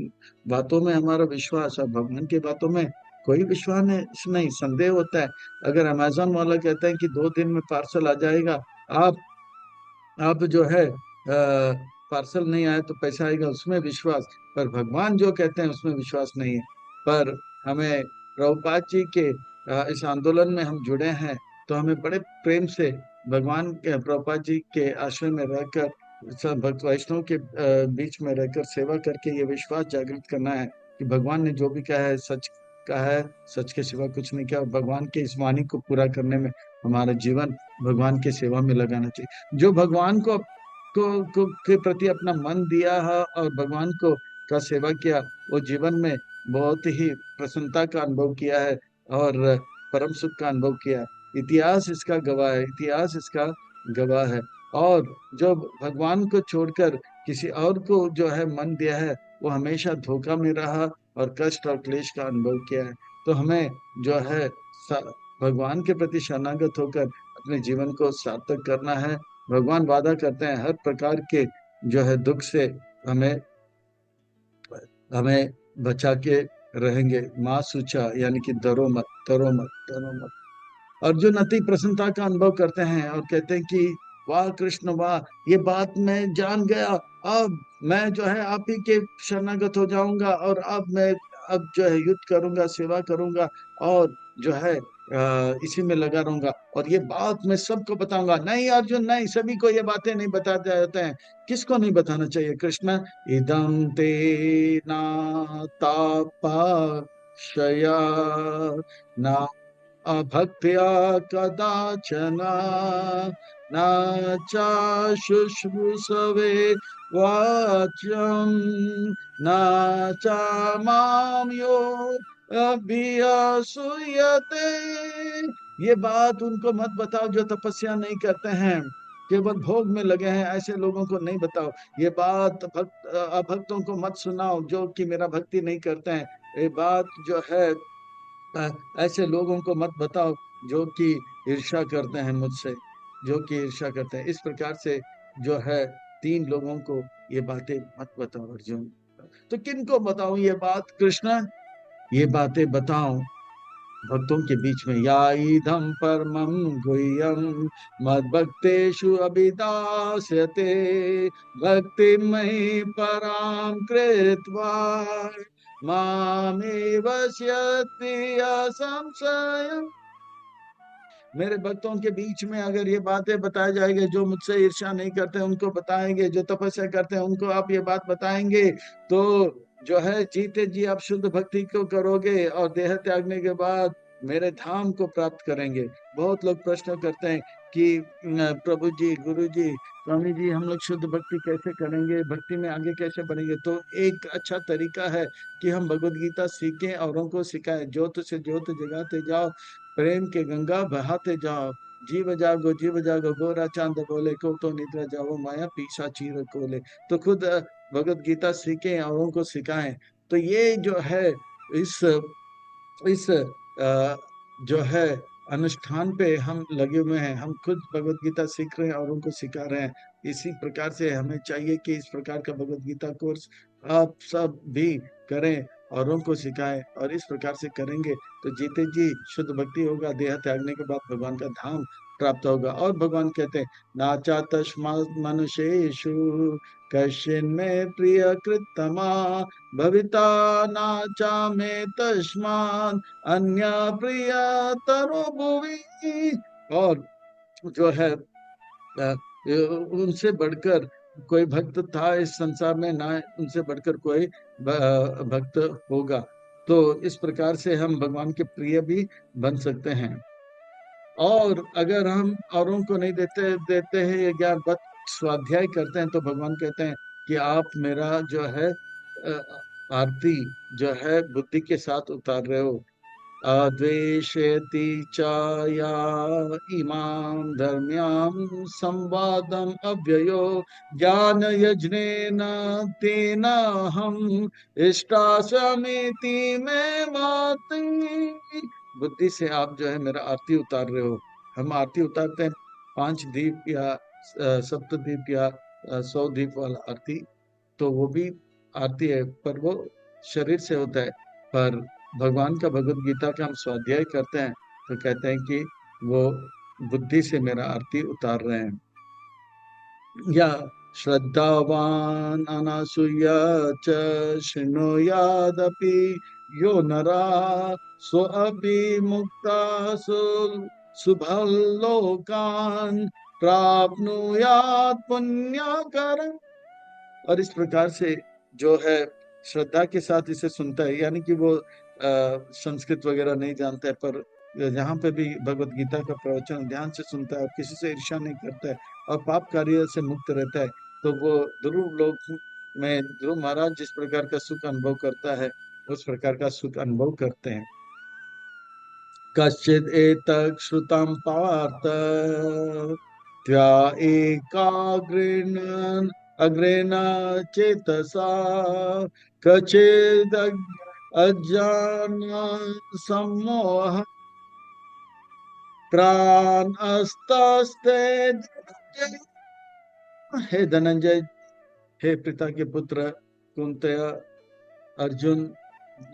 बातों में हमारा विश्वास और भगवान की बातों में कोई विश्वास नहीं, संदेह होता है। अगर अमेजोन वाला कहता है कि 2 दिन में पार्सल आ जाएगा, आप जो है पार्सल नहीं आया तो पैसा आएगा, उसमें विश्वास। पर भगवान जो कहते हैं उसमें विश्वास नहीं है। पर हमें प्रभुपाद जी के इस आंदोलन में हम जुड़े हैं, तो हमें बड़े प्रेम से भगवान के प्रभुपाद जी के आश्रय में रहकर, सब भक्त वैष्णव के बीच में रहकर सेवा करके ये विश्वास जागृत करना है कि भगवान ने जो भी कहा है सच कहा है, सच के सिवा कुछ नहीं किया। और भगवान के इस वाणी को पूरा करने में हमारा जीवन भगवान की सेवा में लगाना चाहिए। जो भगवान को के प्रति अपना मन दिया है और भगवान को का सेवा किया, वो जीवन में बहुत ही प्रसन्नता का अनुभव किया है और परम सुख का अनुभव किया है। इतिहास इसका गवाह है, इतिहास इसका गवाह है। और जो भगवान को छोड़कर किसी और को जो है मन दिया है, वो हमेशा धोखा में रहा और कष्ट और क्लेश का अनुभव किया है। तो हमें जो है भगवान के प्रति शरणागत होकर अपने जीवन को सार्थक करना है। भगवान वादा करते हैं हर प्रकार के जो है दुख से हमें हमें बचा के रहेंगे। माँ सूचा यानी कि डरो मत, डरो मत, डरो मत। अर्जुन अति प्रसन्नता का अनुभव करते हैं और कहते हैं कि वाह कृष्ण वाह, ये बात मैं जान गया। अब मैं जो है आप ही के शरणागत हो जाऊंगा और अब मैं अब जो है युद्ध करूंगा, सेवा करूंगा और जो है इसी में लगा रहूंगा और ये बात मैं सबको बताऊंगा। नहीं अर्जुन नहीं, सभी को ये बातें नहीं बताते जाते हैं। किसको नहीं बताना चाहिए कृष्ण? इदम ते ना तापक्षया ना अभक्त्या कदाचन न शुश्रूषवे वाच्यं न च मां यो अभिसूयते। ये बात उनको मत बताओ जो तपस्या नहीं करते हैं, केवल भोग में लगे हैं, ऐसे लोगों को नहीं बताओ। ये बात अभक्तों को मत सुनाओ जो कि मेरा भक्ति नहीं करते हैं। ये बात जो है अ, ऐसे लोगों को मत बताओ जो कि ईर्ष्या करते हैं मुझसे, जो कि ईर्ष्या करते हैं। इस प्रकार से जो है तीन लोगों को ये बातें मत बताओ अर्जुन। तो किन को बताऊं ये बात कृष्ण? ये बातें बताओ भक्तों के बीच में। या इदम परमं गुह्यम मद भक्तेषु अभिदास्यते भक्ति मयि परां कृत्वा मामेव स्यति असंशयम्। मेरे भक्तों के बीच में अगर ये बातें बताई जाएंगे, जो मुझसे ईर्ष्या नहीं करते उनको बताएंगे, जो तपस्या करते हैं उनको आप ये बात बताएंगे, तो जो है जीते जी आप शुद्ध भक्ति को करोगे और देह त्यागने के बाद मेरे धाम को प्राप्त करेंगे। बहुत लोग प्रश्न करते हैं कि प्रभु जी, गुरु जी, स्वामी जी, हम लोग शुद्ध भक्ति कैसे करेंगे, भक्ति में आगे कैसे बढ़ेंगे? तो एक अच्छा तरीका है कि हम भगवत गीता सीखें, औरों को सिखाएं। ज्योत से ज्योत जगाते जाओ, प्रेम के गंगा बहाते जाओ। जीव जागो गोरा चांद बोले, को तो निद्रा जाओ माया पीछा चीर कोले। तो खुद भगवत गीता सीखें, औरों को सिखाएं। तो ये जो है इस इस जो है अनुष्ठान पे हम लगे हुए हैं। हम खुद भगवत गीता सीख रहे हैं और उनको सिखा रहे हैं। इसी प्रकार से हमें चाहिए कि इस प्रकार का भगवत गीता कोर्स आप सब भी करें, औरों को सिखाएं। और इस प्रकार से करेंगे तो जीते जी शुद्ध भक्ति होगा, देह त्यागने के बाद भगवान का धाम प्राप्त होगा। और भगवान कहते हैं नाचा तस्मात् मनुष्येषु कश्चिन्मे प्रिय कृतमा भविता नाचा में तस्मात् अन्य प्रिय तरो भुवि। और जो है उनसे बढ़कर कोई भक्त था इस संसार में, ना उनसे बढ़कर कोई भक्त होगा। तो इस प्रकार से हम भगवान के प्रिय भी बन सकते हैं। और अगर हम औरों को नहीं देते देते हैं ये ज्ञान, बस स्वाध्याय करते हैं, तो भगवान कहते हैं कि आप मेरा जो है आरती जो है बुद्धि के साथ उतार रहे हो। अद्वेषयति च या इमां धर्म्यां संवादम अव्ययो ज्ञान यज्ञेन तेन हम इष्टास्यमिति में माति। बुद्धि से आप जो है मेरा आरती उतार रहे हो। हम आरती उतारते हैं 5 दीप या 7 दीप या 100 दीप वाला आरती, तो वो भी आरती है, पर वो शरीर से होता है। पर भगवान का भगवत गीता का हम स्वाध्याय करते हैं तो कहते हैं कि वो बुद्धि से मेरा आरती उतार रहे हैं। या श्रद्धावान अनासूया च शृणुयादपि यो नरा सो अपि मुक्ता शुभलोकान् प्राप्नुयात् पुण्यकरम्। और इस प्रकार से जो है श्रद्धा के साथ इसे सुनता है, यानी कि वो संस्कृत वगैरह नहीं जानता है, पर यहाँ पे भी भगवत गीता का प्रवचन ध्यान से सुनता है और किसी से ईर्ष्या नहीं करता है और पाप कार्य से मुक्त रहता है, तो वो ध्रुव लोक में ध्रुव महाराज जिस प्रकार का सुख अनुभव करता है, उस प्रकार का सुख अनुभव करते हैं। कश्चिद एतत् श्रुतं पार्थ त्वा एकाग्रेण अग्रेण चेतसा कचिद अज्ञान सम्मोह प्राण अस्तास्ते। हे धनंजय, हे पिता के पुत्र कुंतया, अर्जुन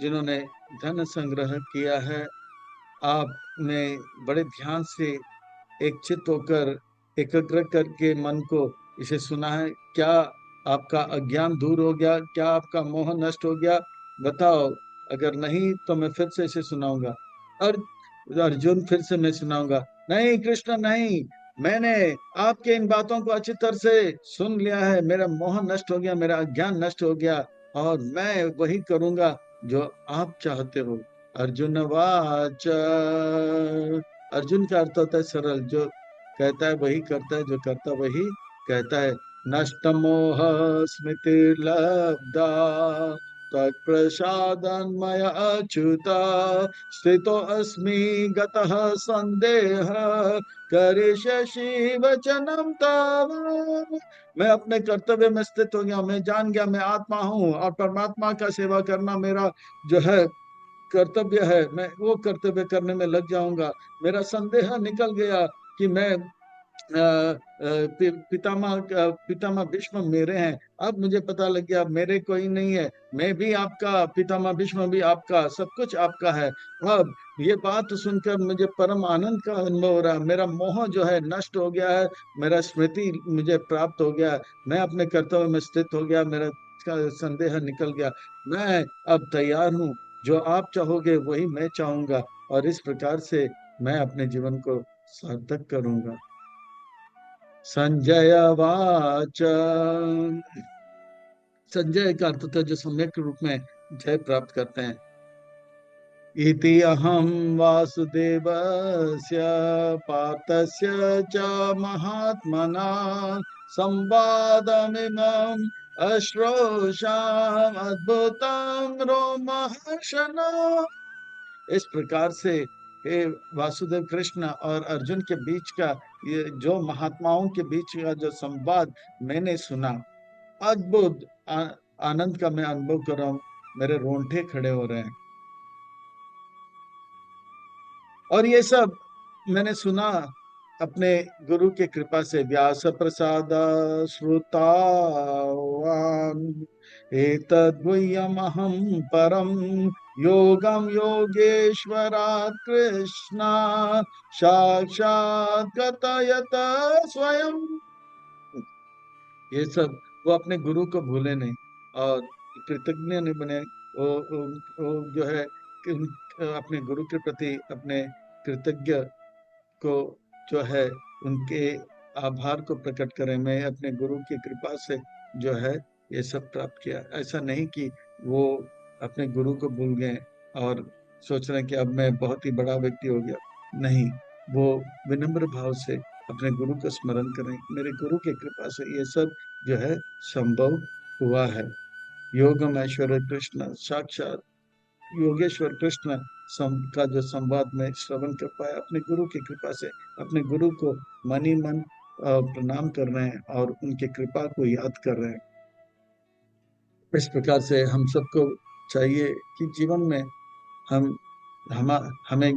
जिन्होंने धन संग्रह किया है, आपने बड़े ध्यान से एक चित्त होकर एकाग्र करके मन को इसे सुना है। क्या आपका अज्ञान दूर हो गया? क्या आपका मोह नष्ट हो गया? बताओ। अगर नहीं तो मैं फिर से इसे सुनाऊंगा। और अर्जुन, फिर से मैं सुनाऊंगा। नहीं कृष्ण नहीं, मैंने आपके इन बातों को अच्छी तरह से सुन लिया है। मेरा मोह नष्ट हो गया, मेरा अज्ञान नष्ट हो गया, और मैं वही करूंगा जो आप चाहते हो। अर्जुन वाच, अर्जुन का अर्थ होता है सरल, जो कहता है वही करता है, जो करता वही कहता है। नष्ट मोह स्मृति लब्धा तत्प्रसादन् मया अच्युत स्थितो अस्मि गतः संदेह करिष्यसि वचनं तव। मैं अपने कर्तव्य में स्थित हो गया, मैं जान गया मैं आत्मा हूँ, और परमात्मा का सेवा करना मेरा जो है कर्तव्य है। मैं वो कर्तव्य करने में लग जाऊंगा। मेरा संदेह निकल गया कि मैं पितामह भीष्म मेरे हैं। अब मुझे पता लग गया मेरे कोई नहीं है, मैं भी आपका, पितामह भीष्म भी आपका, सब कुछ आपका है। अब ये बात सुनकर मुझे परम आनंद का अनुभव हो रहा है। मेरा मोह जो है नष्ट हो गया है, मेरा स्मृति मुझे प्राप्त हो गया, मैं अपने कर्तव्य में स्थित हो गया, मेरा संदेह निकल गया। मैं अब तैयार हूँ, जो आप चाहोगे वही मैं चाहूंगा, और इस प्रकार से मैं अपने जीवन को सार्थक करूंगा। संजय वाच, संजय का अर्थ था जो सम्यक रूप में जय प्राप्त करते हैं। इति अहम वासुदेवस्य पार्थस्य च महात्मना संवादमिमम् अश्रोषाम् अद्भुतं रोमहर्षणम्। इस प्रकार से हे वासुदेव कृष्ण और अर्जुन के बीच का, ये जो महात्माओं के बीच का जो संवाद मैंने सुना, अद्भुत आनंद का मैं अनुभव कर रहा हूँ। मेरे रोंगटे खड़े हो रहे हैं। और ये सब मैंने सुना अपने गुरु के कृपा से। व्यास प्रसाद श्रुतावान एतद्वयमहं परम योगम योगेश्वरात् कृष्णा साक्षात् कथयत स्वयं। ये सब वो अपने गुरु को भूले नहीं और कृतज्ञ नहीं बने। वो जो है कि अपने गुरु के प्रति अपने कृतज्ञ को जो है उनके आभार को प्रकट करें। मैं अपने गुरु की कृपा से जो है ये सब प्राप्त किया। ऐसा नहीं कि वो अपने गुरु को भूल गए और सोच रहे हैं कि अब मैं बहुत ही बड़ा व्यक्ति हो गया। नहीं, वो विनम्र भाव से अपने गुरु को स्मरण करें। मेरे गुरु की कृपा से ये सब जो है संभव हुआ है। योगम ऐश्वर्य कृष्ण साक्षात योगेश्वर कृष्ण का जो संवाद में श्रवण कर पाया अपने गुरु की कृपा से। अपने गुरु को मन ही मन प्रणाम कर रहे हैं और उनके कृपा को याद कर रहे हैं। इस प्रकार से हम सबको चाहिए कि जीवन में हम हम हमें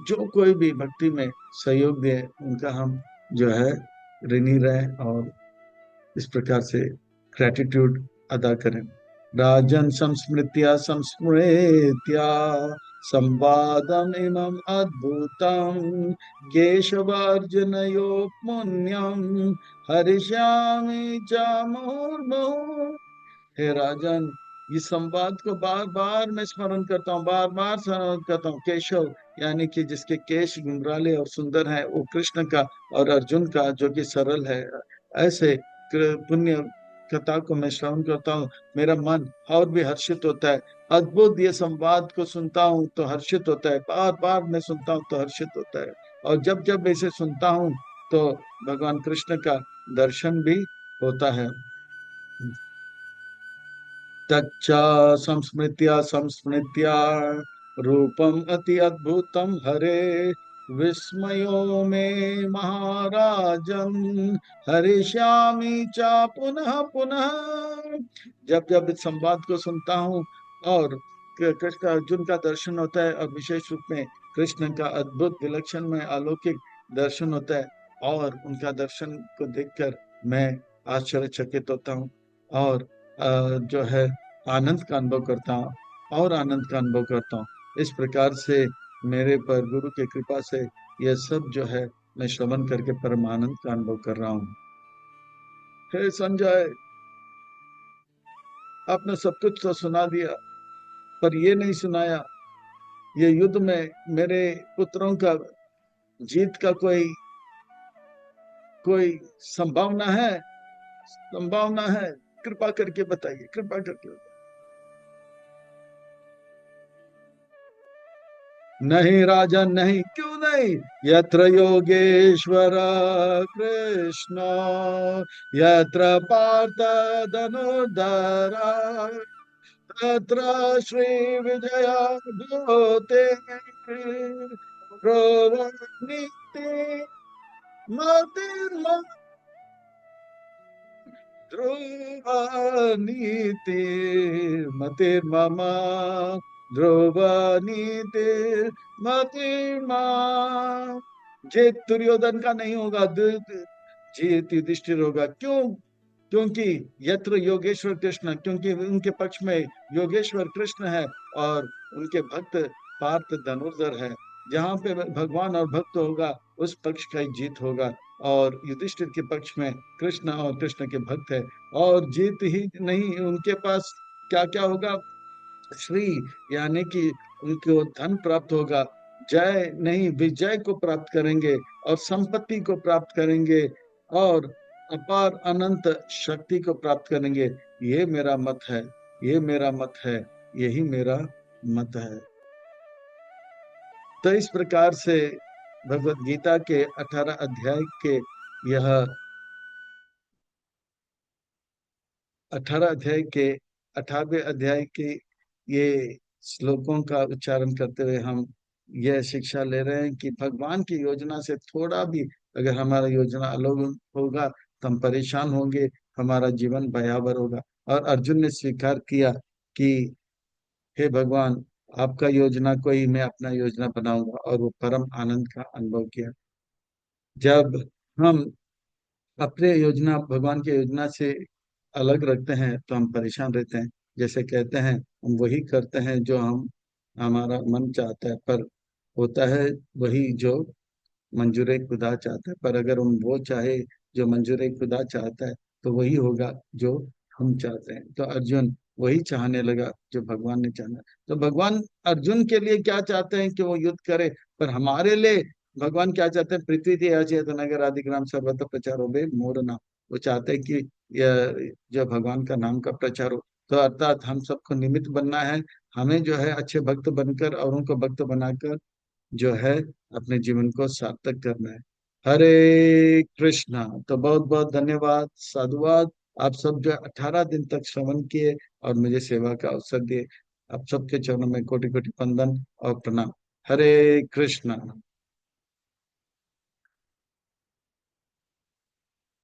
जो कोई भी भक्ति में सहयोग दे उनका हम जो है ऋणी रहे, और इस प्रकार से ग्रेटिट्यूड अदा करें। राजन संस्मृत्या संस्मृत्या संवादम इमं अद्भुतम केशवार्जुनयो पुण्यम हरिष्यामि च मुहुर्मुहुः। हे राजन, इस संवाद को बार बार मैं स्मरण करता हूँ, बार बार स्मरण करता हूँ। केशव यानी कि जिसके केश गुंगराले और सुंदर हैं, वो कृष्ण का, और अर्जुन का जो कि सरल है। ऐसे पुण्य कथा को मैं श्रवण करता हूँ, मेरा मन और भी हर्षित होता है। अद्भुत ये संवाद को सुनता हूँ तो हर्षित होता है, बार बार मैं सुनता हूँ तो हर्षित होता है। और जब जब मैं इसे सुनता हूँ तो भगवान कृष्ण का दर्शन भी होता है। तच्चा संस्मृत्या संस्मृत्या रूपम अति अद्भुतम हरे विस्मयो मे महाराजन हरिष्यामि चा पुनः पुनः। जब जब इस संवाद को सुनता हूँ और कृष्ण अर्जुन का दर्शन होता है, और विशेष रूप में कृष्ण का अद्भुत विलक्षण में अलौकिक दर्शन होता है, और उनका दर्शन को देखकर मैं आश्चर्यचकित होता हूँ, और जो है आनंद का अनुभव करता हूँ, और आनंद का अनुभव करता हूँ। इस प्रकार से मेरे पर गुरु की कृपा से यह सब जो है मैं श्रवण करके परम आनंद का अनुभव कर रहा हूँ। हे संजय, आपने सब कुछ तो सुना दिया, पर ये नहीं सुनाया, ये युद्ध में मेरे पुत्रों का जीत का कोई कोई संभावना है? संभावना है? कृपा करके बताइए, कृपा करके बताइए। नहीं राजन, नहीं, क्यों नहीं? यत्र योगेश्वर कृष्ण, यत्र पार्थ धनुर्धर, तत्र श्री विजय भूते प्रोवनीति मतिर्म ध्रुव नीति मतिर्मम ध्रुव नीति मतिर्मा। जीत दुर्योधन का नहीं होगा, जीत युधिष्ठिर होगा। क्यों? क्योंकि यत्र योगेश्वर कृष्ण, क्योंकि उनके पक्ष में योगेश्वर कृष्ण है, और उनके भक्त पार्थ धनुर्धर है। जहां पे भगवान और भक्त होगा, उस पक्ष का ही जीत होगा। और युधिष्ठिर के पक्ष में कृष्ण और कृष्ण के भक्त है, और जीत ही नहीं, उनके पास क्या क्या होगा? श्री, यानी कि उनको धन प्राप्त होगा। जय नहीं, विजय को प्राप्त करेंगे, और संपत्ति को प्राप्त करेंगे, और अपार अनंत शक्ति को प्राप्त करेंगे। ये मेरा मत है, ये मेरा मत है, यही मेरा मत है। तो इस प्रकार से भगवत गीता के 18 अध्याय के यह 18 अध्याय के 18वें अध्याय के ये श्लोकों का उच्चारण करते हुए हम यह शिक्षा ले रहे हैं कि भगवान की योजना से थोड़ा भी अगर हमारा योजना अलग होगा तो हम परेशान होंगे, हमारा जीवन भयावह होगा। और अर्जुन ने स्वीकार किया कि हे भगवान, आपका योजना को ही मैं अपना योजना बनाऊंगा, और वो परम आनंद का अनुभव किया। जब हम अपने योजना भगवान की योजना से अलग रखते हैं तो हम परेशान रहते हैं। जैसे कहते हैं, हम वही करते हैं जो हम हमारा मन चाहता है, पर होता है वही जो मंजूर खुदा चाहता है। पर अगर हम वो चाहे जो मंजूर खुदा चाहता है, तो वही होगा जो हम चाहते हैं। तो अर्जुन वही चाहने लगा जो भगवान ने चाहा। तो भगवान अर्जुन के लिए क्या चाहते हैं कि वो युद्ध करे, पर हमारे लिए भगवान क्या चाहते हैं? पृथ्वी थी अचेतन अगर आदिग्राम सर्वत्र प्रचार हो बे मोर नाम। वो चाहते हैं कि जो भगवान का नाम का प्रचार हो। तो अर्थात हम सबको निमित्त बनना है। हमें जो है अच्छे भक्त बनकर, औरों को भक्त बनाकर जो है अपने जीवन को सार्थक करना है। हरे कृष्णा। तो बहुत बहुत धन्यवाद, साधुवाद। आप सब जो 18 दिन तक श्रवण किए और मुझे सेवा का अवसर दिए, आप सबके चरणों में कोटि कोटि वंदन और प्रणाम। हरे कृष्णा।